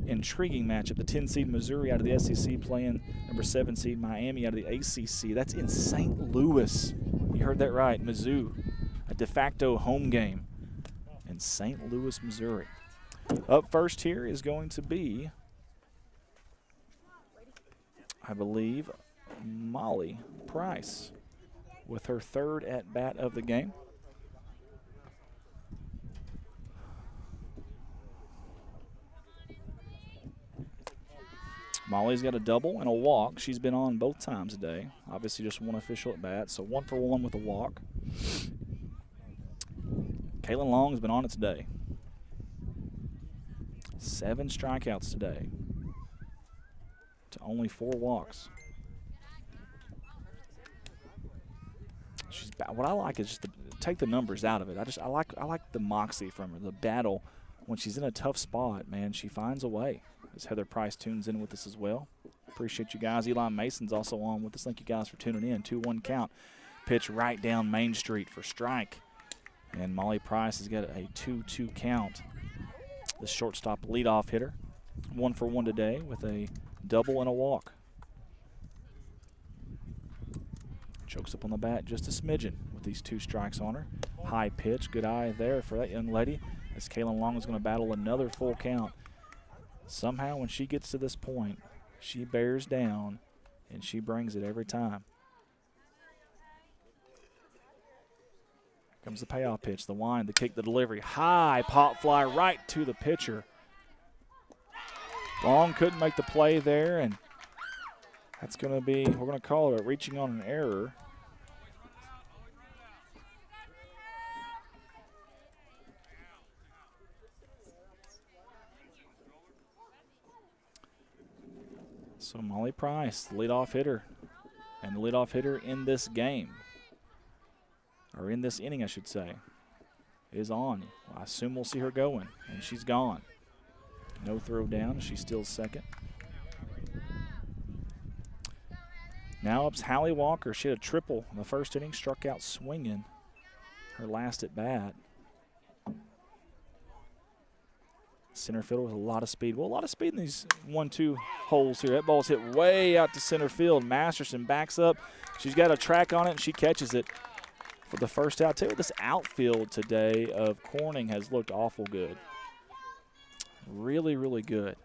intriguing matchup, the 10 seed Missouri out of the SEC playing number 7 seed Miami out of the ACC. That's in St. Louis. You heard that right, Mizzou. A de facto home game in St. Louis, Missouri. Up first here is going to be, I believe, Molly Price with her 3rd at-bat of the game. Molly's got a double and a walk. She's been on both times today. Obviously just 1 official at bat, so 1 for 1 with a walk. Kaylin Long has been on it today. 7 strikeouts today to only 4 walks. What I like is just take the numbers out of it. I like the moxie from her, the battle. When she's in a tough spot, man, she finds a way. As Heather Price tunes in with us as well. Appreciate you guys. Eli Mason's also on with us. Thank you guys for tuning in. 2-1 count. Pitch right down Main Street for strike. And Molly Price has got a 2-2 count. The shortstop leadoff hitter. 1 for 1 today with a double and a walk. Chokes up on the bat just a smidgen with these 2 strikes on her. High pitch. Good eye there for that young lady. As Kaylin Long is going to battle another full count. Somehow when she gets to this point, she bears down and she brings it every time. Comes the payoff pitch, the wind, the kick, the delivery. High pop fly right to the pitcher. Long couldn't make the play there, and that's going to be, we're going to call it a reaching on an error. So Molly Price, the leadoff hitter, and the leadoff hitter in this game, or in this inning, I should say, is on. I assume we'll see her going, and she's gone. No throw down. She's still second. Now up's Hallie Walker. She had a triple in the first inning, struck out swinging her last at bat. Center fielder with a lot of speed. Well, a lot of speed in these 1-2 holes here. That ball's hit way out to center field. Masterson backs up. She's got a track on it, and she catches it for the first out. Tell you, this outfield today of Corning has looked awful good. Really, really good.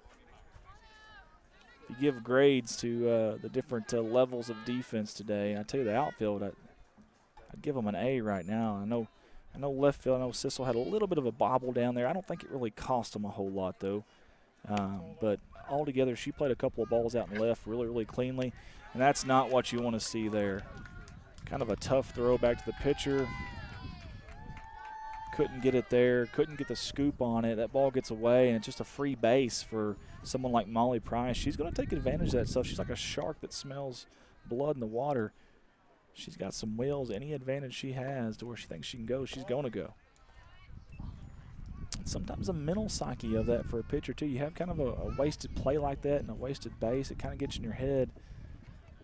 If you give grades to the different levels of defense today, I tell you the outfield, I'd give them an A right now. I know left field, I know Sissel had a little bit of a bobble down there. I don't think it really cost them a whole lot, though. But altogether, she played a couple of balls out in left really, really cleanly, and that's not what you want to see there. Kind of a tough throw back to the pitcher. Couldn't get it there, couldn't get the scoop on it. That ball gets away, and it's just a free base for someone like Molly Price. She's going to take advantage of that stuff. She's like a shark that smells blood in the water. She's got some wheels. Any advantage she has to where she thinks she can go, she's going to go. And sometimes a mental psyche of that for a pitcher, too. You have kind of a wasted play like that and a wasted base. It kind of gets in your head.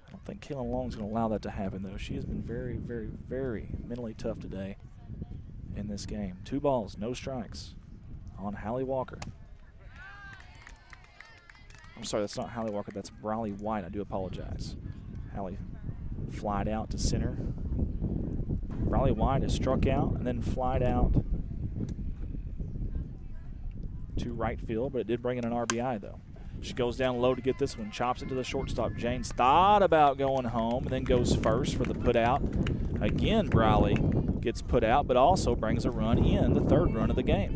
I don't think Kaylin Long's going to allow that to happen, though. She has been very, very, very mentally tough today in this game. 2 balls, no strikes on Hallie Walker. I'm sorry, that's not Hallie Walker. That's Briley White. I do apologize. Hallie flied out to center. Briley White is struck out and then flied out to right field, but it did bring in an RBI, though. She goes down low to get this one, chops it to the shortstop. James thought about going home and then goes first for the put out. Again, Briley gets put out, but also brings a run in, the 3rd run of the game.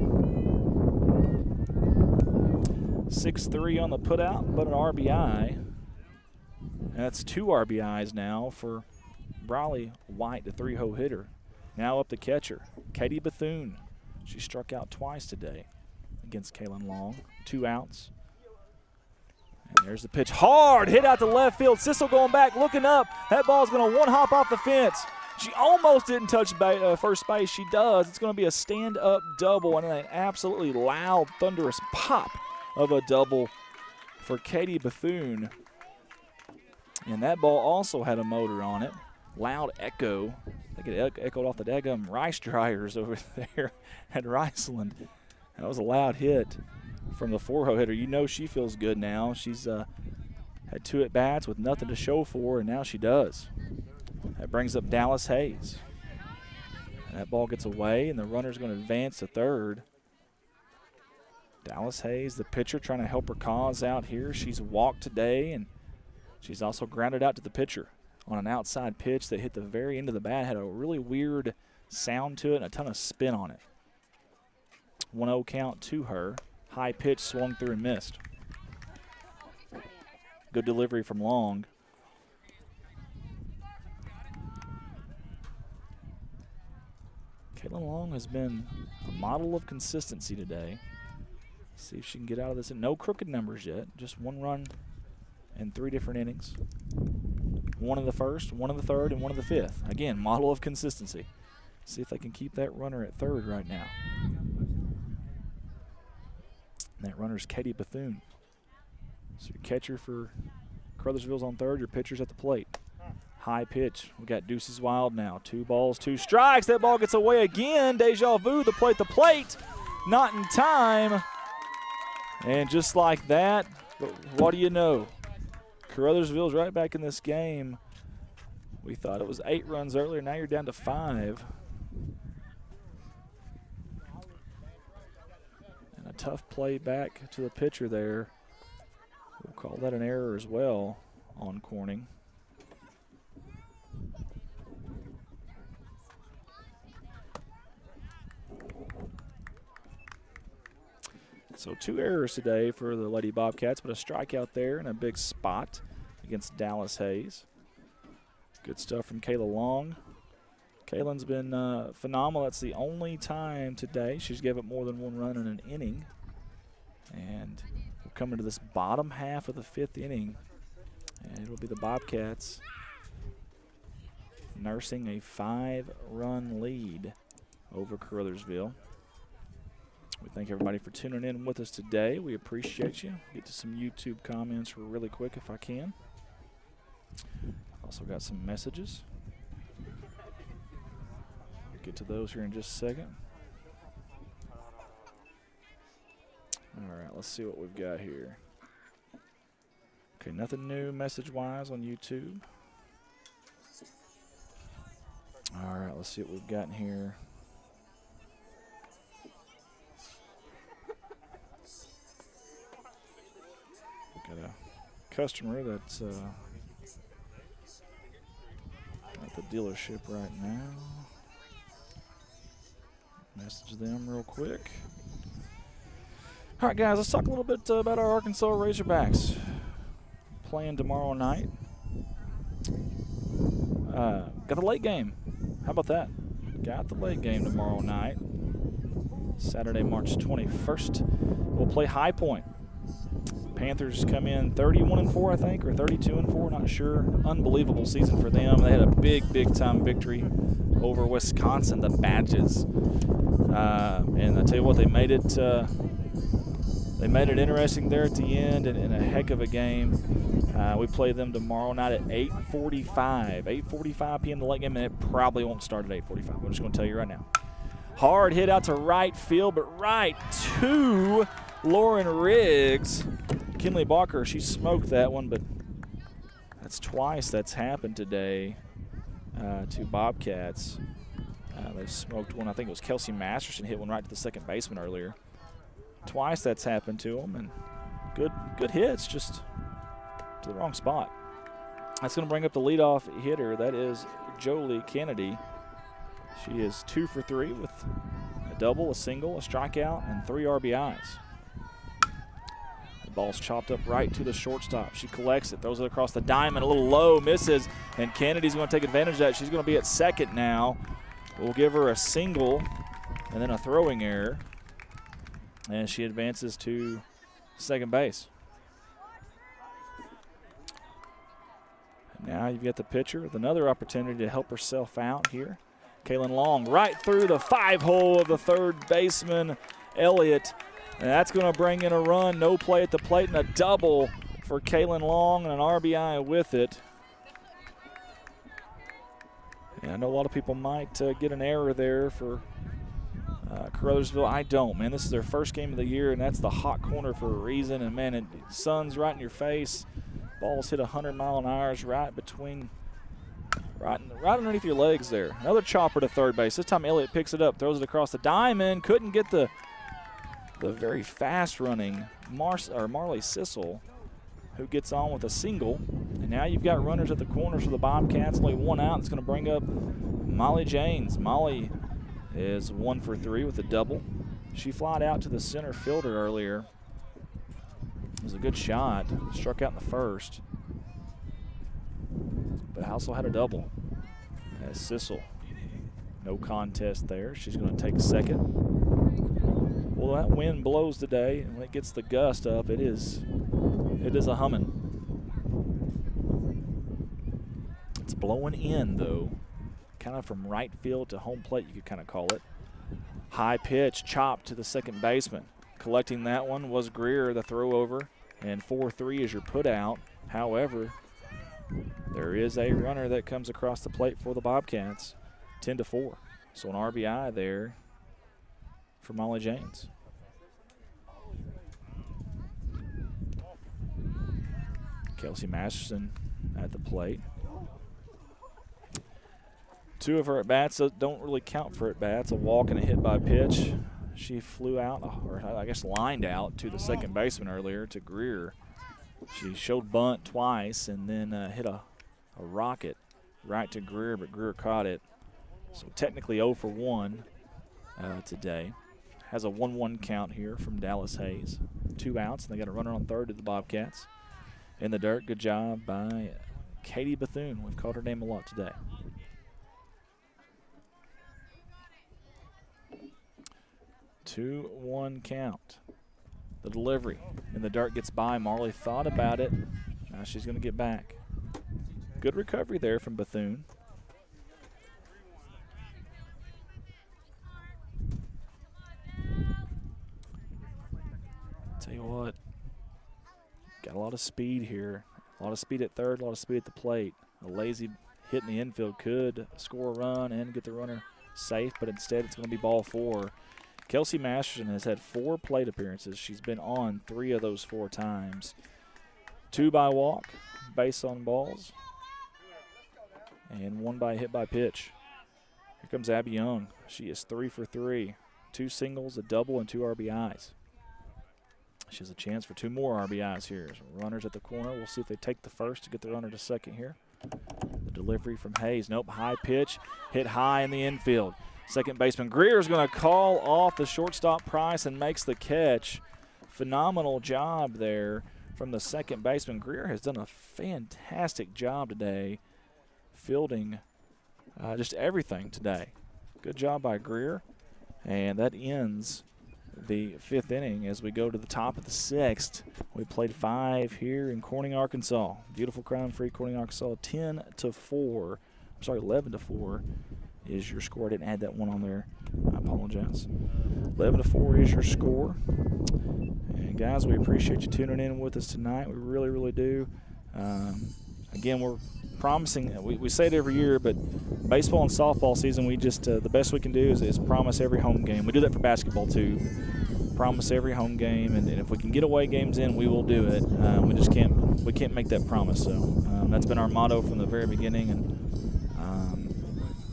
6-3 on the put out, but an RBI. And that's 2 RBIs now for Briley White, the 3-hole hitter. Now up the catcher, Katie Bethune. She struck out twice today against Kaylin Long. 2 outs. And there's the pitch. Hard hit out to left field. Sissel going back, looking up. That ball's going to one-hop off the fence. She almost didn't touch first base. She does. It's going to be a stand-up double and an absolutely loud, thunderous pop of a double for Katie Bethune. And that ball also had a motor on it. Loud echo. I think it echoed off the daggum rice dryers over there at Riceland. That was a loud hit from the 4-hole hitter. You know she feels good now. She's had 2 at-bats with nothing to show for, and now she does. That brings up Dallas Hayes. And that ball gets away, and the runner's going to advance to third. Dallas Hayes, the pitcher, trying to help her cause out here. She's walked today, and she's also grounded out to the pitcher on an outside pitch that hit the very end of the bat. Had a really weird sound to it and a ton of spin on it. 1-0 count to her. High pitch swung through and missed. Good delivery from Long. Kaylin Long has been a model of consistency today. See if she can get out of this. No crooked numbers yet. Just 1 run in 3 different innings. 1 in the first, 1 in the third, and 1 in the 5th. Again, model of consistency. See if they can keep that runner at third right now. And that runner's Katie Bethune. So your catcher for Caruthersville's on third, your pitcher's at the plate. High pitch. We got Deuces Wild now. 2 balls, 2 strikes. That ball gets away again. Deja vu, the plate. Not in time. And just like that, what do you know? Caruthersville's right back in this game. We thought it was 8 runs earlier. Now you're down to 5. And a tough play back to the pitcher there. We'll call that an error as well on Corning. So 2 errors today for the Lady Bobcats, but a strikeout there and a big spot against Dallas Hayes. Good stuff from Kayla Long. Kaylin's been phenomenal. That's the only time today she's given up more than 1 run in an inning. And we're coming to this bottom half of the 5th inning. And it'll be the Bobcats nursing a 5-run lead over Caruthersville. We thank everybody for tuning in with us today. We appreciate you. Get to some YouTube comments really quick if I can. Also got some messages. Get to those here in just a second. All right, let's see what we've got here. Okay, nothing new message-wise on YouTube. All right, let's see what we've got in here. Got a customer that's at the dealership right now. Message them real quick. All right, guys, let's talk a little bit about our Arkansas Razorbacks. Playing tomorrow night. Got the late game. How about that? Got the late game tomorrow night. Saturday, March 21st. We'll play High Point. Panthers come in 31-4, I think, or 32-4, not sure. Unbelievable season for them. They had a big time victory over Wisconsin, the Badges. And I tell you what, they made it interesting there at the end, and a heck of a game. We play them tomorrow night at 8:45 p.m. the late game, and it probably won't start at 8:45. I'm just going to tell you right now. Hard hit out to right field, but right to Lauren Riggs. Kinley Barker, she smoked that one, but that's twice that's happened today to Bobcats. They've smoked one. I think it was Kelsey Masterson hit one right to the second baseman earlier. Twice that's happened to them, and good hits, just to the wrong spot. That's going to bring up the leadoff hitter. That is Jolie Kennedy. She is 2 for 3 with a double, a single, a strikeout, and 3 RBIs. The ball's chopped up right to the shortstop. She collects it, throws it across the diamond, a little low, misses, and Kennedy's going to take advantage of that. She's going to be at second now. We'll give her a single and then a throwing error, and she advances to second base. Now you've got the pitcher with another opportunity to help herself out here. Kaylin Long right through the 5-hole of the third baseman, Elliott. And that's going to bring in a run, no play at the plate, and a double for Kaylin Long and an RBI with it. And I know a lot of people might get an error there for Caruthersville. I don't, man. This is their first game of the year, and that's the hot corner for a reason. And, man, sun's right in your face. Ball's hit 100 mile-an-hours right underneath your legs there. Another chopper to third base. This time Elliott picks it up, throws it across the diamond. Couldn't get the very fast-running Marley Sissel, who gets on with a single. And now you've got runners at the corners for the Bobcats. Only one out. It's going to bring up Molly Janes. Molly is 1 for 3 with a double. She flied out to the center fielder earlier. It was a good shot. Struck out in the first. But also had a double. As Sissel. No contest there. She's going to take second. Well, that wind blows today, and when it gets the gust up, it is a humming. It's blowing in, though. Kind of from right field to home plate, you could kind of call it. High pitch, chopped to the second baseman. Collecting that one was Greer, the throw over, and 4-3 is your put out. However, there is a runner that comes across the plate for the Bobcats, 10-4. So an RBI there for Molly Janes. Kelsey Masterson at the plate. 2 of her at-bats don't really count for at-bats, a walk and a hit by pitch. She flew out, or I guess lined out to the second baseman earlier, to Greer. She showed bunt twice and then hit a rocket right to Greer, but Greer caught it. So technically 0 for 1 today. has a 1-1 count here from Dallas Hayes. 2 outs, and they got a runner on third to the Bobcats. In the dirt, good job by Katie Bethune. We've called her name a lot today. Two-one count. The delivery in the dirt gets by. Marley thought about it. Now she's going to get back. Good recovery there from Bethune. Tell you what, got a lot of speed here. A lot of speed at third, a lot of speed at the plate. A lazy hit in the infield could score a run and get the runner safe, but instead it's going to be ball 4. Kelsey Masterson has had 4 plate appearances. She's been on 3 of those 4 times. 2 by walk, base on balls, and 1 by hit by pitch. Here comes Abby Young. She is 3 for 3. 2 singles, a double, and 2 RBIs. She has a chance for 2 more RBIs here. Runners at the corner. We'll see if they take the first to get the runner to second here. The delivery from Hayes. Nope, high pitch, hit high in the infield. Second baseman Greer is going to call off the shortstop Price and makes the catch. Phenomenal job there from the second baseman. Greer has done a fantastic job today fielding just everything today. Good job by Greer. And that ends the 5th inning as we go to the top of the 6th. We played 5 here in Corning, Arkansas. Beautiful crime-free Corning, Arkansas. 10-4. I'm sorry, 11-4 is your score. I didn't add that one on there. I apologize. 11-4 is your score. And guys, we appreciate you tuning in with us tonight. We really, really do. Again, we're promising. We say it every year, but baseball and softball season, we just the best we can do is promise every home game. We do that for basketball too. Promise every home game, and if we can get away games in, we will do it. We just can't make that promise. So that's been our motto from the very beginning, and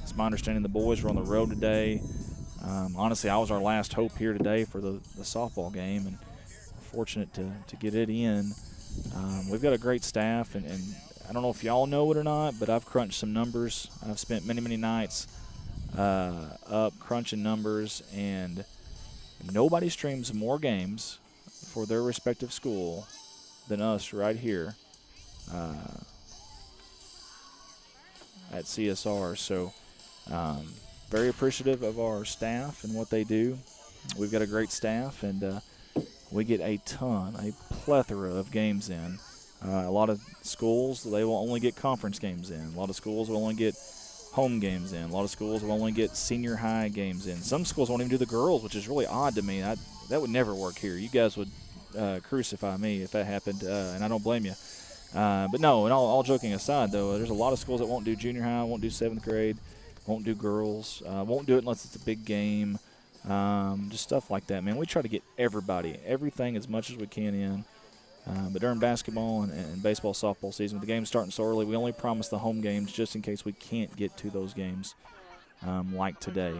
it's my understanding the boys were on the road today. Honestly, I was our last hope here today for the softball game, and we're fortunate to get it in. We've got a great staff, and I don't know if y'all know it or not, but I've crunched some numbers. I've spent many, many nights up crunching numbers, and nobody streams more games for their respective school than us right here at CSR. So very appreciative of our staff and what they do. We've got a great staff, and we get a plethora of games in. A lot of schools, they will only get conference games in. A lot of schools will only get home games in. A lot of schools will only get senior high games in. Some schools won't even do the girls, which is really odd to me. That would never work here. You guys would crucify me if that happened, and I don't blame you. But no, and all joking aside, though, there's a lot of schools that won't do junior high, won't do 7th grade, won't do girls, won't do it unless it's a big game, just stuff like that, man. We try to get everything as much as we can in. But during basketball and baseball, softball season, with the games starting so early, we only promise the home games just in case we can't get to those games like today.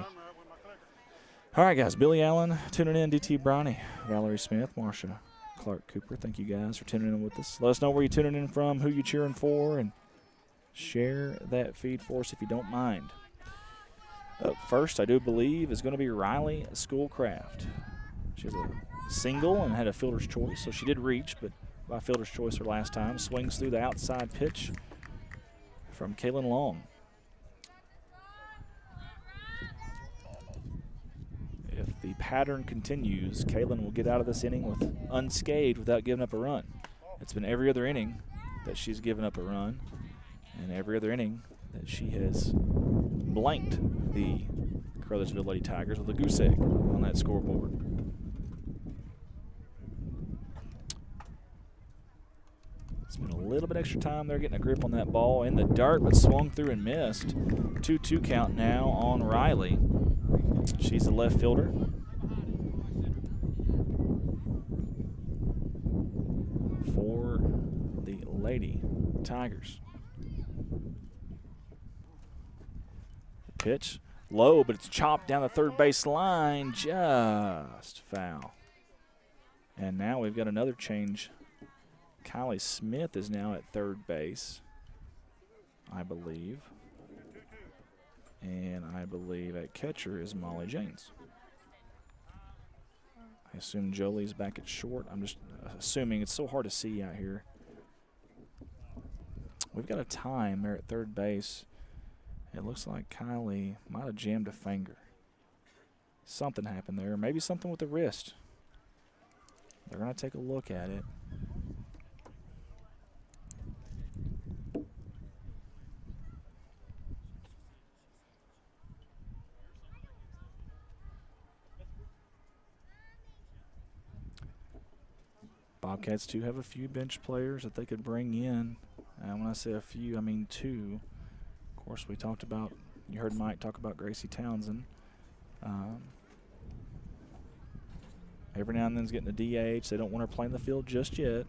All right, guys. Billy Allen tuning in, DT Bronny, Valerie Smith, Marsha Clark Cooper. Thank you guys for tuning in with us. Let us know where you're tuning in from, who you're cheering for, and share that feed for us if you don't mind. Up first, I do believe, is going to be Riley Schoolcraft. She has a single and had a fielder's choice, so she did reach, but by fielder's choice her last time. Swings through the outside pitch from Kaylin Long. If the pattern continues, Kaylin will get out of this inning with unscathed without giving up a run. It's been every other inning that she's given up a run, and every other inning that she has blanked the Caruthersville Lady Tigers with a goose egg on that scoreboard. Spent a little bit extra time there getting a grip on that ball in the dirt, but swung through and missed. 2-2 count now on Riley. She's the left fielder. For the Lady Tigers. The pitch low, but it's chopped down the third base line. Just foul. And now we've got another change. Kylie Smith is now at third base, I believe. And I believe at catcher is Molly James. I assume Jolie's back at short. I'm just assuming. It's so hard to see out here. We've got a time there at third base. It looks like Kylie might have jammed a finger. Something happened there. Maybe something with the wrist. They're going to take a look at it. Bobcats do have a few bench players that they could bring in. And when I say a few, I mean 2. Of course, we talked about, you heard Mike talk about Gracie Townsend. Every now and then is getting a DH. They don't want her playing the field just yet.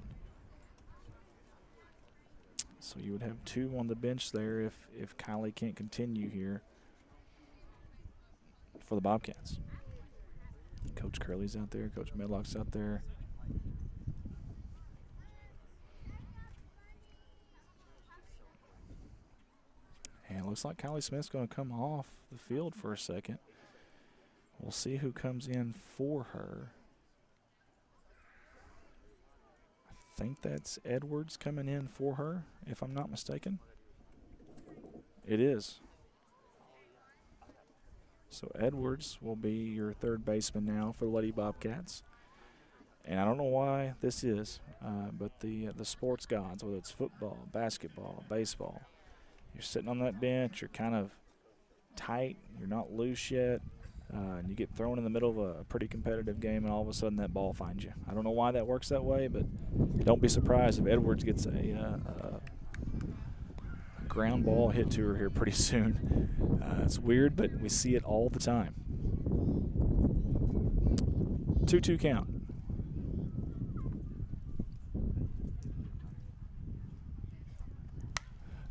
So you would have 2 on the bench there if Kylie can't continue here for the Bobcats. Coach Curley's out there. Coach Medlock's out there. And it looks like Kylie Smith's going to come off the field for a second. We'll see who comes in for her. I think that's Edwards coming in for her, if I'm not mistaken. It is. So Edwards will be your third baseman now for the Lady Bobcats. And I don't know why this is, but the sports gods, whether it's football, basketball, baseball, you're sitting on that bench, you're kind of tight, you're not loose yet, and you get thrown in the middle of a pretty competitive game, and all of a sudden that ball finds you. I don't know why that works that way, but don't be surprised if Edwards gets a ground ball hit to her here pretty soon. It's weird, but we see it all the time. 2-2 count.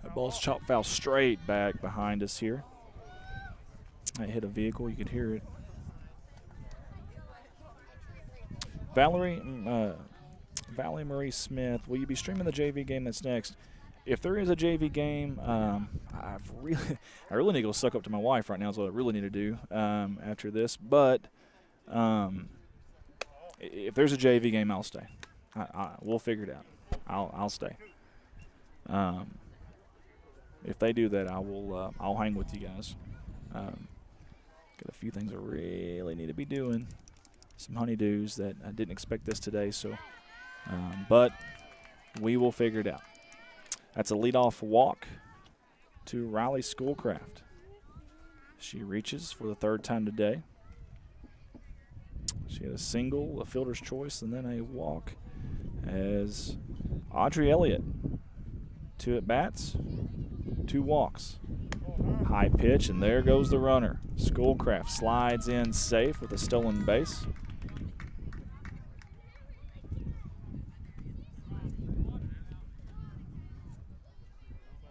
That ball's chopped foul straight back behind us here. That hit a vehicle. You could hear it. Valerie Marie Smith, will you be streaming the JV game that's next? If there is a JV game, I really need to go suck up to my wife right now is what I really need to do after this. But if there's a JV game, I'll stay. We'll figure it out. I'll stay. If they do that, I'll hang with you guys. Got a few things I really need to be doing. Some honeydews that I didn't expect this today. So, but we will figure it out. That's a leadoff walk to Riley Schoolcraft. She reaches for the 3rd time today. She had a single, a fielder's choice, and then a walk as Audrey Elliott. 2 at-bats, 2 walks. High pitch, and there goes the runner. Schoolcraft slides in safe with a stolen base.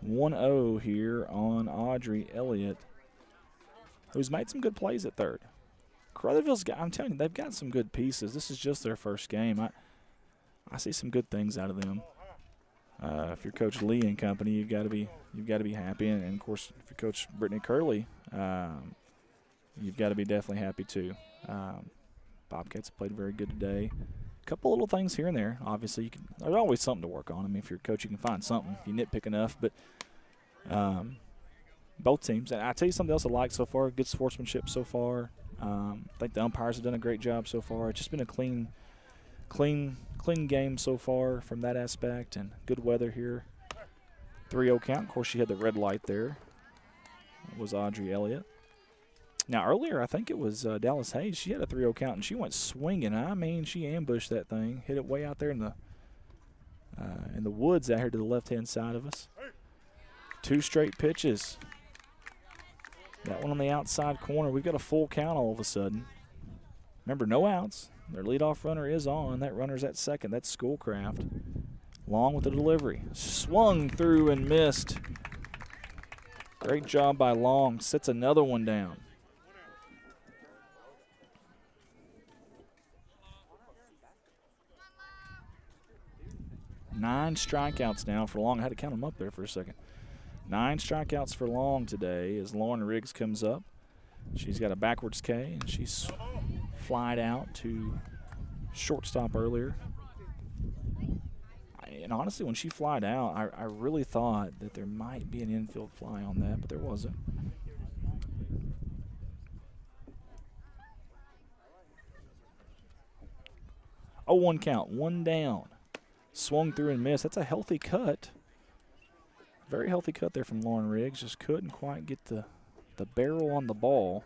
(1-0) here on Audrey Elliott, who's made some good plays at third. Caruthersville's got, I'm telling you, they've got some good pieces. This is just their first game. I see some good things out of them. If you're Coach Lee and company, you've got to be happy, and of course, if you're Coach Brittany Curley, you've got to be definitely happy too. Bobcats have played very good today. A couple little things here and there. Obviously, there's always something to work on. I mean, if you're a coach, you can find something if you nitpick enough. But both teams, and I tell you something else I like so far. Good sportsmanship so far. I think the umpires have done a great job so far. It's just been a clean game so far from that aspect, and good weather here. 3-0 count. Of course, she had the red light there. It was Audrey Elliott. Now, earlier, I think it was Dallas Hayes. She had a 3-0 count, and she went swinging. I mean, she ambushed that thing, hit it way out there in the woods out here to the left-hand side of us. 2 straight pitches. That one on the outside corner. We've got a full count all of a sudden. Remember, no outs. Their leadoff runner is on. That runner's at second. That's Schoolcraft. Long with the delivery. Swung through and missed. Great job by Long. Sits another one down. Nine strikeouts now for Long. I had to count them up there for a second. 9 strikeouts for Long today as Lauren Riggs comes up. She's got a backwards K, and she's flied out to shortstop earlier. And honestly, when she flied out, I really thought that there might be an infield fly on that, but there wasn't. 0-1 count, one down. Swung through and missed. That's a healthy cut. Very healthy cut there from Lauren Riggs. Just couldn't quite get the barrel on the ball.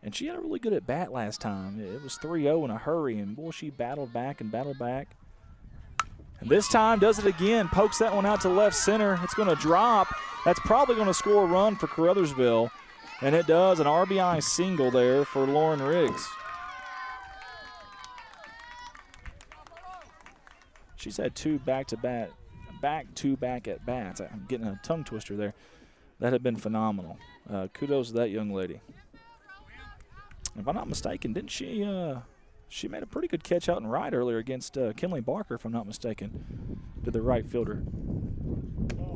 And she had a really good at bat last time. It was 3-0 in a hurry, and boy, she battled back and battled back. And this time does it again. Pokes that one out to left center. It's going to drop. That's probably going to score a run for Caruthersville. And it does. An RBI single there for Lauren Riggs. She's had two back-to-back at bats. I'm getting a tongue twister there. That had been phenomenal. Kudos to that young lady. If I'm not mistaken, didn't she? She made a pretty good catch out and right earlier against Kinley Barker, if I'm not mistaken, to the right fielder.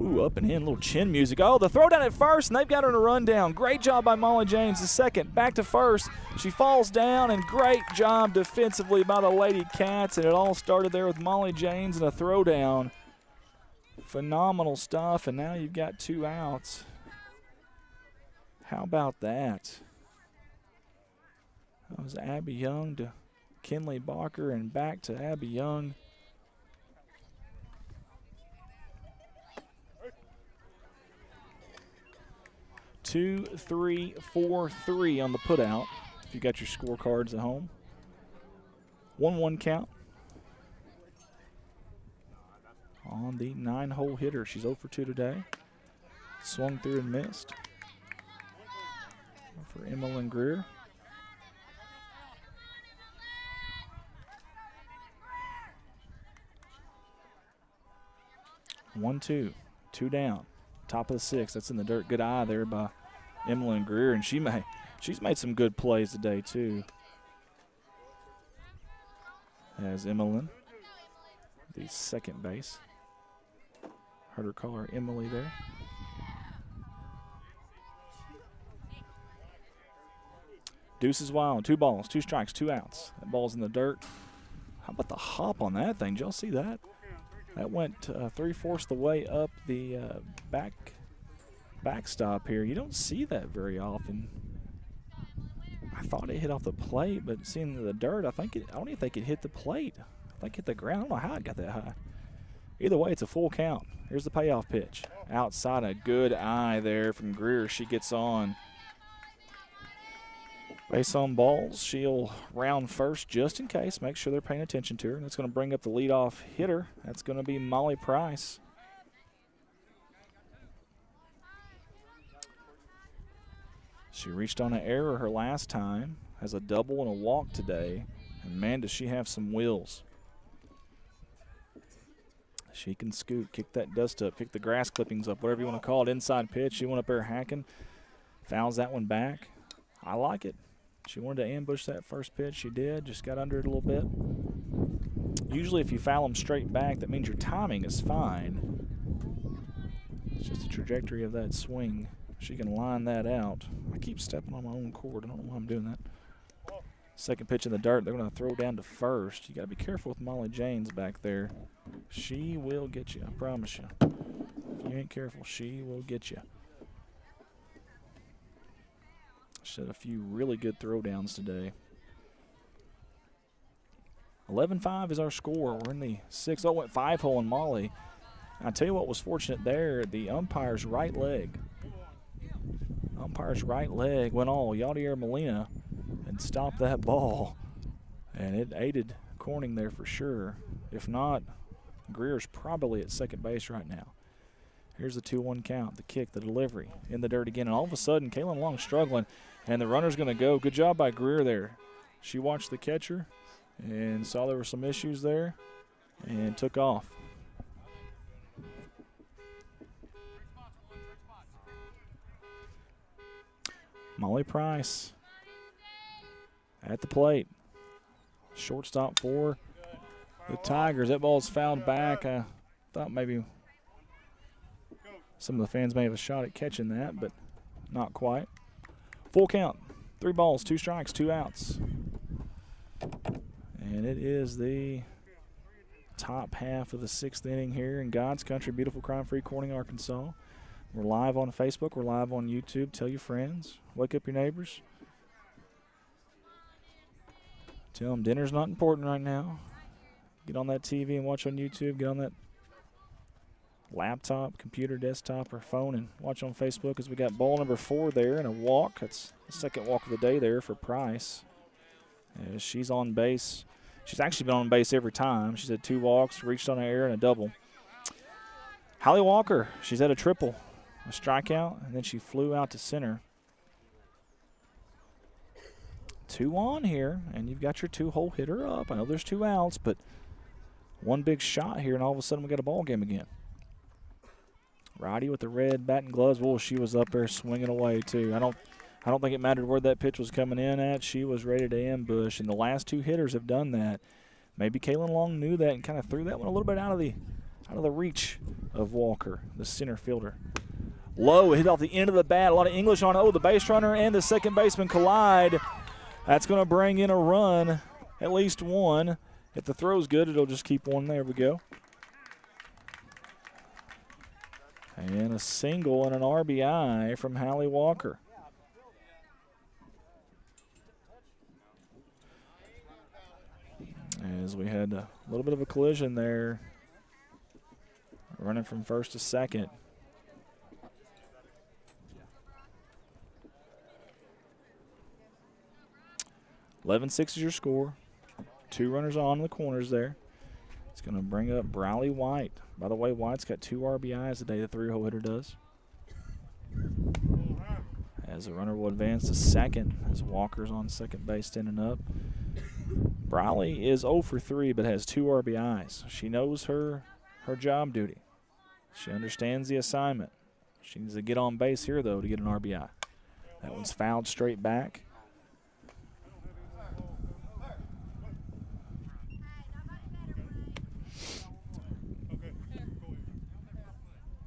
Ooh, up and in, little chin music. Oh, the throw down at first, and they've got her in a rundown. Great job by Molly James. The second, back to first. She falls down, and great job defensively by the Lady Cats, and it all started there with Molly James and a throw down. Phenomenal stuff, and now you've got 2 outs. How about that? That was Abby Young to Kinley Barker and back to Abby Young. Two, 3, 4, 3 on the putout, if you got your scorecards at home. 1-1 count on the 9-hole hitter. She's 0 for 2 today. Swung through and missed for Emmeline Greer. One, 2 down. Top of the 6th. That's in the dirt. Good eye there by Emmeline Greer, and she's made some good plays today too. As Emmeline, the second base. Heard her call her Emily there. Deuces wild. 2 balls, 2 strikes, 2 outs. That ball's in the dirt. How about the hop on that thing? Did y'all see that? That went 3/4 the way up the backstop here. You don't see that very often. I thought it hit off the plate, but seeing the dirt, I don't even think it hit the plate. I think it hit the ground. I don't know how it got that high. Either way, it's a full count. Here's the payoff pitch. Outside, a good eye there from Greer. She gets on. Base on balls. She'll round first just in case. Make sure they're paying attention to her. And that's going to bring up the leadoff hitter. That's going to be Molly Price. She reached on an error her last time. Has a double and a walk today. And, man, does she have some wheels. She can scoot, kick that dust up, kick the grass clippings up, whatever you want to call it. Inside pitch. She went up there hacking. Fouls that one back. I like it. She wanted to ambush that first pitch. She did. Just got under it a little bit. Usually if you foul them straight back, that means your timing is fine. It's just the trajectory of that swing. She can line that out. I keep stepping on my own cord. I don't know why I'm doing that. Second pitch in the dirt. They're going to throw down to first. You got to be careful with Molly James back there. She will get you. I promise you. If you ain't careful, she will get you. She had a few really good throwdowns today. 11-5 is our score. We're in the 6th. Oh, went 5-hole on Molly. I tell you what was fortunate there, the umpire's right leg. Umpire's right leg went all Yadier Molina and stopped that ball. And it aided Corning there for sure. If not, Greer's probably at second base right now. Here's the 2-1 count, the kick, the delivery, in the dirt again. And all of a sudden, Kaylin Long struggling, and the runner's going to go. Good job by Greer there. She watched the catcher and saw there were some issues there and took off. Molly Price at the plate. Shortstop for the Tigers. That ball's fouled back. I thought maybe some of the fans may have a shot at catching that, but not quite. Full count. 3 balls, 2 strikes, 2 outs. And it is the top half of the 6th inning here in God's country, beautiful crime-free Corning, Arkansas. We're live on Facebook. We're live on YouTube. Tell your friends. Wake up your neighbors. Tell them dinner's not important right now. Get on that TV and watch on YouTube. Get on that laptop, computer, desktop, or phone and watch on Facebook as we got ball number 4 there and a walk. That's the second walk of the day there for Price. As she's on base. She's actually been on base every time. She's had 2 walks, reached on an error, and a double. Hallie Walker, she's had a triple, a strikeout, and then she flew out to center. 2 on here, and you've got your 2-hole hitter up. I know there's 2 outs, but one big shot here, and all of a sudden we got a ball game again. Roddy with the red bat and gloves. Well, she was up there swinging away, too. I don't think it mattered where that pitch was coming in at. She was ready to ambush, and the last 2 hitters have done that. Maybe Kaylin Long knew that and kind of threw that one a little bit out of the reach of Walker, the center fielder. Low, hit off the end of the bat. A lot of English on it. Oh, the base runner and the second baseman collide. That's going to bring in a run, at least one. If the throw's good, it'll just keep one. There we go. And a single and an RBI from Hallie Walker. As we had a little bit of a collision there, running from first to second. (11-6) is your score. 2 runners on in the corners there. It's going to bring up Briley White. By the way, White's got 2 RBIs today, the 3-hole hitter does. As the runner will advance to second, as Walker's on second base standing up. Briley is 0 for 3, but has 2 RBIs. She knows her job duty. She understands the assignment. She needs to get on base here, though, to get an RBI. That one's fouled straight back.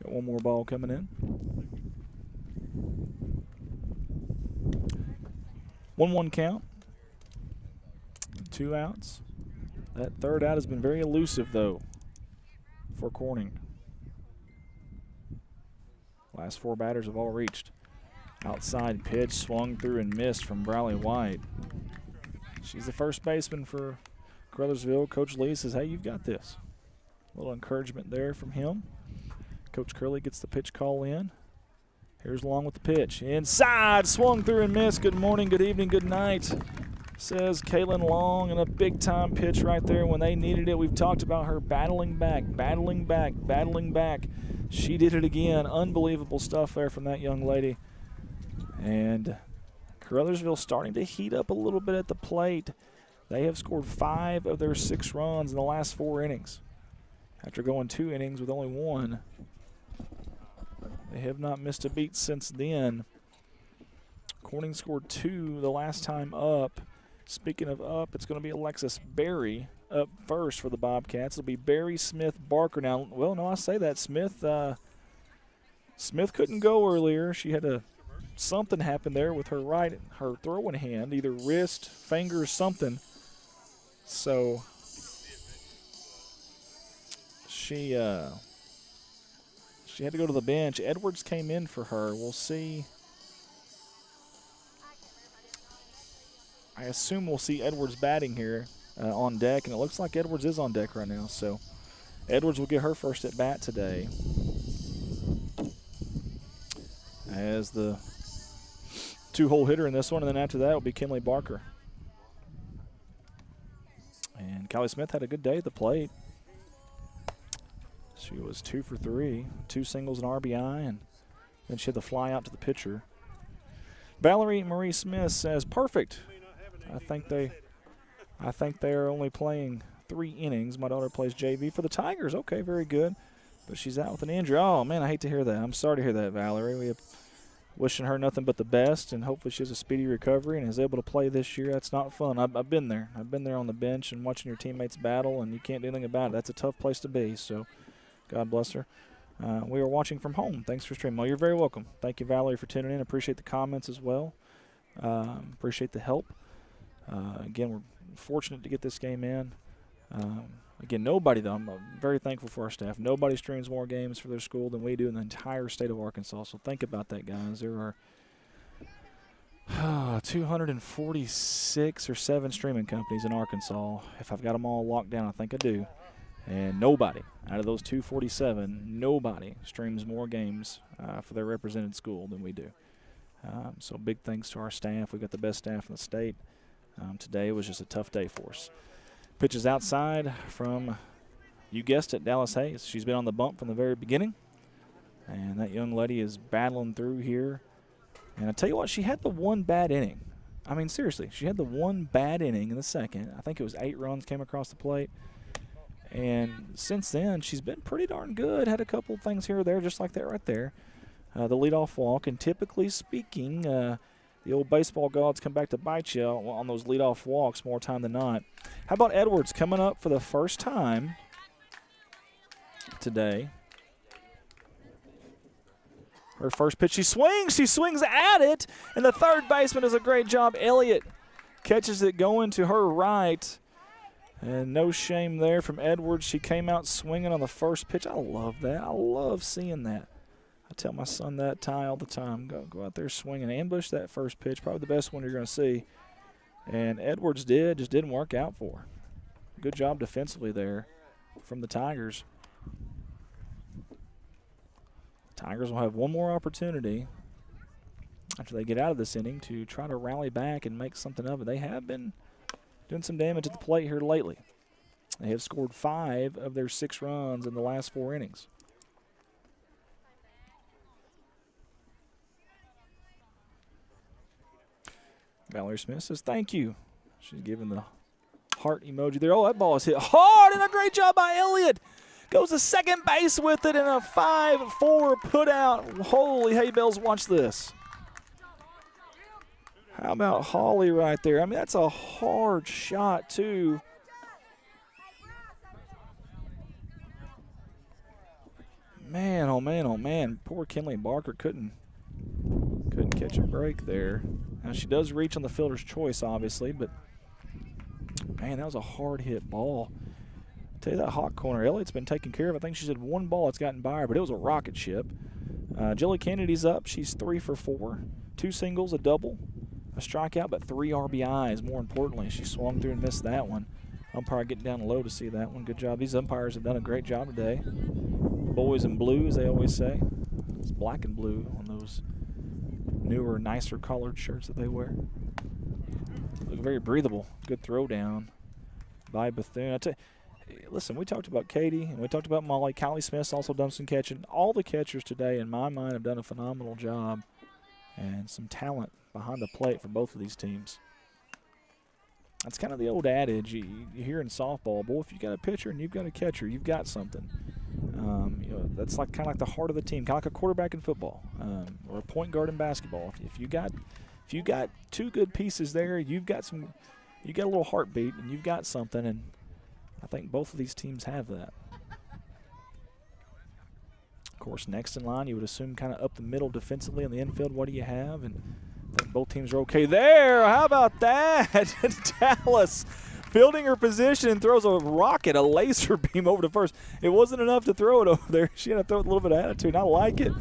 Got one more ball coming in. 1-1 count. 2 outs. That third out has been very elusive, though, for Corning. Last 4 batters have all reached. Outside pitch swung through and missed from Briley White. She's the first baseman for Caruthersville. Coach Lee says, hey, you've got this. A little encouragement there from him. Coach Curley gets the pitch call in. Here's Long with the pitch. Inside, swung through and missed. Good morning, good evening, good night, says Kaylin Long, and a big-time pitch right there when they needed it. We've talked about her battling back, battling back, battling back. She did it again. Unbelievable stuff there from that young lady. And Caruthersville starting to heat up a little bit at the plate. They have scored 5 of their 6 runs in the last 4 innings. After going 2 innings with only 1. They have not missed a beat since then. Corning scored 2 the last time up. Speaking of up, it's going to be Alexis Berry up first for the Bobcats. It'll be Berry, Smith, Barker. Now, well, no, I say that. Smith couldn't go earlier. She had something happen there with her throwing hand, either wrist, finger, something. So she had to go to the bench. Edwards came in for her. We'll see. I assume we'll see Edwards batting here on deck, and it looks like Edwards is on deck right now. So Edwards will get her first at bat today. As the 2-hole hitter in this one, and then after that will be Kinley Barker. And Callie Smith had a good day at the plate. She was 2 for 3, 2 singles and RBI, and then she had the fly out to the pitcher. Valerie Marie Smith says, perfect. I think they are only playing 3 innings. My daughter plays JV for the Tigers. Okay, very good. But she's out with an injury. Oh, man, I hate to hear that. I'm sorry to hear that, Valerie. We are wishing her nothing but the best, and hopefully she has a speedy recovery and is able to play this year. That's not fun. I've been there. I've been there on the bench and watching your teammates battle, and you can't do anything about it. That's a tough place to be, so God bless her. We are watching from home. Thanks for streaming. Well, you're very welcome. Thank you, Valerie, for tuning in. Appreciate the comments as well. Appreciate the help. Again, fortunate to get this game in. Again, nobody, though, I'm very thankful for our staff. Nobody streams more games for their school than we do in the entire state of Arkansas. So think about that, guys. There are 246 or 7 streaming companies in Arkansas. If I've got them all locked down, I think I do. And nobody, out of those 247, nobody streams more games for their represented school than we do. So big thanks to our staff. We've got the best staff in the state. Today was just a tough day for us. Pitches outside from, you guessed it, Dallas Hayes. She's been on the bump from the very beginning. And that young lady is battling through here. And I tell you what, she had the one bad inning. I mean, seriously, she had the one bad inning in the second. I think it was 8 runs came across the plate. And since then, she's been pretty darn good. Had a couple of things here or there, just like that right there. The leadoff walk, and typically speaking, the old baseball gods come back to bite you on those leadoff walks more time than not. How about Edwards coming up for the first time today? Her first pitch, she swings at it, and the third baseman does a great job. Elliott catches it going to her right, and no shame there from Edwards. She came out swinging on the first pitch. I love that. I love seeing that. I tell my son that, Ty, all the time. Go out there swinging, ambush that first pitch. Probably the best one you're going to see. And Edwards just didn't work out for her. Good job defensively there from the Tigers. Tigers will have one more opportunity after they get out of this inning to try to rally back and make something of it. They have been doing some damage at the plate here lately. They have scored 5 of their 6 runs in the last 4 innings. Valerie Smith says thank you. She's giving the heart emoji there. Oh, that ball is hit hard, and a great job by Elliott. Goes to second base with it in a 5-4 put out. Holy hay bells, watch this. How about Holly right there? I mean, that's a hard shot, too. Man, oh, man, oh, man. Poor Kinley Barker couldn't catch a break there. Now, she does reach on the fielder's choice, obviously, but, man, that was a hard-hit ball. I'll tell you that hot corner, Elliott's been taken care of. I think she said one ball that's gotten by her, but it was a rocket ship. Jilly Kennedy's up. She's 3 for 4. 2 singles, a double, a strikeout, but 3 RBIs, more importantly. She swung through and missed that one. Umpire getting down low to see that one. Good job. These umpires have done a great job today. Boys in blue, as they always say. It's black and blue on those newer, nicer collared shirts that they wear. Look very breathable. Good throw down by Bethune. Listen, we talked about Katie and we talked about Molly. Kylie Smith's also done some catching. All the catchers today, in my mind, have done a phenomenal job, and some talent behind the plate for both of these teams. That's kind of the old adage you hear in softball. Boy, if you've got a pitcher and you've got a catcher, you've got something. That's kind of like the heart of the team, kind of like a quarterback in football, or a point guard in basketball. If you got 2 good pieces there, you got a little heartbeat, and you've got something. And I think both of these teams have that. Of course, next in line, you would assume kind of up the middle defensively in the infield. What do you have? And I think both teams are okay there. How about that? Dallas fielding her position and throws a rocket, a laser beam over to first. It wasn't enough to throw it over there. She had to throw it with a little bit of attitude. I like it.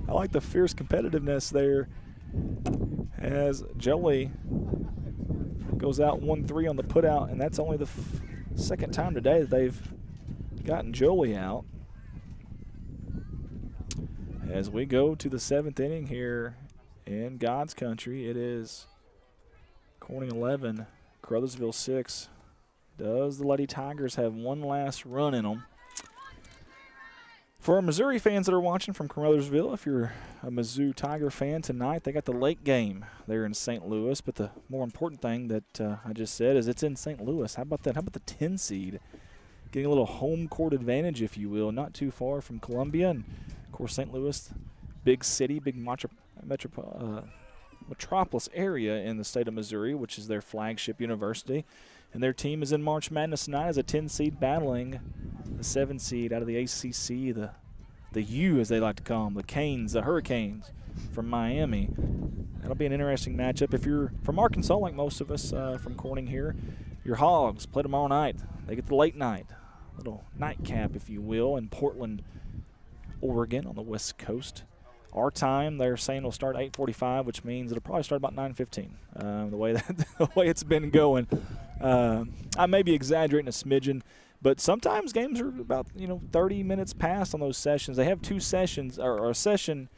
I like the fierce competitiveness there as Jolie goes out 1-3 on the putout, and that's only the second time today that they've gotten Jolie out. As we go to the 7th inning here in God's country, it is Corning 11, Caruthersville 6. Does the Lady Tigers have one last run in them? For our Missouri fans that are watching from Caruthersville, if you're a Mizzou Tiger fan tonight, they got the late game there in St. Louis. But the more important thing that I just said is it's in St. Louis. How about that? How about the 10 seed? Getting a little home court advantage, if you will, not too far from Columbia. And, of course, St. Louis, big city, big metropolis area in the state of Missouri, which is their flagship university. And their team is in March Madness tonight as a 10 seed battling the 7 seed out of the ACC, the U, as they like to call them, the Canes, the Hurricanes from Miami. That'll be an interesting matchup. If you're from Arkansas, like most of us from Corning here, your Hogs play tomorrow night. They get the late night, little nightcap, if you will, in Portland, Oregon on the West Coast. Our time, they're saying will start at 8:45, which means it'll probably start about 9:15. The way it's been going, I may be exaggerating a smidgen, but sometimes games are about 30 minutes past on those sessions. They have 2 sessions or a session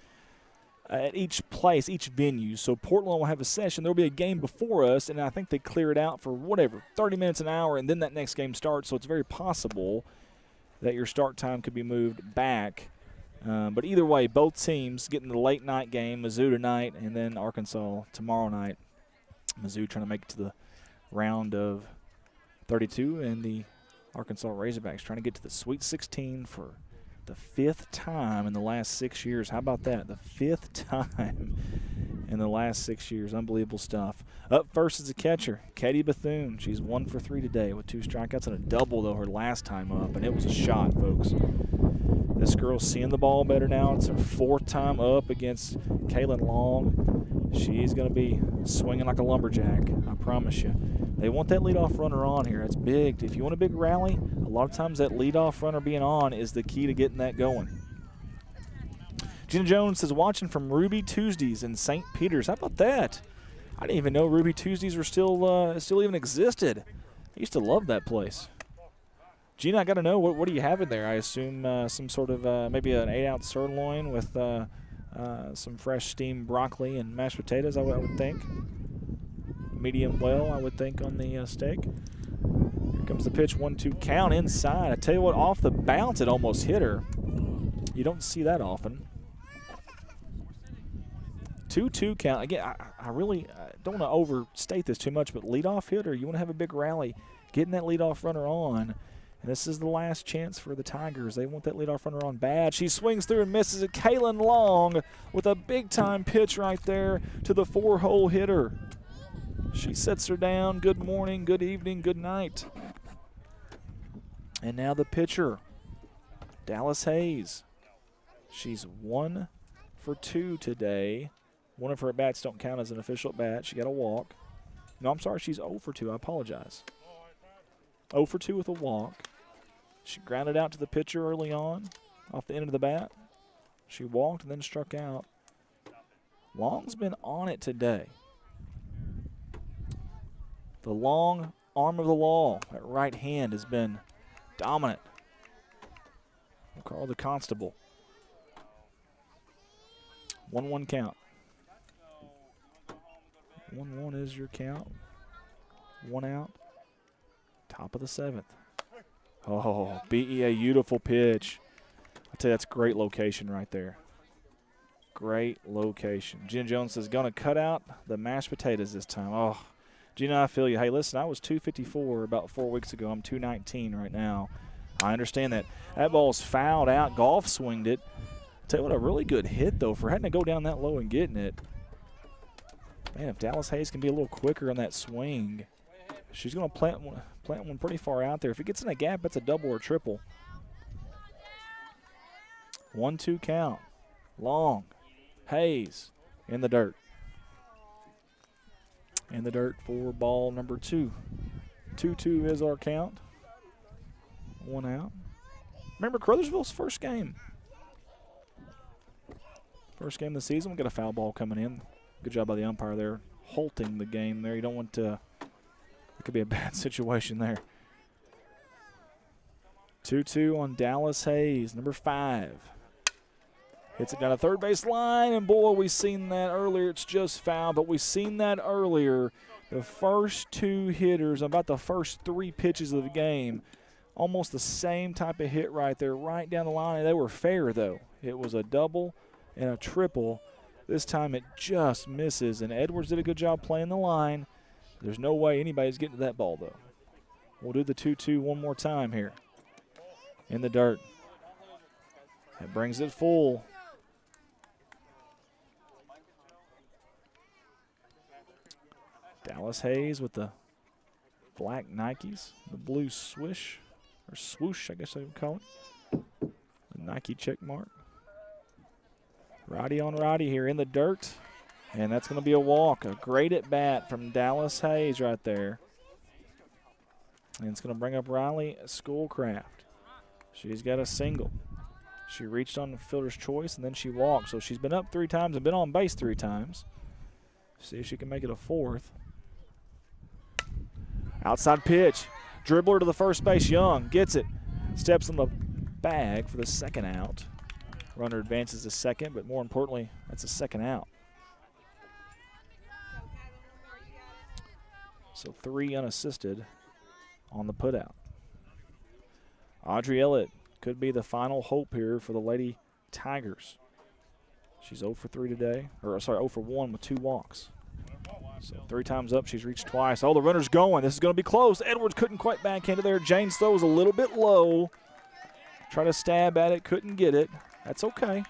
at each place, each venue. So Portland will have a session. There'll be a game before us, and I think they clear it out for 30 minutes, an hour, and then that next game starts. So it's very possible that your start time could be moved back. But either way, both teams getting the late night game, Mizzou tonight and then Arkansas tomorrow night. Mizzou trying to make it to the round of 32, and the Arkansas Razorbacks trying to get to the Sweet 16 for the 5th time in the last 6 years. How about that? The 5th time in the last 6 years. Unbelievable stuff. Up first is the catcher, Katie Bethune. She's 1 for 3 today with 2 strikeouts and a double, though, her last time up, and it was a shot, folks. This girl's seeing the ball better now. It's her 4th time up against Kaylin Long. She's going to be swinging like a lumberjack, I promise you. They want that leadoff runner on here. It's big. If you want a big rally, a lot of times that leadoff runner being on is the key to getting that going. Gina Jones says, watching from Ruby Tuesdays in St. Peters. How about that? I didn't even know Ruby Tuesdays were still even existed. I used to love that place. Gina, I got to know, what do you have in there? I assume some sort of maybe an 8-ounce sirloin with some fresh steamed broccoli and mashed potatoes, I would think. Medium well, I would think, on the steak. Here comes the pitch, 1-2 count inside. I tell you what, off the bounce, it almost hit her. You don't see that often. 2-2 count. Again, I really don't want to overstate this too much, but leadoff hitter, you want to have a big rally, getting that leadoff runner on. And this is the last chance for the Tigers. They want that leadoff runner on bad. She swings through and misses it. Kaylin Long with a big-time pitch right there to the 4-hole hitter. She sets her down. Good morning, good evening, good night. And now the pitcher, Dallas Hayes. She's 1 for 2 today. One of her at-bats don't count as an official at-bat. She got a walk. No, I'm sorry, she's 0 for 2. I apologize. 0 for 2 with a walk. She grounded out to the pitcher early on, off the end of the bat. She walked and then struck out. Long's been on it today. The long arm of the law, that right hand, has been dominant. We'll call the constable. 1-1 count. 1-1 is your count. 1 out. Top of the 7th. Oh, BEA, beautiful pitch. I tell you, that's great location right there. Great location. Gina Jones is going to cut out the mashed potatoes this time. Oh, Gina, I feel you. Hey, listen, I was 254 about 4 weeks ago. I'm 219 right now. I understand that. That ball's fouled out. Golf swinged it. I tell you what, a really good hit, though, for having to go down that low and getting it. Man, if Dallas Hayes can be a little quicker on that swing, she's going to plant one pretty far out there. If it gets in a gap, it's a double or triple. 1-2 count. Long. Hayes in the dirt. In the dirt for ball number 2. 2-2 is our count. 1 out. Remember, Caruthersville's first game. First game of the season. We got a foul ball coming in. Good job by the umpire there, halting the game there. You don't want to. It could be a bad situation there. 2-2 on Dallas Hayes, number 5. Hits it down the third base line, and boy, we seen that earlier. It's just foul, but we seen that earlier. The first 2 hitters, about the first 3 pitches of the game, almost the same type of hit right there, right down the line. They were fair, though. It was a double and a triple. This time it just misses, and Edwards did a good job playing the line. There's no way anybody's getting to that ball, though. We'll do the 2-2 one more time here. In the dirt. That brings it full. Dallas Hayes with the black Nikes, the blue swish, or swoosh, I guess I would call it. The Nike check mark. Roddy on Roddy here in the dirt. And that's going to be a walk. A great at-bat from Dallas Hayes right there. And it's going to bring up Riley Schoolcraft. She's got a single. She reached on the fielder's choice, and then she walked. So she's been up 3 times and been on base 3 times. See if she can make it a 4th. Outside pitch. Dribbler to the first base. Young gets it. Steps on the bag for the 2nd out. Runner advances to 2nd, but more importantly, that's a 2nd out. So 3 unassisted on the putout. Audrey Elliott could be the final hope here for the Lady Tigers. She's 0 for 3 today, or sorry, 0 for 1 with 2 walks. So 3 times up, she's reached twice. Oh, the runner's going. This is going to be close. Edwards couldn't quite backhand it there. Jane's throw was a little bit low. Try to stab at it, couldn't get it. That's okay.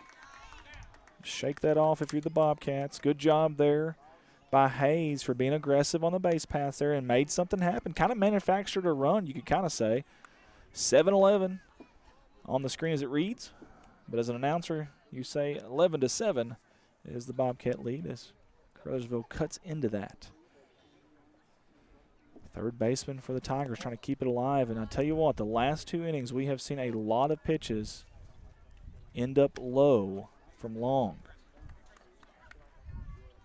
Shake that off if you're the Bobcats. Good job there by Hayes for being aggressive on the base paths there and made something happen. Kind of manufactured a run, you could kind of say. 7-11 on the screen as it reads. But as an announcer, you say 11-7 is the Bobcat lead as Caruthersville cuts into that. Third baseman for the Tigers trying to keep it alive. And I tell you what, the last 2 innings we have seen a lot of pitches end up low from Long.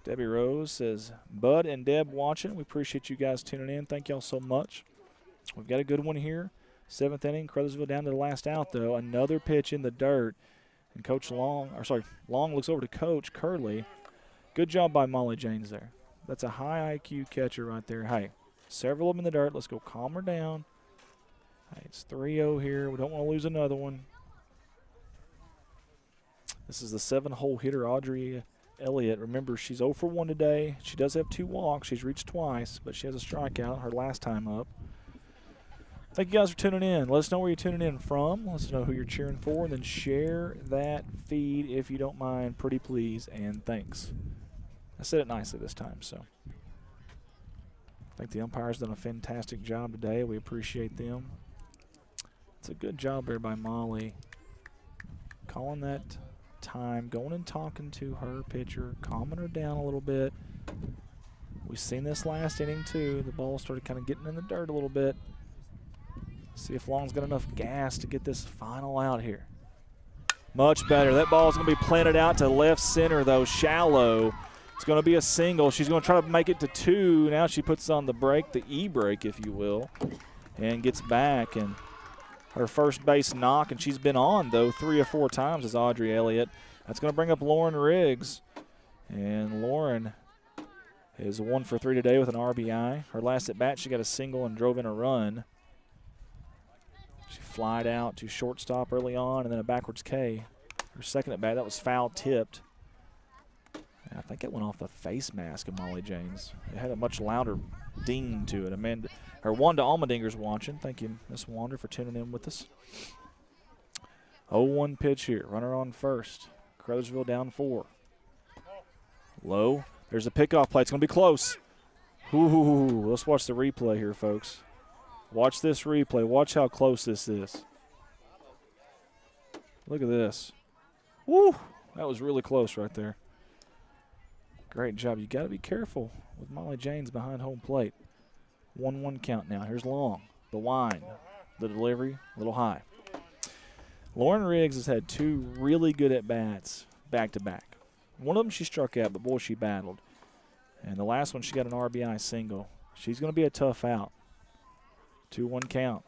Debbie Rose says, Bud and Deb watching. We appreciate you guys tuning in. Thank y'all so much. We've got a good one here. 7th inning, Caruthersville down to the last out, though. Another pitch in the dirt. And Coach Long, Long looks over to Coach Curley. Good job by Molly Janes there. That's a high IQ catcher right there. Hey, several of them in the dirt. Let's go calm her down. Hey, it's 3-0 here. We don't want to lose another one. This is the 7-hole hitter, Audrey Elliott. Remember, she's 0 for 1 today. She does have 2 walks. She's reached twice, but she has a strikeout her last time up. Thank you guys for tuning in. Let us know where you're tuning in from. Let us know who you're cheering for, and then share that feed if you don't mind. Pretty please, and thanks. I said it nicely this time, so. I think the umpire's done a fantastic job today. We appreciate them. It's a good job there by Molly. Calling that time, going and talking to her pitcher, calming her down a little bit. We've seen this last inning, too. The ball started kind of getting in the dirt a little bit. See if Long's got enough gas to get this final out here. Much better. That ball is going to be planted out to left center, though, shallow. It's going to be a single. She's going to try to make it to 2. Now she puts on the brake, the E-brake, if you will, and gets back. And her first base knock, and she's been on, though, 3 or 4 times, is Audrey Elliott. That's going to bring up Lauren Riggs. And Lauren is 1 for 3 today with an RBI. Her last at bat, she got a single and drove in a run. She flied out to shortstop early on, and then a backwards K. Her second at bat, that was foul tipped. And I think it went off the face mask of Molly Janes. It had a much louder ding to it. Wanda Almendinger's watching. Thank you, Miss Wander, for tuning in with us. 0-1 pitch here. Runner on first. Caruthersville down 4. Low. There's a pickoff play. It's going to be close. Ooh, let's watch the replay here, folks. Watch this replay. Watch how close this is. Look at this. Woo! That was really close right there. Great job. You got to be careful with Molly Janes behind home plate. 1-1 count now. Here's Long. The wind. The delivery, a little high. Lauren Riggs has had 2 really good at-bats back-to-back. One of them she struck out, but, boy, she battled. And the last one, she got an RBI single. She's going to be a tough out. 2-1 count.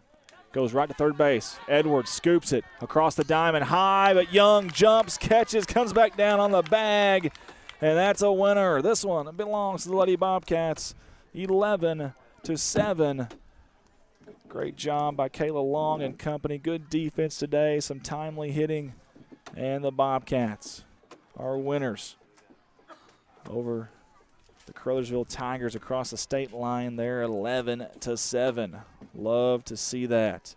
Goes right to third base. Edwards scoops it across the diamond high, but Young jumps, catches, comes back down on the bag, and that's a winner. This one belongs to the Lady Bobcats, 11-7. Great job by Kayla Long and company. Good defense today, some timely hitting, and the Bobcats are winners over the Caruthersville Tigers across the state line there, 11-7. Love to see that.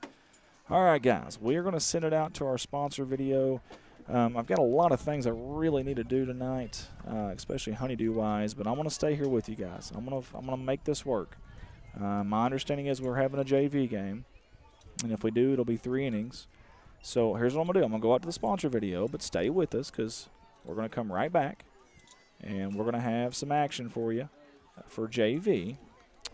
All right, guys, we are going to send it out to our sponsor video. I've got a lot of things I really need to do tonight, especially honeydew-wise, but I'm going to stay here with you guys. I'm going to make this work. My understanding is we're having a JV game, and if we do, it'll be 3 innings. So here's what I'm going to do. I'm going to go out to the sponsor video, but stay with us because we're going to come right back, and we're going to have some action for you for JV.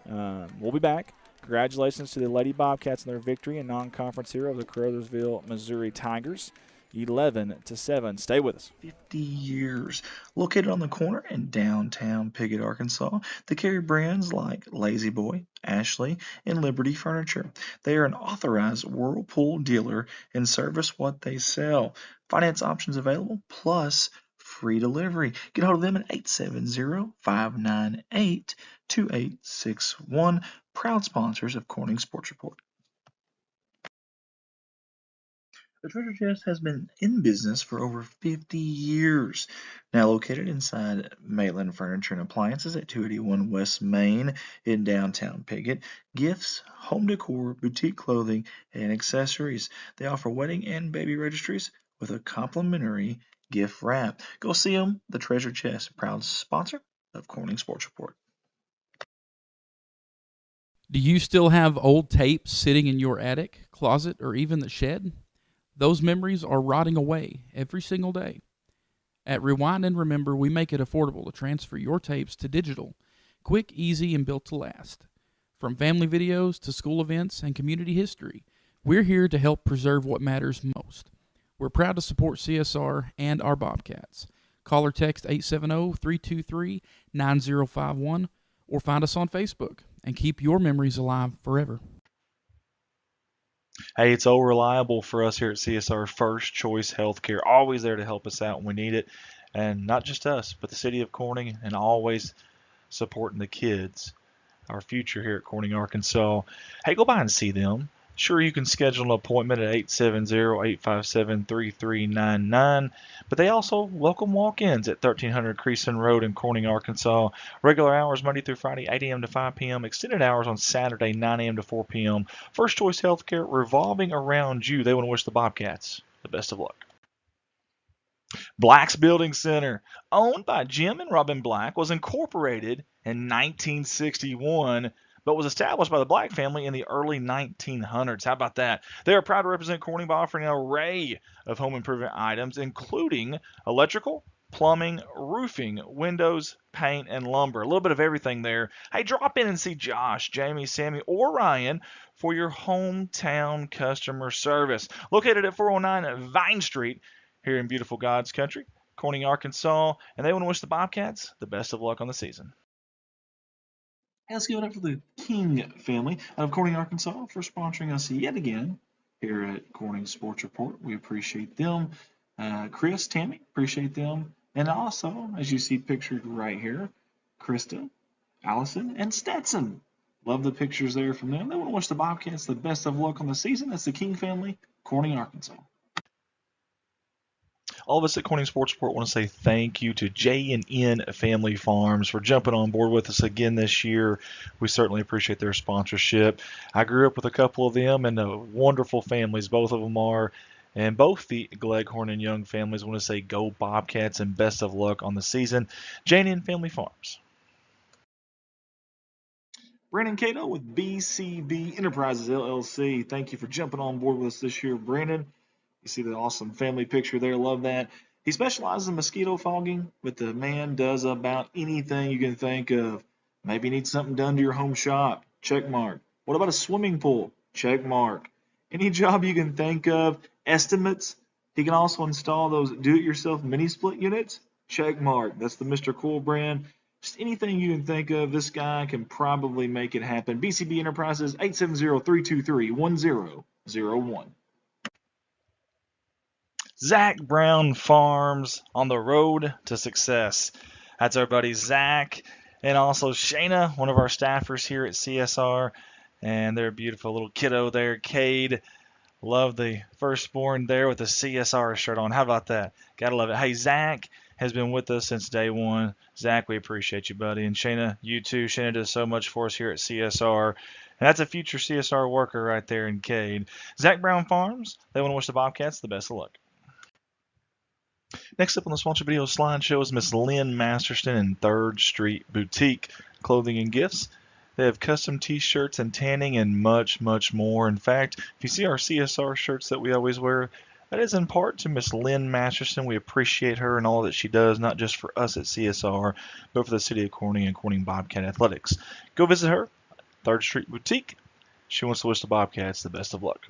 We'll be back. Congratulations to the Lady Bobcats and their victory in non-conference hero of the Caruthersville, Missouri Tigers, 11-7. Stay with us. 50 years. Located on the corner in downtown Piggott, Arkansas, they carry brands like Lazy Boy, Ashley, and Liberty Furniture. They are an authorized Whirlpool dealer and service what they sell. Finance options available, plus free delivery. Get hold of them at 870-598-2861. Proud sponsors of Corning Sports Report. The treasure chest has been in business for over 50 years. Now located inside Maitland Furniture and Appliances at 281 West Main in downtown Piggott. Gifts, home decor, boutique clothing, and accessories. They offer wedding and baby registries with a complimentary gift wrap. Go see them. The Treasure Chest, proud sponsor of Corning Sports Report. Do you still have old tapes sitting in your attic, closet, or even the shed? Those memories are rotting away every single day. At Rewind and Remember, we make it affordable to transfer your tapes to digital, quick, easy, and built to last. From family videos to school events and community history, we're here to help preserve what matters most. We're proud to support CSR and our Bobcats. Call or text 870-323-9051 or find us on Facebook and keep your memories alive forever. Hey, it's so reliable for us here at CSR. First Choice Healthcare, always there to help us out when we need it. And not just us, but the city of Corning, and always supporting the kids, our future here at Corning, Arkansas. Hey, go by and see them. Sure, you can schedule an appointment at 870-857-3399, but they also welcome walk-ins at 1300 Creason Road in Corning, Arkansas. Regular hours Monday through Friday, 8 a.m. to 5 p.m. Extended hours on Saturday, 9 a.m. to 4 p.m. First Choice Healthcare, revolving around you. They want to wish the Bobcats the best of luck. Black's Building Center, owned by Jim and Robin Black, was incorporated in 1961, but was established by the Black family in the early 1900s. How about that? They are proud to represent Corning by offering an array of home improvement items, including electrical, plumbing, roofing, windows, paint, and lumber. A little bit of everything there. Hey, drop in and see Josh, Jamie, Sammy, or Ryan for your hometown customer service. Located at 409 Vine Street here in beautiful God's country, Corning, Arkansas, and they want to wish the Bobcats the best of luck on the season. Hey, let's give it up for the King family out of Corning, Arkansas for sponsoring us yet again here at Corning Sports Report. We appreciate them. Chris, Tammy, appreciate them. And also, as you see pictured right here, Krista, Allison, and Stetson. Love the pictures there from them. They want to wish the Bobcats the best of luck on the season. That's the King family, Corning, Arkansas. All of us at Corning Sports Report want to say thank you to J&N Family Farms for jumping on board with us again this year. We certainly appreciate their sponsorship. I grew up with a couple of them, and wonderful families both of them are. And both the Gleghorn and Young families want to say go Bobcats and best of luck on the season. J&N Family Farms. Brandon Cato with BCB Enterprises, LLC. Thank you for jumping on board with us this year, Brandon. You see the awesome family picture there. Love that. He specializes in mosquito fogging, but the man does about anything you can think of. Maybe you need something done to your home shop. Check mark. What about a swimming pool? Check mark. Any job you can think of. Estimates. He can also install those do-it-yourself mini split units. Check mark. That's the Mr. Cool brand. Just anything you can think of, this guy can probably make it happen. BCB Enterprises, 870-323-1001. Zach Brown Farms on the road to success. That's our buddy Zach, and also Shayna, one of our staffers here at CSR, and their beautiful little kiddo there, Cade. Love the firstborn there with the CSR shirt on. How about that? Gotta love it. Hey, Zach has been with us since day one. Zach, we appreciate you, buddy. And Shayna, you too. Shayna does so much for us here at CSR. And that's a future CSR worker right there in Cade. Zach Brown Farms, they want to wish the Bobcats the best of luck. Next up on the sponsor video slideshow is Miss Lynn Masterston and 3rd Street Boutique Clothing and Gifts. They have custom t-shirts and tanning and much, much more. In fact, if you see our CSR shirts that we always wear, that is in part to Miss Lynn Masterson. We appreciate her and all that she does, not just for us at CSR, but for the city of Corning and Corning Bobcat Athletics. Go visit her, 3rd Street Boutique, She wants to wish the Bobcats the best of luck.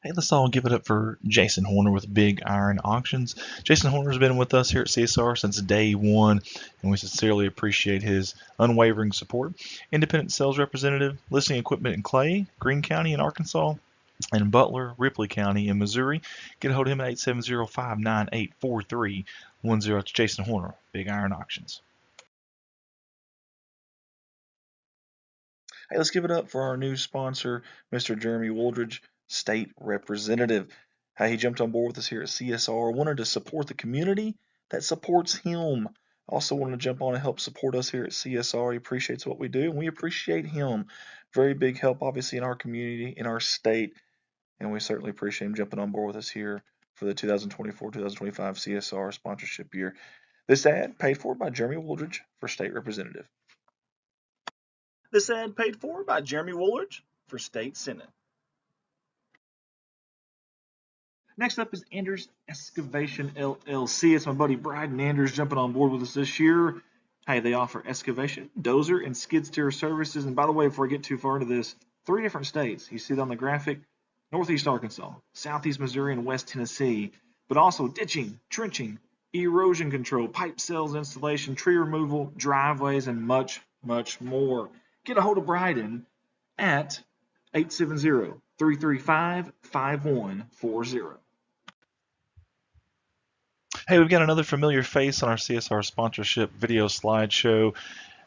Hey, let's all give it up for Jason Horner with Big Iron Auctions. Jason Horner's been with us here at CSR since day one, and we sincerely appreciate his unwavering support. Independent sales representative, listing equipment in Clay, Greene County in Arkansas, and Butler, Ripley County in Missouri. Get a hold of him at 870-598-4310. It's Jason Horner, Big Iron Auctions. Hey, let's give it up for our new sponsor, Mr. Jeremy Wooldridge, State Representative. How he jumped on board with us here at CSR, wanted to support the community that supports him. Also wanted to jump on and help support us here at CSR. He appreciates what we do, and we appreciate him. Very big help, obviously, in our community, in our state, and we certainly appreciate him jumping on board with us here for the 2024-2025 CSR sponsorship year. This ad paid for by Jeremy Wooldridge for State Representative. This ad paid for by Jeremy Wooldridge for State Senate. Next up is Anders Excavation LLC. It's my buddy Bryden Anders jumping on board with us this year. Hey, they offer excavation, dozer, and skid steer services. And by the way, before I get too far into this, 3 different states. You see it on the graphic: Northeast Arkansas, Southeast Missouri, and West Tennessee. But also ditching, trenching, erosion control, pipe sales installation, tree removal, driveways, and much, much more. Get a hold of Bryden at 870-335-5140. Hey, we've got another familiar face on our CSR sponsorship video slideshow,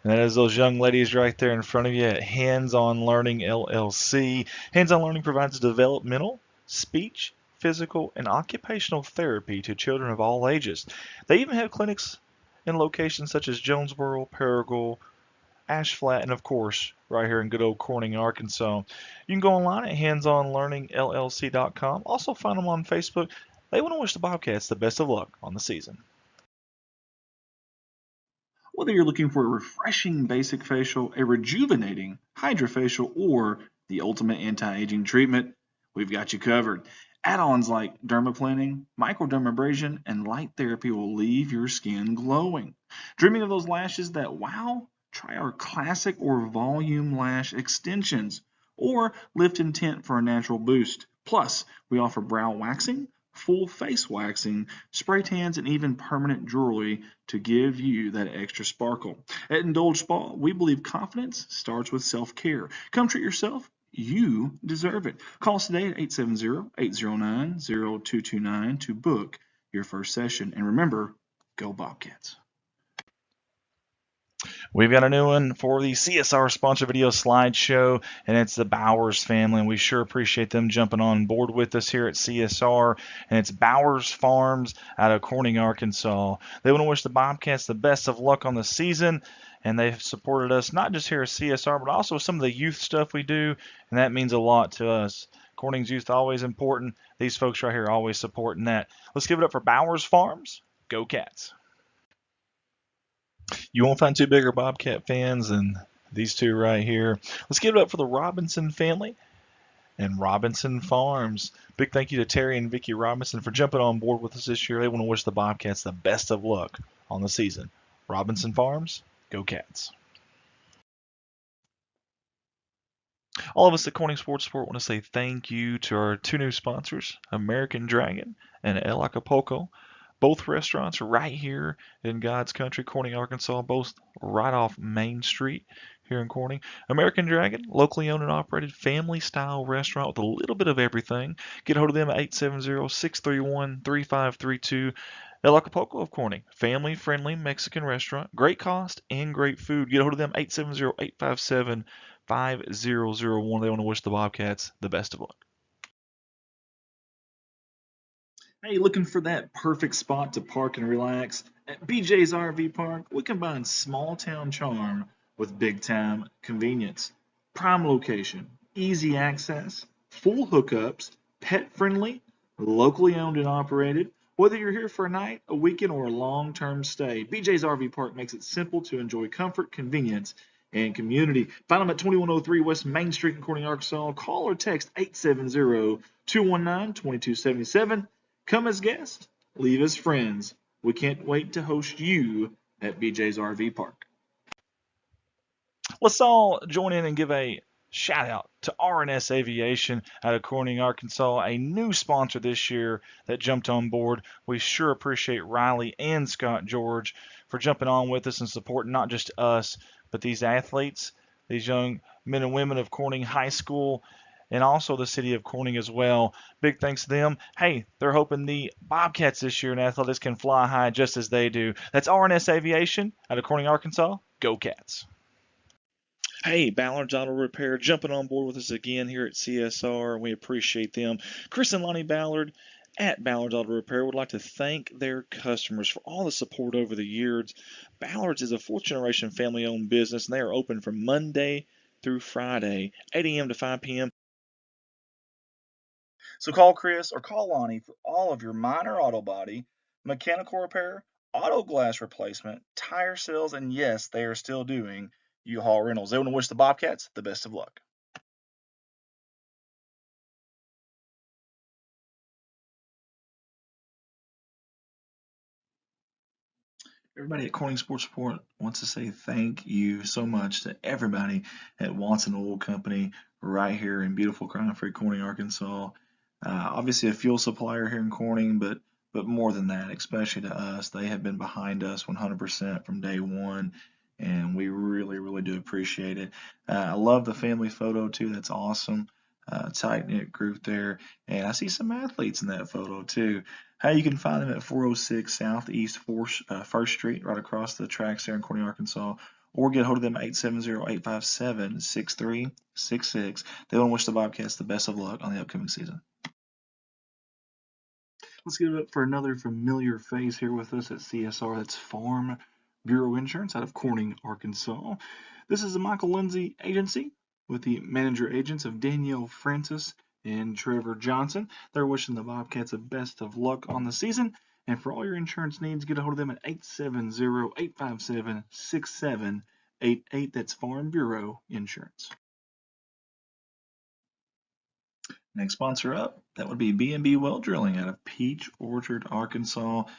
and that is those young ladies right there in front of you at Hands-On Learning LLC. Hands-On Learning provides developmental, speech, physical, and occupational therapy to children of all ages. They even have clinics in locations such as Jonesboro, Paragould, Ash Flat, and of course, right here in good old Corning, Arkansas. You can go online at handsonlearningllc.com. Also find them on Facebook. They want to wish the Bobcats the best of luck on the season. Whether you're looking for a refreshing basic facial, a rejuvenating hydrofacial, or the ultimate anti-aging treatment, we've got you covered. Add-ons like dermaplaning, microdermabrasion, and light therapy will leave your skin glowing. Dreaming of those lashes that wow? Try our classic or volume lash extensions, or lift and tint for a natural boost. Plus, we offer brow waxing, full face waxing, spray tans, and even permanent jewelry to give you that extra sparkle. At Indulge Spa, we believe confidence starts with self-care. Come treat yourself. You deserve it. Call us today at 870-809-0229 to book your first session. And remember, go Bobcats. We've got a new one for the CSR sponsor video slideshow, and it's the Bowers family, and we sure appreciate them jumping on board with us here at CSR. And it's Bowers Farms out of Corning, Arkansas. They want to wish the Bobcats the best of luck on the season, and they've supported us not just here at CSR, but also some of the youth stuff we do, and that means a lot to us. Corning's youth always important. These folks right here are always supporting that. Let's give it up for Bowers Farms. Go Cats. You won't find 2 bigger Bobcat fans than these 2 right here. Let's give it up for the Robinson family and Robinson Farms. Big thank you to Terry and Vicki Robinson for jumping on board with us this year. They want to wish the Bobcats the best of luck on the season. Robinson Farms, go Cats. All of us at Corning Sports Sport want to say thank you to our 2 new sponsors, American Dragon and El Acapulco. Both restaurants right here in God's country, Corning, Arkansas, both right off Main Street here in Corning. American Dragon, locally owned and operated family-style restaurant with a little bit of everything. Get a hold of them at 870-631-3532. El Acapulco of Corning, family-friendly Mexican restaurant, great cost and great food. Get a hold of them 870-857-5001. They want to wish the Bobcats the best of luck. Hey, looking for that perfect spot to park and relax? At BJ's RV Park, we combine small town charm with big time convenience. Prime location, easy access, full hookups, pet friendly, locally owned and operated. Whether you're here for a night, a weekend, or a long-term stay, BJ's RV Park makes it simple to enjoy comfort, convenience, and community. Find them at 2103 West Main Street in Corning, Arkansas. Call or text 870-219-2277. Come as guests, leave as friends. We can't wait to host you at BJ's RV Park. Let's all join in and give a shout out to RNS Aviation out of Corning, Arkansas, a new sponsor this year that jumped on board. We sure appreciate Riley and Scott George for jumping on with us and supporting not just us, but these athletes, these young men and women of Corning High School, and also the city of Corning as well. Big thanks to them. Hey, they're hoping the Bobcats this year in athletics can fly high just as they do. That's RNS Aviation out of Corning, Arkansas. Go Cats. Hey, Ballard's Auto Repair jumping on board with us again here at CSR. We appreciate them. Chris and Lonnie Ballard at Ballard's Auto Repair would like to thank their customers for all the support over the years. Ballard's is a fourth-generation family-owned business, and they are open from Monday through Friday, 8 a.m. to 5 p.m. So call Chris or call Lonnie for all of your minor auto body, mechanical repair, auto glass replacement, tire sales, and yes, they are still doing U-Haul rentals. They want to wish the Bobcats the best of luck. Everybody at Corning Sports Report wants to say thank you so much to everybody at Watson Oil Company right here in beautiful crime-free Corning, Arkansas. Obviously a fuel supplier here in Corning, but more than that, especially to us, they have been behind us 100% from day one, and we really, really do appreciate it. I love the family photo too. That's awesome. Tight-knit group there, and I see some athletes in that photo too. You can find them at 406 Southeast 1st Street, right across the tracks there in Corning, Arkansas, or get a hold of them at 870-857-6366. They want to wish the Bobcats the best of luck on the upcoming season. Let's give it up for another familiar face here with us at CSR. That's Farm Bureau Insurance out of Corning, Arkansas. This is the Michael Lindsay Agency with the manager agents of Danielle Francis and Trevor Johnson. They're wishing the Bobcats the best of luck on the season. And for all your insurance needs, get a hold of them at 870-857-6788. That's Farm Bureau Insurance. Next sponsor up, that would be B&B Well Drilling out of Peach Orchard, Arkansas. All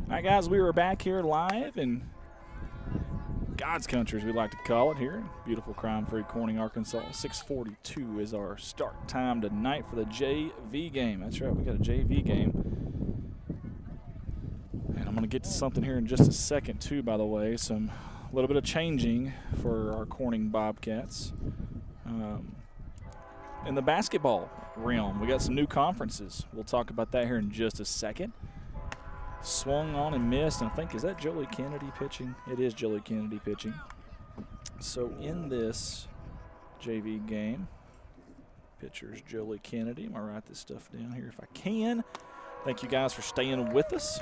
right, guys, we are back here live in God's country, as we like to call it, here in beautiful crime-free Corning, Arkansas. 6:42 is our start time tonight for the JV game. That's right, we got a JV game. And I'm going to get to something here in just a second, too, by the way. A little bit of changing for our Corning Bobcats. In the basketball realm, we got some new conferences. We'll talk about that here in just a second. Swung on and missed, and I think, is that Jolie Kennedy pitching? It is Jolie Kennedy pitching. So in this JV game, pitcher's Jolie Kennedy. I'm going to write this stuff down here if I can. Thank you guys for staying with us.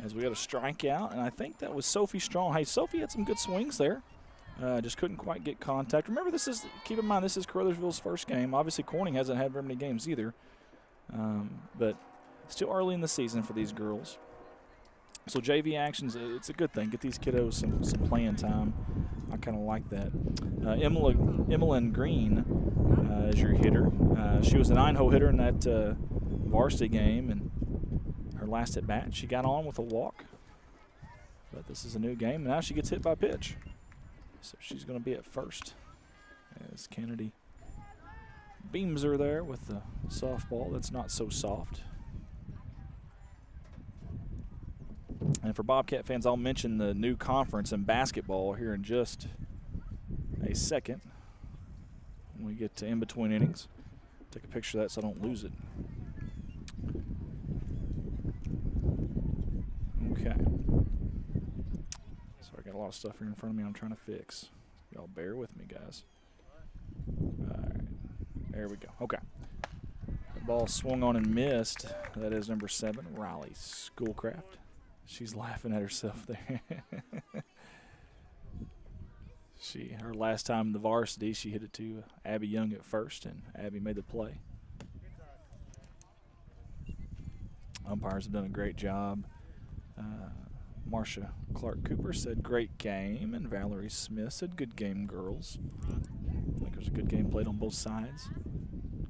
As we got a strikeout, and I think that was Sophie Strong. Hey, Sophie had some good swings there. Just couldn't quite get contact. Remember, keep in mind, this is Caruthersville's first game. Obviously, Corning hasn't had very many games either. But still early in the season for these girls. So JV actions, it's a good thing. Get these kiddos some playing time. I kind of like that. Emmeline Green is your hitter. She was a 9-hole hitter in that varsity game, and her last at bat, she got on with a walk. But this is a new game, and now she gets hit by a pitch. So she's going to be at first as Kennedy beams her there with the softball that's not so soft. And for Bobcat fans, I'll mention the new conference in basketball here in just a second when we get to in-between innings. Take a picture of that so I don't lose it. Okay. So I got a lot of stuff here in front of me I'm trying to fix. Y'all bear with me, guys. All right. There we go. Okay. The ball swung on and missed. That is number 7, Riley Schoolcraft. She's laughing at herself there. Her last time in the varsity, she hit it to Abby Young at first, and Abby made the play. Umpires have done a great job. Marcia Clark Cooper said great game, and Valerie Smith said good game, girls. I think there's a good game played on both sides.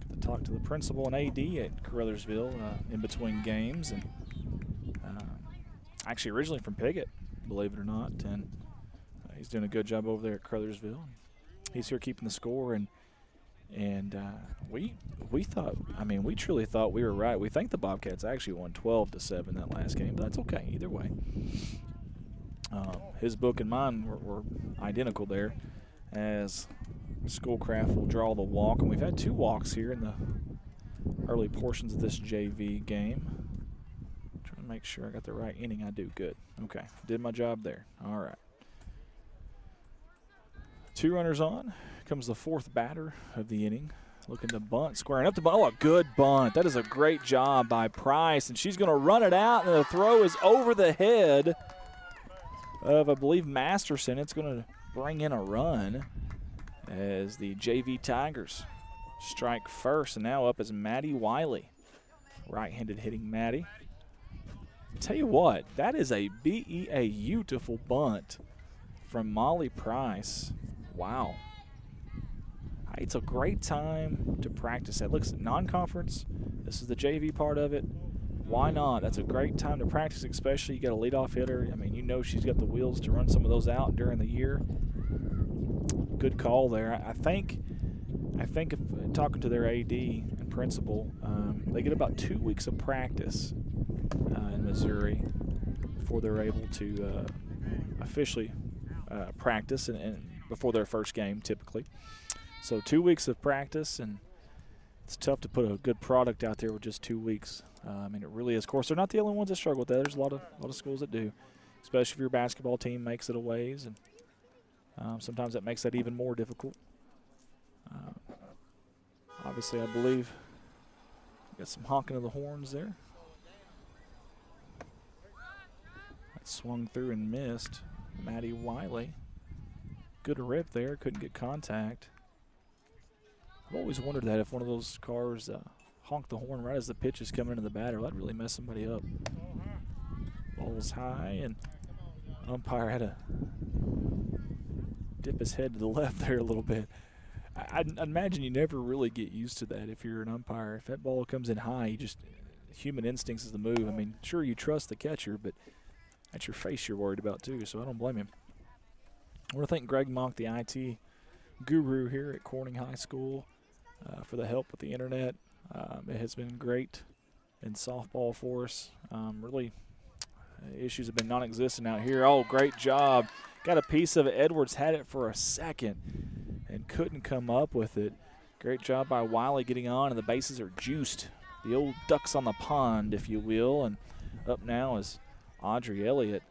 Got to talk to the principal and AD at Caruthersville in between games, and actually originally from Piggott, believe it or not, and he's doing a good job over there at Caruthersville. He's here keeping the score, and we thought, I mean, we truly thought we were right. We think the Bobcats actually won 12-7 that last game, but that's okay either way. His book and mine were identical there, as Schoolcraft will draw the walk, and we've had 2 walks here in the early portions of this JV game. Trying to make sure I got the right inning. I do. Good. Okay. Did my job there. All right. 2 runners on. Comes the 4th batter of the inning. Looking to bunt, squaring up the bunt. Oh, a good bunt. That is a great job by Price, and she's going to run it out, and the throw is over the head of, I believe, Masterson. It's going to bring in a run as the JV Tigers strike first, and now up is Maddie Wiley. Right-handed hitting Maddie. Tell you what, that is a beautiful bunt from Molly Price. Wow. It's a great time to practice that. Looks non-conference. This is the JV part of it. Why not? That's a great time to practice, especially you got a leadoff hitter. I mean, you know she's got the wheels to run some of those out during the year. Good call there. I think if talking to their AD and principal, they get about 2 weeks of practice in Missouri before they're able to officially practice and before their first game typically. So 2 weeks of practice, and it's tough to put a good product out there with just 2 weeks. I mean, it really is. Of course, they're not the only ones that struggle with that. There's a lot of schools that do, especially if your basketball team makes it a ways, and sometimes that makes that even more difficult. Obviously, I believe got some honking of the horns there. That swung through and missed. Maddie Wiley. Good rip there, couldn't get contact. I've always wondered that if one of those cars honked the horn right as the pitch is coming into the batter, that'd really mess somebody up. Ball was high, and umpire had to dip his head to the left there a little bit. I'd imagine you never really get used to that if you're an umpire. If that ball comes in high, you just, human instincts is the move. I mean, sure, you trust the catcher, but that's your face you're worried about too, so I don't blame him. I want to thank Greg Monk, the IT guru here at Corning High School, for the help with the internet. It has been great in softball for us. Really, issues have been non-existent out here. Oh, great job. Got a piece of it. Edwards had it for a second and couldn't come up with it. Great job by Wiley getting on, and the bases are juiced. The old ducks on the pond, if you will. And up now is Audrey Elliott,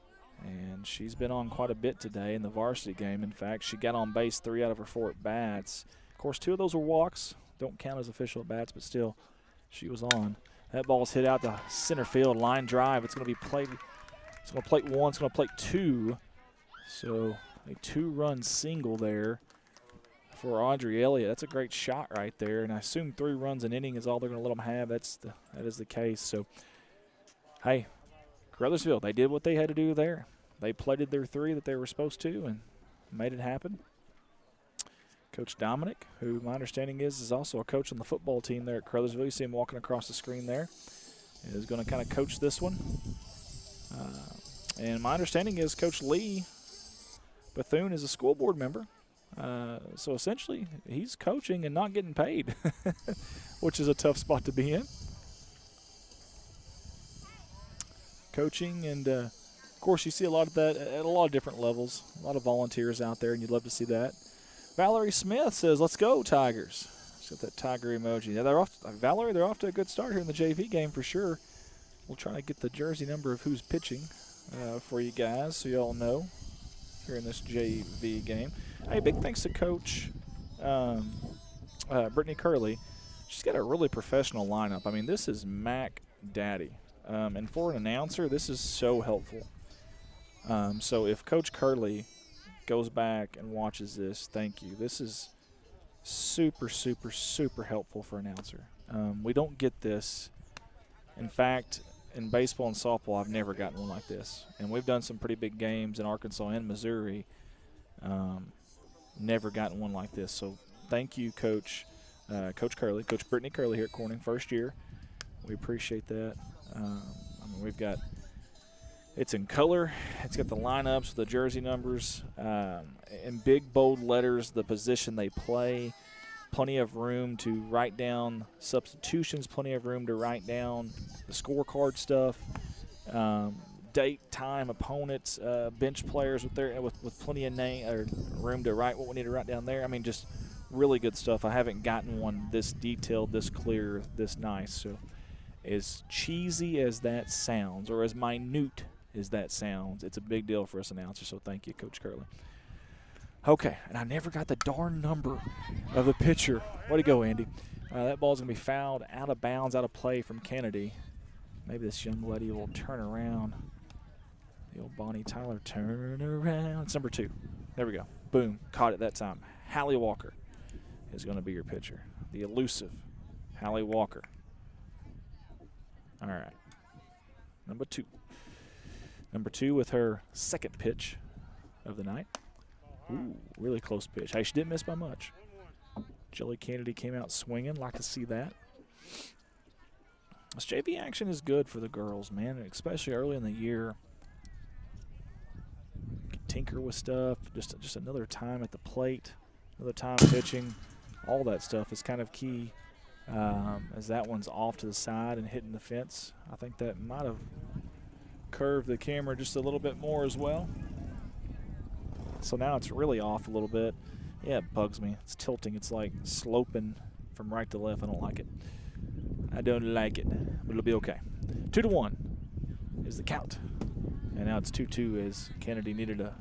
and she's been on quite a bit today in the varsity game. In fact, she got on base 3 out of her 4 at-bats. Of course, 2 of those were walks. Don't count as official at-bats, but still, she was on. That ball's hit out to center field, line drive. It's going to be played. It's going to plate 1. It's going to plate 2. So a 2-run single there for Audrey Elliott. That's a great shot right there, and I assume 3 runs an inning is all they're going to let them have. That is the case. So, hey, Caruthersville, they did what they had to do there. They plated their 3 that they were supposed to and made it happen. Coach Dominic, who my understanding is also a coach on the football team there at Caruthersville. You see him walking across the screen there. Is going to kind of coach this one. And my understanding is Coach Lee Bethune is a school board member. So essentially, he's coaching and not getting paid, which is a tough spot to be in. Coaching, and of course, you see a lot of that at a lot of different levels. A lot of volunteers out there, and you'd love to see that. Valerie Smith says, "Let's go, Tigers." She's got that tiger emoji. Yeah, they're off. Valerie, they're off to a good start here in the JV game for sure. We'll try to get the jersey number of who's pitching for you guys, so you all know here in this JV game. Hey, big thanks to Coach Brittany Curley. She's got a really professional lineup. I mean, this is Mac Daddy. And for an announcer, this is so helpful. So if Coach Curley goes back and watches this, thank you. This is super, super, super helpful for an announcer. We don't get this. In fact, in baseball and softball, I've never gotten one like this. And we've done some pretty big games in Arkansas and Missouri. Never gotten one like this. So thank you, Coach Curley, Coach Brittany Curley here at Corning, first year. We appreciate that. I mean, we've got It's in color. It's got the lineups, the jersey numbers, in big, bold letters, the position they play. Plenty of room to write down substitutions, plenty of room to write down the scorecard stuff, date, time, opponents, bench players with plenty of room to write what we need to write down there. I mean, just really good stuff. I haven't gotten one this detailed, this clear, this nice. So as cheesy as that sounds, or as minute as that sounds, it's a big deal for us announcers, so thank you, Coach Curley. Okay, and I never got the darn number of the pitcher. Way to go, Andy. That ball's going to be fouled, out of bounds, out of play from Kennedy. Maybe this young lady will turn around. The old Bonnie Tyler, turn around. It's number 2. There we go. Boom, caught it that time. Hallie Walker is going to be your pitcher. The elusive Hallie Walker. All right. Number 2. Number 2 with her second pitch of the night. Ooh, really close pitch. Hey, she didn't miss by much. Jelly Kennedy came out swinging. Like to see that. This JV action is good for the girls, man, especially early in the year. Tinker with stuff. Just another time at the plate, another time pitching. All that stuff is kind of key. As that one's off to the side and hitting the fence. I think that might have curved the camera just a little bit more as well. So now it's really off a little bit. Yeah, it bugs me. It's tilting. It's like sloping from right to left. I don't like it. I don't like it, but it'll be okay. 2-1 is the count. And now it's 2-2 as Kennedy needed a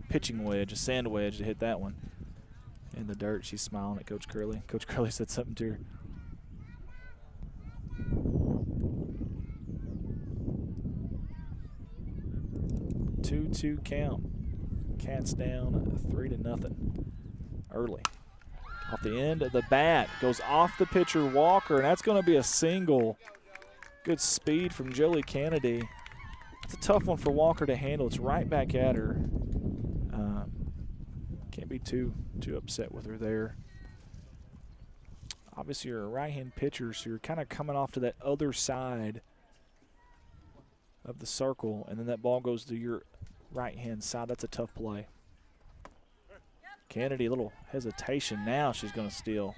pitching wedge, a sand wedge to hit that one. In the dirt, she's smiling at Coach Curley. Coach Curley said something to her. Two count. Cats down 3-0 early. Off the end of the bat, goes off the pitcher Walker, and that's going to be a single. Good speed from Jolie Kennedy. It's a tough one for Walker to handle. It's right back at her. Can't be too upset with her there. Obviously, you're a right-hand pitcher, so you're kind of coming off to that other side of the circle, and then that ball goes to your right-hand side. That's a tough play. Kennedy, a little hesitation. Now she's going to steal.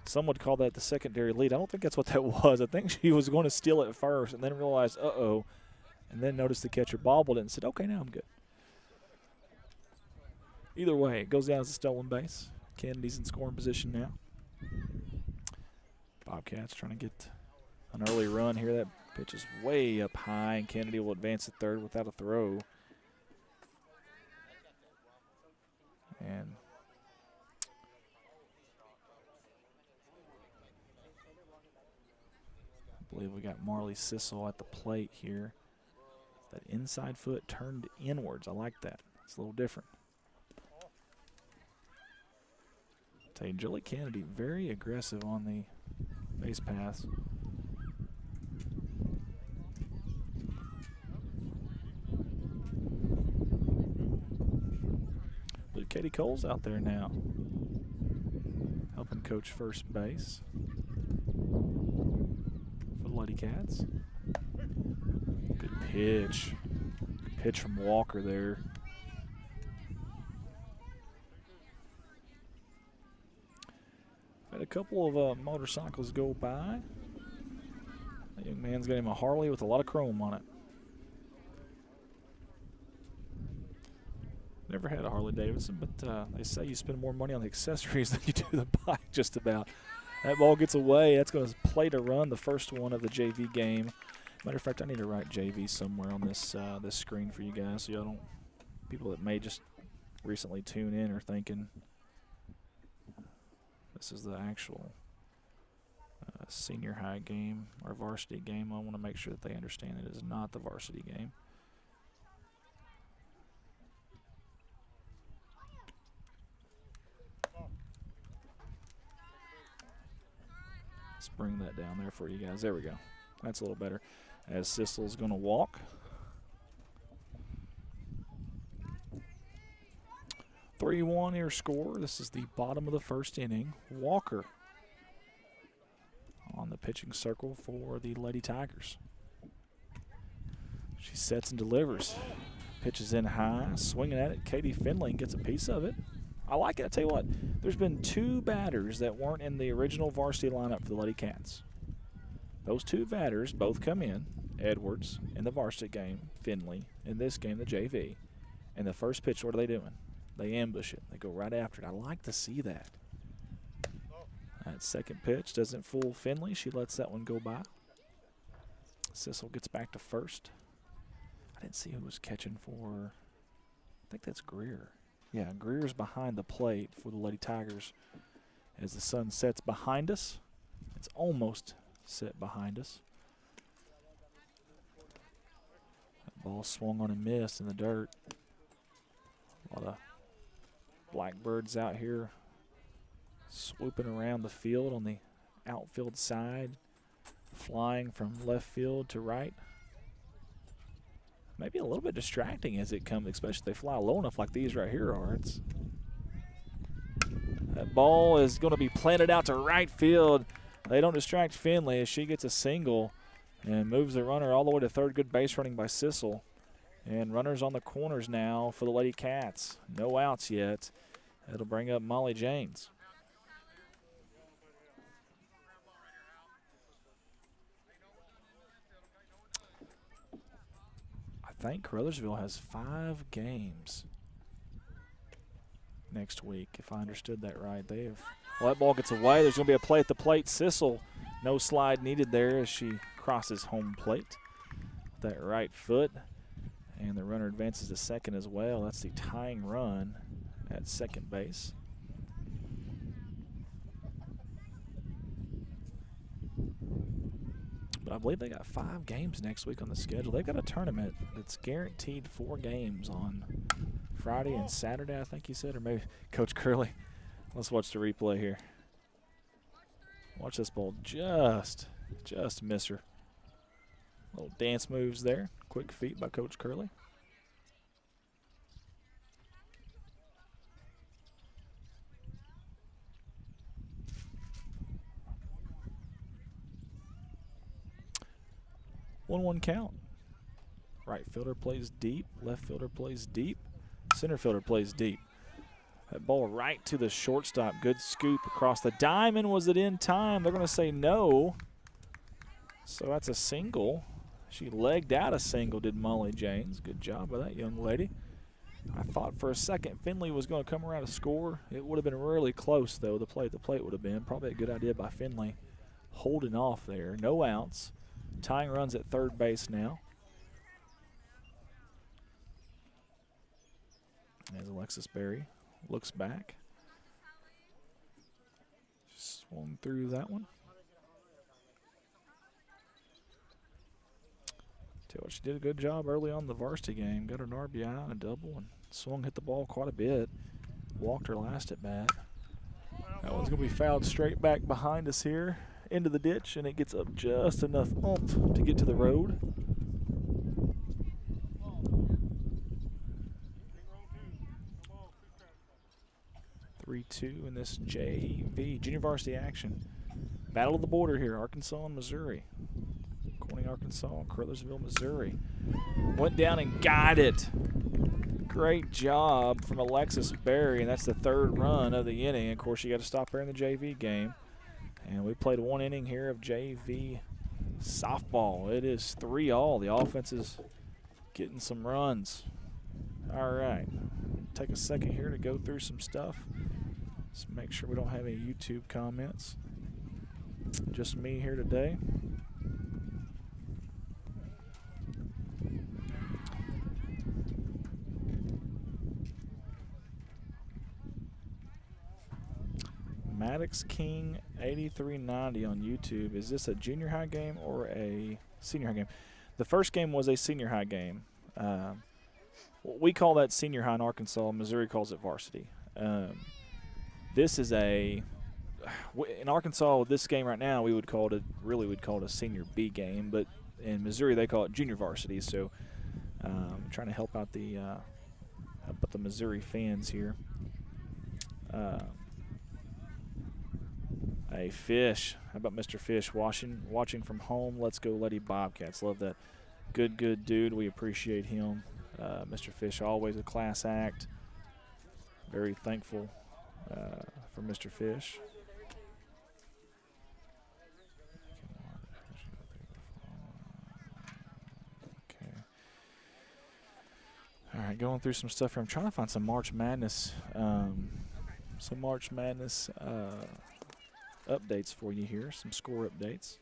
Some would call that the secondary lead. I don't think that's what that was. I think she was going to steal it first and then realized, uh-oh, and then noticed the catcher bobbled it and said, okay, now I'm good. Either way, it goes down as a stolen base. Kennedy's in scoring position now. Bobcats trying to get an early run here. That pitch is way up high, and Kennedy will advance to third without a throw. And I believe we got Marley Sissel at the plate here. That inside foot turned inwards. I like that. It's a little different. Tell you, Julie Kennedy very aggressive on the base pass. Blue Katie Cole's out there now, helping coach first base for the Lady Cats. Good pitch. Good pitch from Walker there. Had a couple of motorcycles go by. That young man's got him a Harley with a lot of chrome on it. Never had a Harley Davidson, but they say you spend more money on the accessories than you do the bike, just about. That ball gets away. That's going to play to run, the first one of the JV game. Matter of fact, I need to write JV somewhere on this this screen for you guys, so y'all don't, people that may just recently tune in are thinking this is the actual senior high game or varsity game. I want to make sure that they understand it is not the varsity game. Let's bring that down there for you guys. There we go. That's a little better. As Sissel's going to walk. 3-1 your score. This is the bottom of the first inning. Walker on the pitching circle for the Lady Tigers. She sets and delivers. Pitches in high, swinging at it. Katie Finley gets a piece of it. I like it. I tell you what, there's been 2 batters that weren't in the original varsity lineup for the Lady Cats. Those 2 batters both come in. Edwards in the varsity game, Finley in this game, the JV. And the first pitch, what are they doing? They ambush it. They go right after it. I like to see that. That second pitch doesn't fool Finley. She lets that one go by. Sissel gets back to first. I didn't see who was catching for. I think that's Greer. Yeah, Greer's behind the plate for the Lady Tigers as the sun sets behind us. It's almost set behind us. That ball swung on and missed in the dirt. A lot of blackbirds out here swooping around the field on the outfield side, flying from left field to right. Maybe a little bit distracting as it comes, especially if they fly low enough like these right here are. That ball is going to be planted out to right field. They don't distract Finley as she gets a single and moves the runner all the way to third. Good base running by Sissel. And runners on the corners now for the Lady Cats. No outs yet. It'll bring up Molly Janes. I think Caruthersville has 5 games next week, if I understood that right. Well, that ball gets away. There's going to be a play at the plate. Sissel, no slide needed there as she crosses home plate. That right foot. And the runner advances to second as well. That's the tying run at second base. But I believe they got 5 games next week on the schedule. They've got a tournament that's guaranteed 4 games on Friday and Saturday, I think he said, or maybe Coach Curley. Let's watch the replay here. Watch this ball just miss her. Little dance moves there. Quick feet by Coach Curley. One count. Right fielder plays deep. Left fielder plays deep. Center fielder plays deep. That ball right to the shortstop. Good scoop across the diamond. Was it in time? They're going to say no. So that's a single. She legged out a single, did Molly Janes. Good job by that young lady. I thought for a second Finley was going to come around to score. It would have been really close, though. The plate would have been. Probably a good idea by Finley holding off there. No outs. Tying runs at third base now. As Alexis Berry looks back. Swung through that one. Tell you what, she did a good job early on in the varsity game. Got her an RBI and a double and swung, hit the ball quite a bit. Walked her last at bat. That one's going to be fouled straight back behind us here into the ditch, and it gets up just enough oomph to get to the road. (3-2) in this JV junior varsity action. Battle of the border here, Arkansas and Missouri. Corning, Arkansas, Caruthersville, Missouri. Went down and got it. Great job from Alexis Berry, and that's the 3rd run of the inning. Of course, you got to stop her in the JV game. And we played 1 inning here of JV softball. It is 3-all. The offense is getting some runs. All right. Take a second here to go through some stuff. Let's make sure we don't have any YouTube comments. Just me here today. Maddox King 8390 on YouTube. Is this a junior high game or a senior high game? The first game was a senior high game. We call that senior high in Arkansas. Missouri calls it varsity. This is in Arkansas, this game right now, we'd call it a senior B game, but in Missouri they call it junior varsity. So I'm trying to help out the Missouri fans here. Hey, Fish. How about Mr. Fish watching from home? Let's go Lady Bobcats. Love that. Good dude. We appreciate him. Mr. Fish, always a class act. Very thankful for Mr. Fish. Okay. All right, going through some stuff here. I'm trying to find some March Madness, updates for you here. Some score updates.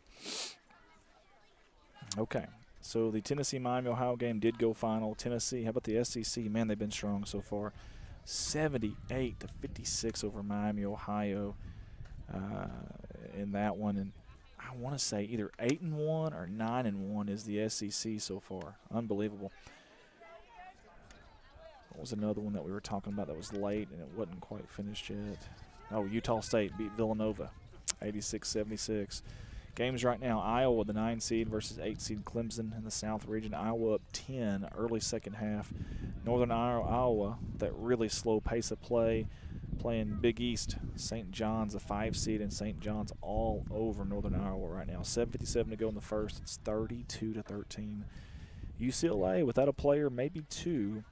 Okay. So the Tennessee-Miami, Ohio game did go final. Tennessee, how about the SEC? Man, they've been strong so far. 78-56 over Miami, Ohio in that one. And I want to say either 8-1 or 9-1 is the SEC so far. Unbelievable. What was another one that we were talking about that was late and it wasn't quite finished yet? Oh, Utah State beat Villanova, 86-76. Games right now, Iowa, the 9 seed versus 8 seed Clemson in the South region. Iowa up 10 early second half. Northern Iowa, that really slow pace of play, playing Big East. St. John's, a 5 seed, and St. John's all over Northern Iowa right now. 7:57 to go in the first. It's 32-13. UCLA, without a player, maybe two,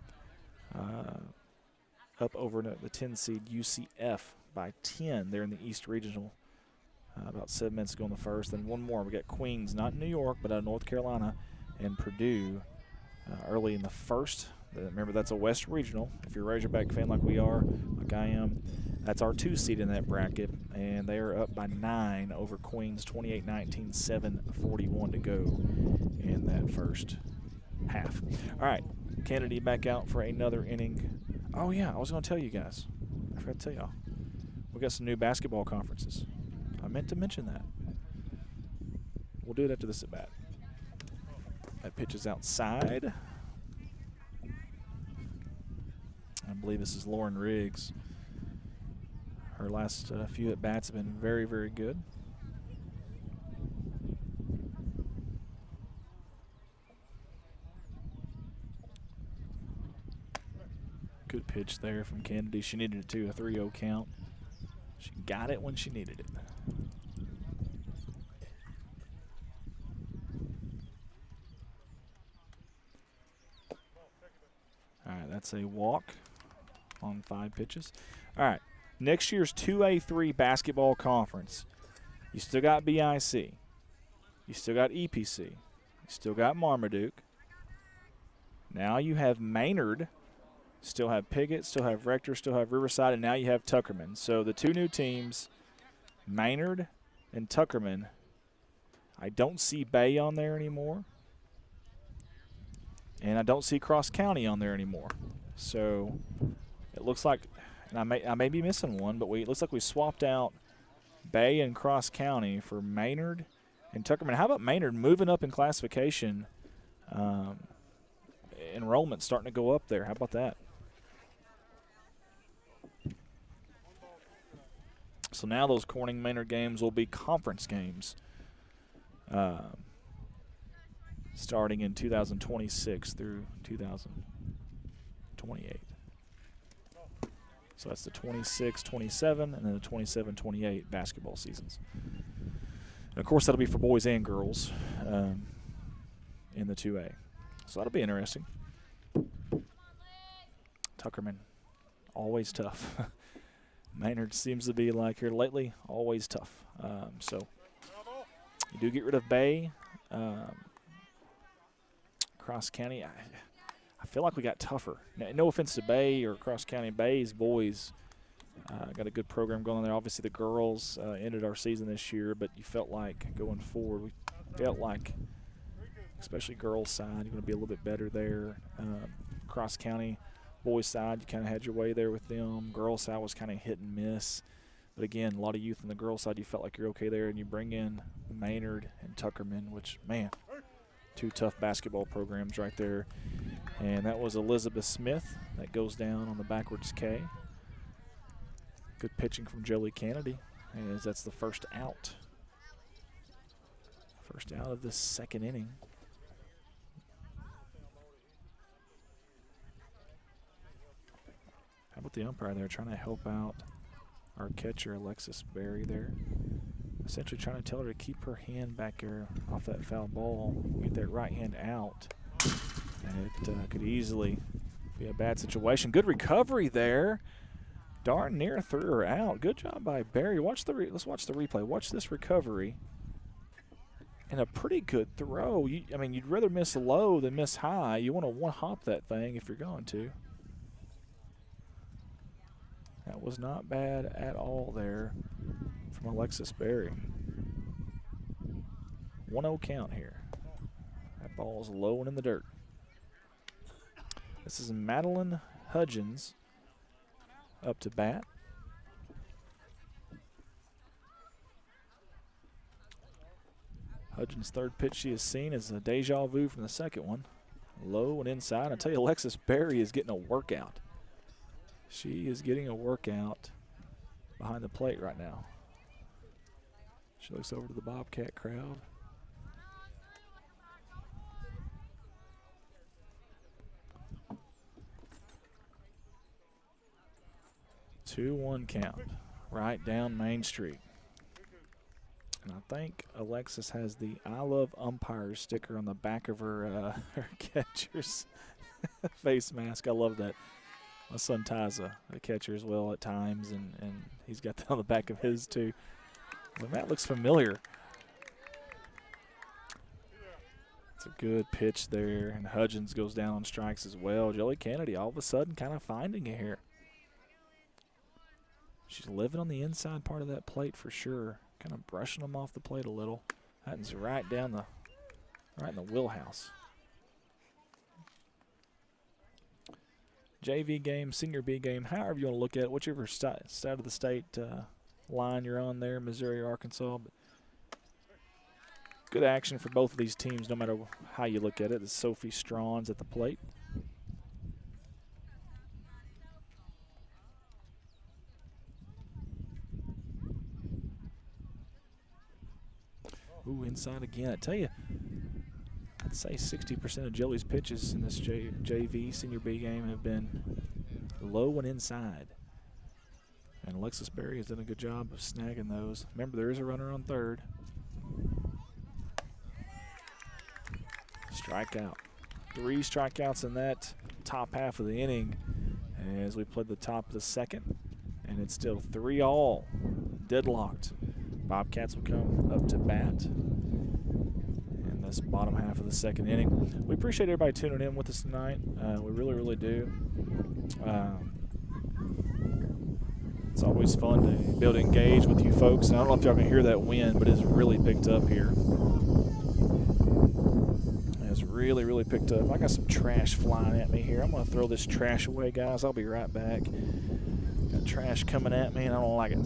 up over the 10 seed UCF by 10. They're in the East Regional. About 7 minutes ago in the first. Then one more. We got Queens, not New York, but out of North Carolina, and Purdue early in the first. Remember, that's a West Regional. If you're a Razorback fan like we are, like I am, that's our 2 seed in that bracket, and they are up by 9 over Queens, 28-19, 7:41 to go in that first half. All right, Kennedy back out for another inning. Oh, yeah, I was going to tell you guys. I forgot to tell y'all. We got some new basketball conferences. I meant to mention that. We'll do it after this at bat. That pitch is outside. I believe this is Lauren Riggs. Her last few at bats have been very, very good. Good pitch there from Kennedy. She needed it too, a 3-0 count. She got it when she needed it. All right, that's a walk on 5 pitches. All right, next year's 2A3 basketball conference. You still got BIC. You still got EPC. You still got Marmaduke. Now you have Maynard. Still have Piggott, still have Rector, still have Riverside, and now you have Tuckerman. So the 2 new teams, Maynard and Tuckerman. I don't see Bay on there anymore. And I don't see Cross County on there anymore. So it looks like, and I may be missing one, but it looks like we swapped out Bay and Cross County for Maynard and Tuckerman. How about Maynard moving up in classification? Enrollment starting to go up there. How about that? So now those Corning Maynard games will be conference games starting in 2026 through 2028. So that's the 26-27 and then the 27-28 basketball seasons. And, of course, that'll be for boys and girls in the 2A. So that'll be interesting. Tuckerman, always tough. Maynard seems to be like here lately, always tough. So you do get rid of Bay. Cross County, I feel like we got tougher. Now, no offense to Bay or Cross County. Bay's boys got a good program going on there. Obviously the girls ended our season this year, but you felt like going forward, we felt like, especially girls side, you're going to be a little bit better there. Cross County boys side, you kind of had your way there with them. Girls side was kind of hit and miss. But again, a lot of youth on the girls side, you felt like you're okay there, and you bring in Maynard and Tuckerman, which, man, 2 tough basketball programs right there. And that was Elizabeth Smith. That goes down on the backwards K. Good pitching from Jolie Kennedy, as that's the first out. First out of the 2nd inning. How about the umpire there trying to help out our catcher, Alexis Berry there. essentially trying to tell her to keep her hand back there off that foul ball, get that right hand out. And it could easily be a bad situation. Good recovery there. Darn near threw her out. Good job by Barry. Let's watch the replay. Watch this recovery. And a pretty good throw. I mean, you'd rather miss low than miss high. You want to one-hop that thing if you're going to. That was not bad at all there from Alexis Berry. 1-0 count here. That ball's low and in the dirt. This is Madeline Hudgens up to bat. Hudgens' third pitch she has seen is a deja vu from the second one. Low and inside. I tell you, Alexis Berry is getting a workout. She is getting a workout behind the plate right now. She looks over to the Bobcat crowd. Two-one count, right down Main Street. And I think Alexis has the I Love Umpires sticker on the back of her, her catcher's face mask. I love that. My son ties a catcher as well at times, and he's got that on the back of his too. But that looks familiar. It's a good pitch there, and Hudgens goes down on strikes as well. Joey Kennedy all of a sudden kind of finding it here. She's living on the inside part of that plate for sure. Kind of brushing them off the plate a little. That's right in the wheelhouse. JV game, senior B game, however you want to look at it, whichever side of the state line you're on there, Missouri or Arkansas. But good action for both of these teams, no matter how you look at it. It's Sophie Strawn's at the plate. Ooh, inside again. I tell you, I'd say 60% of Jelly's pitches in this JV Senior B game have been low and inside. And Alexis Berry has done a good job of snagging those. Remember, there is a runner on third. Strikeout. 3 strikeouts in that top half of the inning as we played the top of the second. And it's still 3-all, deadlocked. Bobcats will come up to bat in this bottom half of the second inning. We appreciate everybody tuning in with us tonight. We really, really do. It's always fun to be able to engage with you folks. And I don't know if y'all can hear that wind, but it's really picked up here. It's really, really picked up. I got some trash flying at me here. I'm going to throw this trash away, guys. I'll be right back. Got trash coming at me, and I don't like it.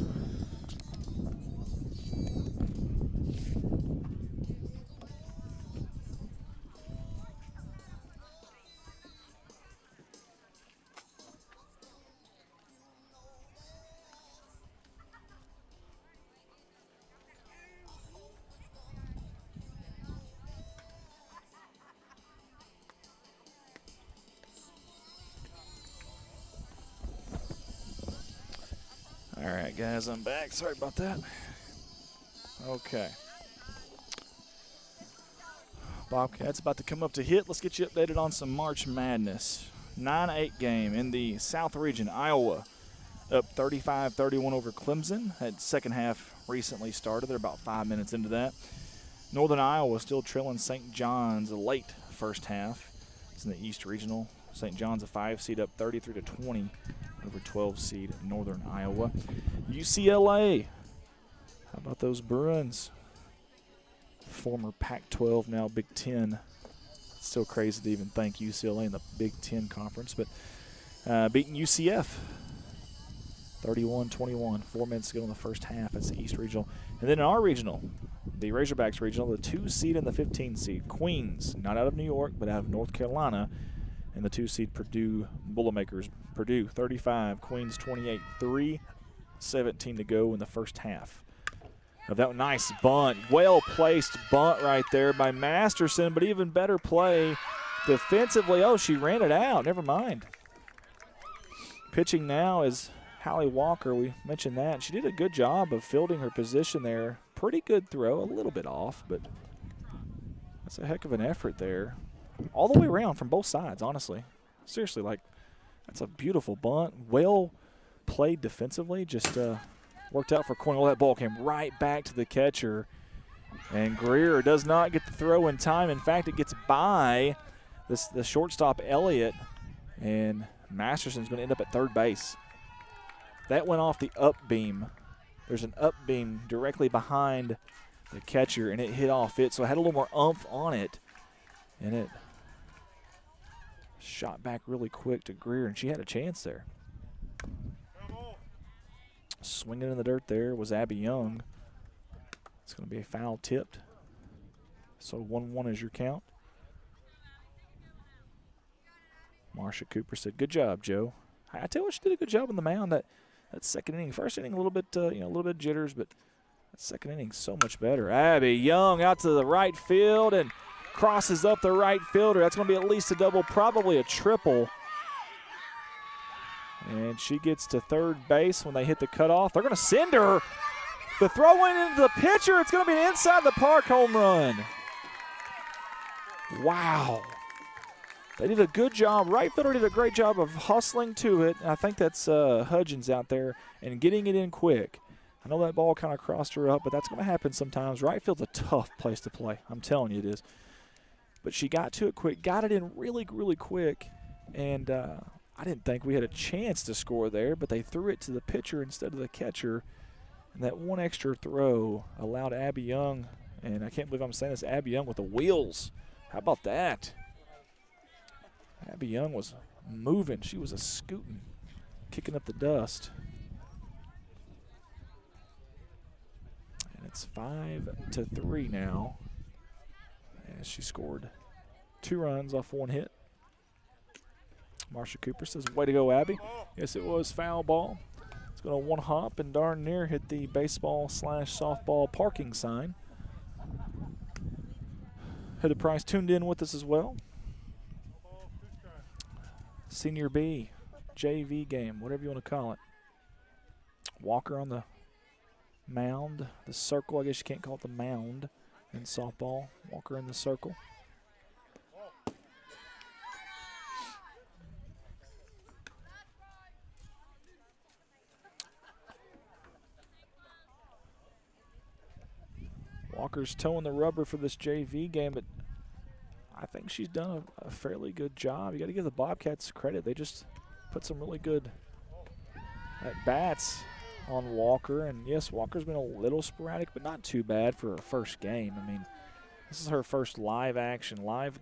All right, guys, I'm back. Sorry about that. Okay. Bobcats about to come up to hit. Let's get you updated on some March Madness. 9-8 game in the South Region. Iowa up 35-31 over Clemson. That second half recently started. They're about 5 minutes into that. Northern Iowa still trailing St. John's a late first half. It's in the East Regional. St. John's a 5 seed up 33-20 over 12 seed Northern Iowa. UCLA. How about those Bruins? Former Pac-12, now Big Ten. Still crazy to even think UCLA in the Big Ten conference, but beating UCF 31-21. 4 minutes to go in the first half. That's the East Regional. And then in our regional, the Razorbacks regional, the 2 seed and the 15 seed. Queens, not out of New York, but out of North Carolina. And the 2 seed Purdue Boilermakers. Purdue 35, Queens 28, 3:17 to go in the first half. Of that nice bunt, well-placed bunt right there by Masterson, but even better play defensively. Oh, she ran it out. Never mind. Pitching now is Hallie Walker. We mentioned that. She did a good job of fielding her position there pretty good throw, a little bit off, but that's a heck of an effort there. All the way around from both sides, honestly. Seriously, like, that's a beautiful bunt. Well played defensively, just worked out for Corning. Well, that ball came right back to the catcher, and Greer does not get the throw in time. In fact, it gets by the shortstop, Elliott, and Masterson's going to end up at third base. That went off the up beam. There's an up beam directly behind the catcher, and it hit off it, so it had a little more oomph on it, and it shot back really quick to Greer, and she had a chance there. Swinging in the dirt there was Abby Young. It's going to be a foul tipped. So 1-1 is your count. Marsha Cooper said, "Good job, Joe." I tell you what, she did a good job on the mound that second inning. First inning a little bit, a little bit jitters, but that second inning so much better. Abby Young out to the right field and crosses up the right fielder. That's going to be at least a double, probably a triple. And she gets to third base when they hit the cutoff. They're going to send her. The throw in into the pitcher. It's going to be an inside the park home run. Wow. They did a good job. Right fielder did a great job of hustling to it. I think that's Hudgens out there and getting it in quick. I know that ball kind of crossed her up, but that's going to happen sometimes. Right field's a tough place to play. I'm telling you it is. But she got to it quick, got it in really, really quick, and I didn't think we had a chance to score there, but they threw it to the pitcher instead of the catcher, and that one extra throw allowed Abby Young, and I can't believe I'm saying this, Abby Young with the wheels. How about that? Abby Young was moving. She was a scooting, kicking up the dust. And it's 5-3 now. And she scored 2 runs off 1 hit. Marsha Cooper says, "Way to go, Abby." Yes, it was foul ball. It's going to one hop and darn near hit the baseball/softball parking sign. Heather Price tuned in with us as well. Senior B, JV game, whatever you want to call it. Walker on the mound, the circle. I guess you can't call it the mound in softball. Walker in the circle. Walker's toeing the rubber for this JV game, but I think she's done a fairly good job. You got to give the Bobcats credit. They just put some really good at-bats on Walker. And, yes, Walker's been a little sporadic, but not too bad for her first game. I mean, this is her first live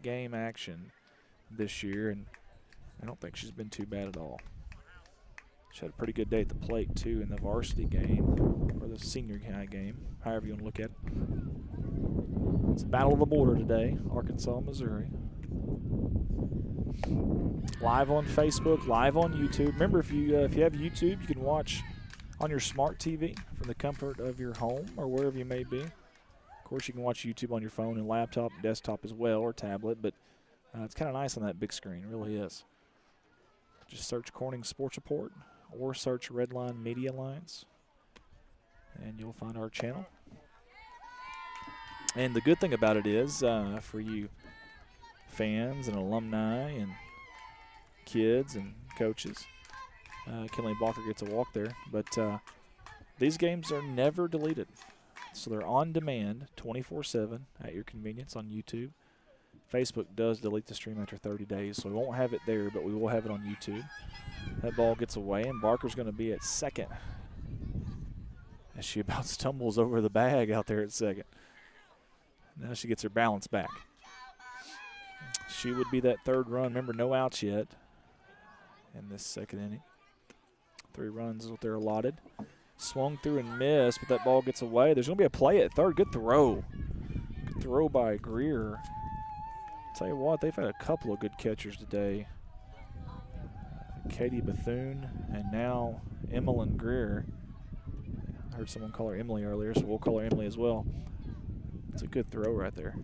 game action this year, and I don't think she's been too bad at all. She had a pretty good day at the plate, too, in the varsity game, or the senior high game, however you want to look at it. It's a battle of the border today, Arkansas, Missouri. Live on Facebook, live on YouTube. Remember, if you have YouTube, you can watch on your smart TV from the comfort of your home or wherever you may be. Of course, you can watch YouTube on your phone and laptop, desktop as well, or tablet, but it's kind of nice on that big screen. It really is. Just search Corning Sports Report or search Redline Media Alliance, and you'll find our channel. And the good thing about it is, for you fans and alumni and kids and coaches, Kinley Balker gets a walk there. But these games are never deleted. So they're on demand 24/7 at your convenience on YouTube. Facebook does delete the stream after 30 days, so we won't have it there, but we will have it on YouTube. That ball gets away, and Barker's going to be at second as she about stumbles over the bag out there at second. Now she gets her balance back. She would be that third run. Remember, no outs yet in this second inning. 3 runs is what they're allotted. Swung through and missed, but that ball gets away. There's going to be a play at third. Good throw. Good throw by Greer. Tell you what, they've had a couple of good catchers today. Katie Bethune and now Emmeline Greer. I heard someone call her Emily earlier, so we'll call her Emily as well. It's a good throw right there.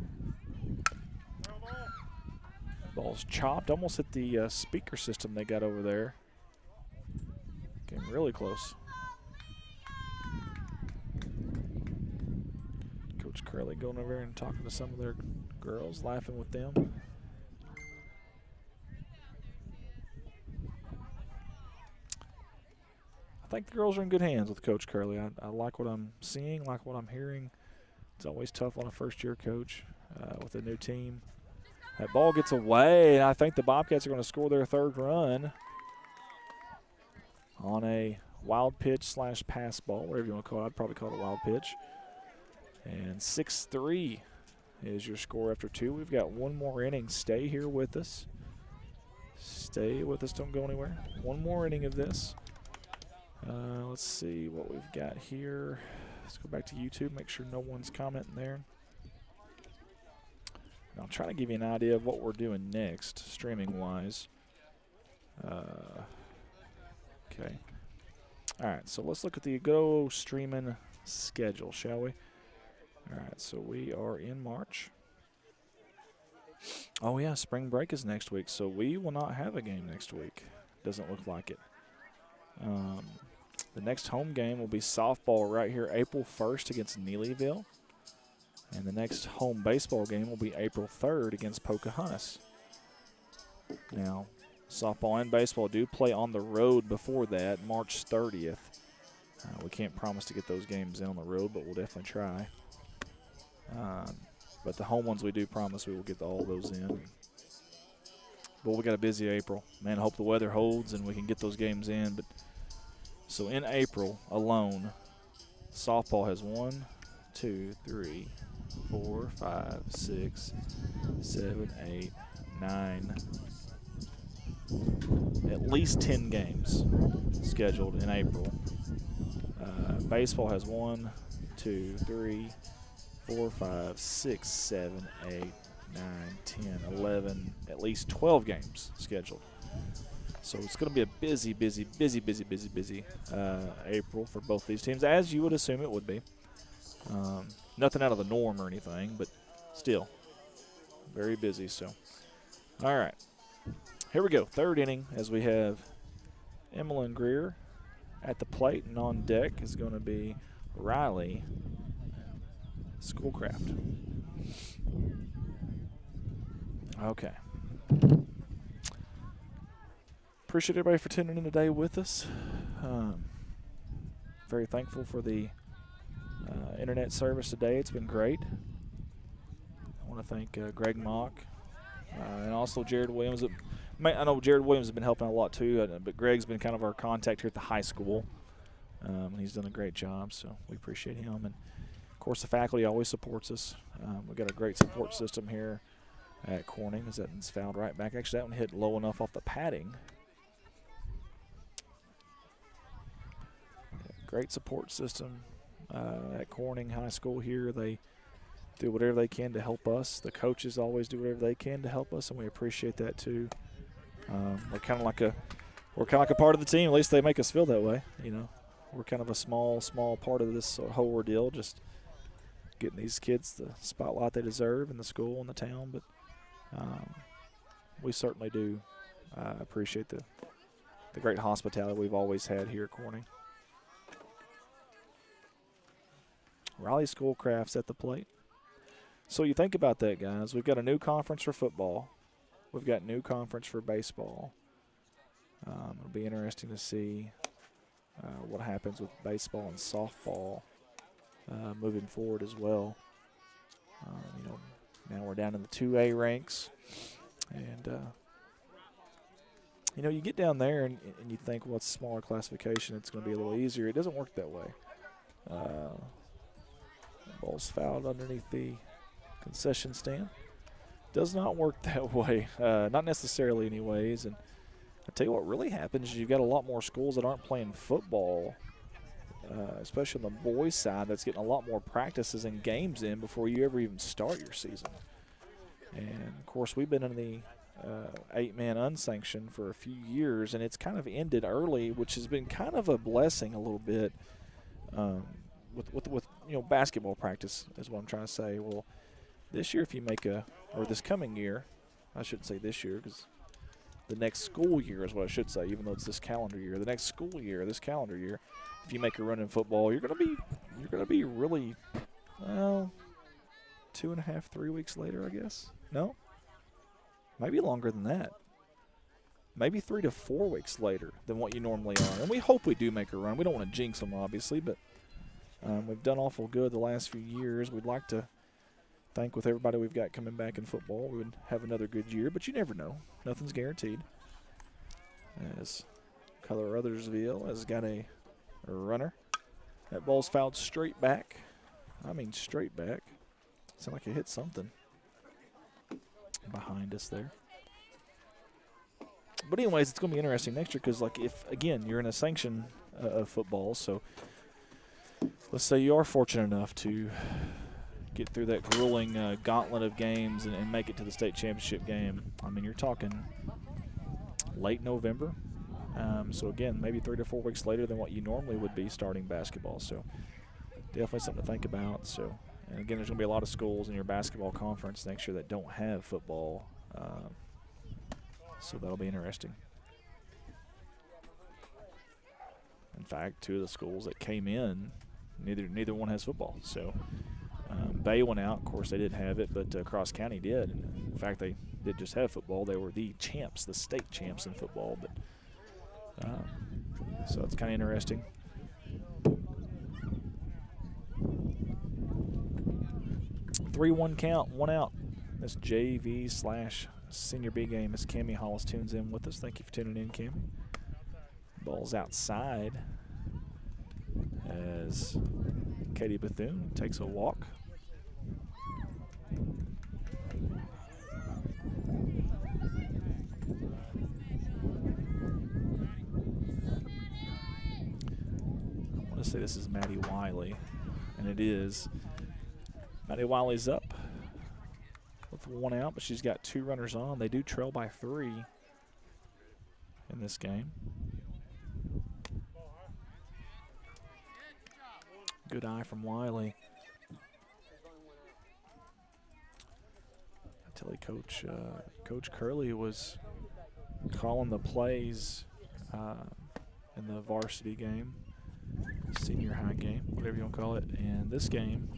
Ball's chopped, almost hit the speaker system they got over there. Came really close. Coach Curley going over and talking to some of their girls, laughing with them. I think the girls are in good hands with Coach Curley. I like what I'm seeing, like what I'm hearing. It's always tough on a first-year coach with a new team. That ball gets away, and I think the Bobcats are going to score their third run on a wild pitch / pass ball, whatever you want to call it. I'd probably call it a wild pitch. And 6-3 is your score after 2. We've got one more inning. Stay here with us. Stay with us. Don't go anywhere. One more inning of this. Let's see what we've got here. Let's go back to YouTube, make sure no one's commenting there. And I'll try to give you an idea of what we're doing next, streaming-wise. Okay. All right, so let's look at the Go streaming schedule, shall we? All right, so we are in March. Oh, yeah, spring break is next week, so we will not have a game next week. Doesn't look like it. The next home game will be softball right here April 1st against Neelyville. And the next home baseball game will be April 3rd against Pocahontas. Now, softball and baseball do play on the road before that, March 30th. We can't promise to get those games in on the road, but we'll definitely try. But the home ones we do promise we will get all those in. But we got a busy April. Man, I hope the weather holds and we can get those games in. But so in April alone, softball has 1, 2, 3, 4, 5, 6, 7, 8, 9, at least 10 games scheduled in April. Baseball has 1, 2, 3, 4, 5, 6, 7, 8, 9, 10, 11, at least 12 games scheduled. So it's going to be a busy April for both these teams, as you would assume it would be. Nothing out of the norm or anything, but still very busy. So, all right, here we go. Third inning as we have Emmeline Greer at the plate, and on deck is going to be Riley Schoolcraft. Okay. Appreciate everybody for tuning in today with us. Very thankful for the internet service today. It's been great. I want to thank Greg Mock and also Jared Williams. I know Jared Williams has been helping a lot too, but Greg's been kind of our contact here at the high school. He's done a great job, so we appreciate him. And, of course, the faculty always supports us. We've got a great support system here at Corning. As that one's fouled right back. Actually, that one hit low enough off the padding. Great support system at Corning High School here. They do whatever they can to help us. The coaches always do whatever they can to help us, and we appreciate that too. We're kind of like a part of the team. At least they make us feel that way. You know, we're kind of a small part of this whole ordeal. Just getting these kids the spotlight they deserve in the school and the town. But we certainly do appreciate the great hospitality we've always had here at Corning. Riley Schoolcraft's at the plate. So you think about that, guys. We've got a new conference for football. We've got new conference for baseball. It'll be interesting to see what happens with baseball and softball moving forward as well. You know, now we're down in the 2A ranks. And, you know, you get down there and you think, well, it's a smaller classification. It's going to be a little easier. It doesn't work that way. Ball's fouled underneath the concession stand. Does not work that way, not necessarily anyways. And I tell you what really happens is you've got a lot more schools that aren't playing football, especially on the boys' side, that's getting a lot more practices and games in before you ever even start your season. And, of course, we've been in the 8-man unsanctioned for a few years, and it's kind of ended early, which has been kind of a blessing a little bit. With you know, basketball practice is what I'm trying to say. Well, this year if you make or this coming year, I shouldn't say this year because the next school year is what I should say, even though it's this calendar year. The next school year, this calendar year, if you make a run in football, you're going to be really, well, 2.5, 3 weeks later, I guess. No? Maybe longer than that. Maybe 3 to 4 weeks later than what you normally are. And we hope we do make a run. We don't want to jinx them, obviously, but we've done awful good the last few years. We'd like to think with everybody we've got coming back in football, we would have another good year, but you never know. Nothing's guaranteed. As Caruthersville has got a runner. That ball's fouled straight back. I mean straight back. Sound like it hit something behind us there. But anyways, it's going to be interesting next year because, like, if, again, you're in a sanction of football, so let's say you are fortunate enough to get through that grueling gauntlet of games and make it to the state championship game. I mean, you're talking late November. So, again, maybe 3 to 4 weeks later than what you normally would be starting basketball. So, definitely something to think about. So, and, again, there's going to be a lot of schools in your basketball conference next year that don't have football. So that'll be interesting. In fact, 2 of the schools that came in, neither one has football. So Bay went out. Of course, they didn't have it, but Cross County did. And in fact, they did just have football. They were the champs, the state champs in football. But so it's kind of interesting. "3-1 count, 1 out." This JV/Senior B game as Cammie Hollis tunes in with us. Thank you for tuning in, Cammie. Ball's outside as Katie Bethune takes a walk. I want to say this is Maddie Wiley, and it is. Maddie Wiley's up with 1 out, but she's got 2 runners on. They do trail by 3 in this game. Good eye from Wiley. I tell you, Coach Curley was calling the plays in the varsity game, senior high game, whatever you want to call it. And this game,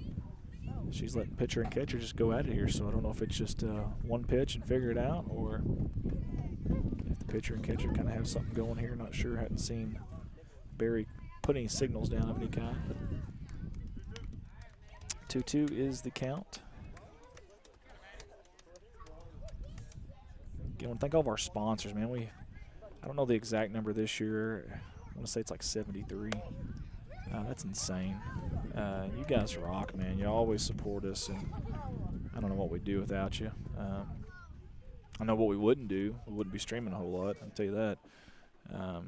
she's letting pitcher and catcher just go at it here, so I don't know if it's just one pitch and figure it out, or if the pitcher and catcher kind of have something going here. Not sure. Hadn't seen Barry put any signals down of any kind. But 2-2 is the count. Again, I want to thank all of our sponsors, man. I don't know the exact number this year. I want to say it's like 73. That's insane. You guys rock, man. You always support us, and I don't know what we'd do without you. I know what we wouldn't do. We wouldn't be streaming a whole lot, I'll tell you that.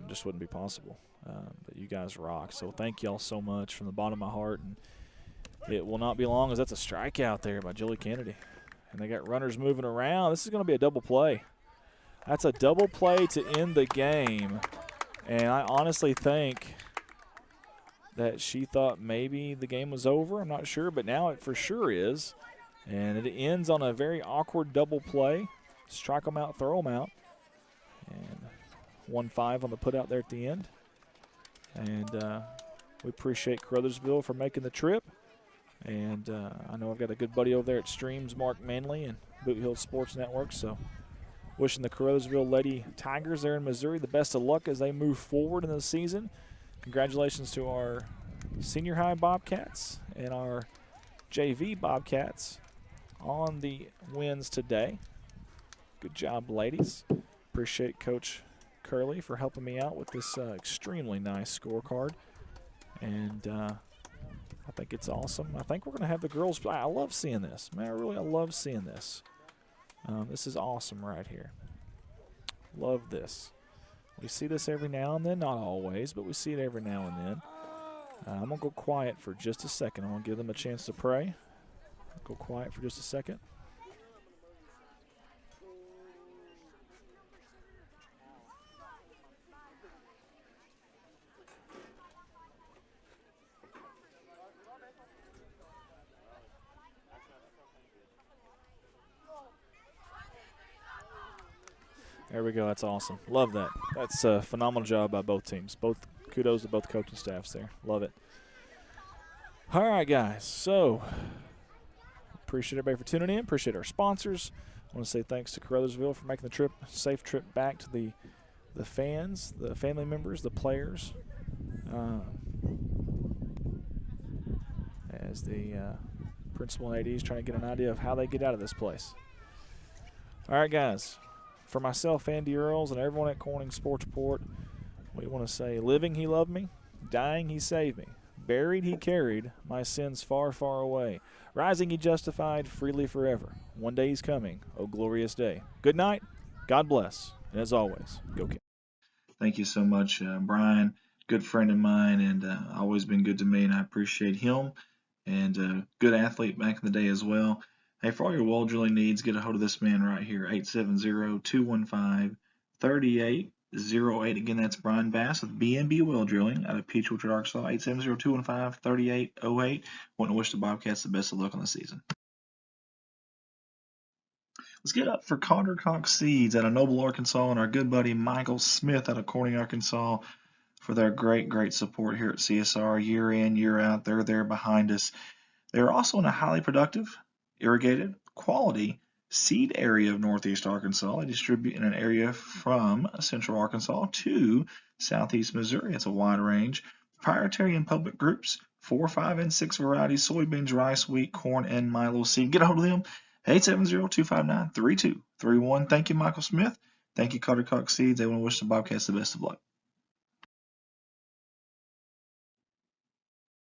Just wouldn't be possible. But you guys rock. So thank y'all so much from the bottom of my heart. And it will not be long as that's a strikeout there by Julie Kennedy. And they got runners moving around. This is going to be a double play. That's a double play to end the game. And I honestly think that she thought maybe the game was over. I'm not sure, but now it for sure is. And it ends on a very awkward double play. Strike them out, throw them out. And 1-5 on the put out there at the end. And we appreciate Caruthersville for making the trip. And I know I've got a good buddy over there at Streams, Mark Manley, and Boot Hill Sports Network. So wishing the Caruthersville Lady Tigers there in Missouri the best of luck as they move forward in the season. Congratulations to our senior high Bobcats and our JV Bobcats on the wins today. Good job, ladies. Appreciate Coach Curley for helping me out with this extremely nice scorecard. And I think it's awesome. I think we're going to have the girls play. I love seeing this. Man, I love seeing this. This is awesome right here. Love this. We see this every now and then, not always, but we see it every now and then. I'm going to go quiet for just a second. I'm going to give them a chance to pray. Go quiet for just a second. There we go. That's awesome. Love that. That's a phenomenal job by both teams. Both kudos to both coaching staffs there. Love it. All right, guys. So appreciate everybody for tuning in. Appreciate our sponsors. I want to say thanks to Caruthersville for making the trip a safe trip back to the fans, the family members, the players. As the principal and AD is trying to get an idea of how they get out of this place. All right, guys. For myself, Andy Earls, and everyone at Corning Sports Report, we want to say, living, he loved me. Dying, he saved me. Buried, he carried my sins far, far away. Rising, he justified freely forever. One day he's coming, oh glorious day. Good night, God bless, and as always, go Kings. Thank you so much, Brian. Good friend of mine, and always been good to me, and I appreciate him. And good athlete back in the day as well. Hey, for all your well drilling needs, get a hold of this man right here, 870-215-3808. Again, that's Brian Bass with B&B Well Drilling out of Peach Orchard, Arkansas, 870-215-3808. Want to wish the Bobcats the best of luck on the season. Let's get up for Carter Cox Seeds out of Noble, Arkansas, and our good buddy Michael Smith out of Corning, Arkansas, for their great support here at CSR year in, year out. They're there behind us. They're also in a highly productive, irrigated, quality seed area of Northeast Arkansas. They distribute in an area from Central Arkansas to Southeast Missouri. It's a wide range. Proprietary and public groups, 4, 5, and 6 varieties, soybeans, rice, wheat, corn, and milo seed. Get a hold of them, 870-259-3231. Thank you, Michael Smith. Thank you, Carter Cox Seeds. They want to wish the Bobcats the best of luck.